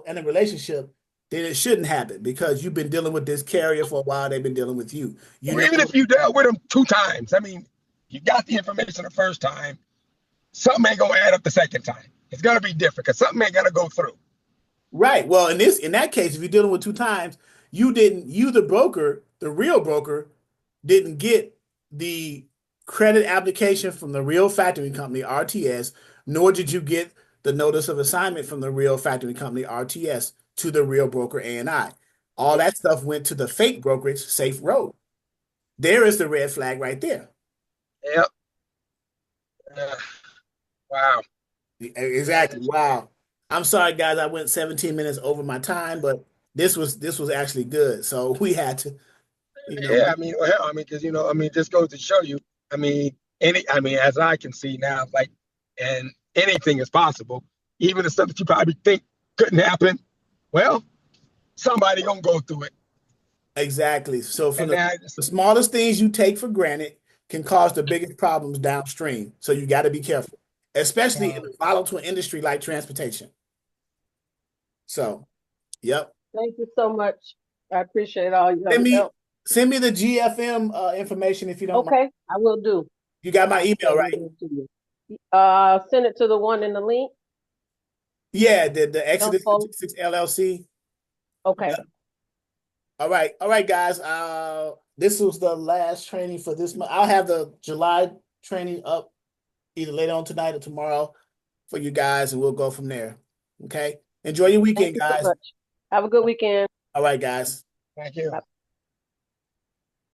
and a relationship, then it shouldn't happen because you've been dealing with this carrier for a while. They've been dealing with you. You
Or
know,
even if you dealt with them 2 times, I mean, you got the information the first time, something ain't gonna add up the second time. It's gonna be different because something ain't gonna go through.
right. Well, in that case, if you're dealing with 2 times, you the broker, the real broker, didn't get the credit application from the real factoring company, RTS, nor did you get the notice of assignment from the real factoring company, RTS, to the real broker, A&I. All that stuff went to the fake brokerage, Safe Road. There is the red flag right there.
Yep. Uh, wow.
Exactly. Wow. I'm sorry, guys. I went 17 minutes over my time, but this was actually good. So we had to, you know,
Yeah, I mean, well, hell, I mean, because I mean, just goes to show you. I mean, I mean, as I can see now, like, and anything is possible. Even the stuff that you probably think couldn't happen. Well, somebody gonna go through it,
exactly. So from
and
the,
now,
the smallest things you take for granted can cause the biggest problems downstream. So you got to be careful, especially in
um,
a volatile industry like transportation. So, yep.
Thank you so much. I appreciate all
Send
your
me
help.
send me the GFM information if you don't mind.
Okay, I will do.
You got my
I
email,
certainly
right?
will to you. Send it to the one in the link.
Yeah, the Exodus
Info.
Logistics LLC.
Okay.
All right, guys. This was the last training for this month. I'll have the July training up either later on tonight or tomorrow for you guys, and we'll go from there. Okay. Enjoy your
Thank
weekend,
you so
guys.
much. Have a good weekend.
All right, guys.
thank you.
Bye.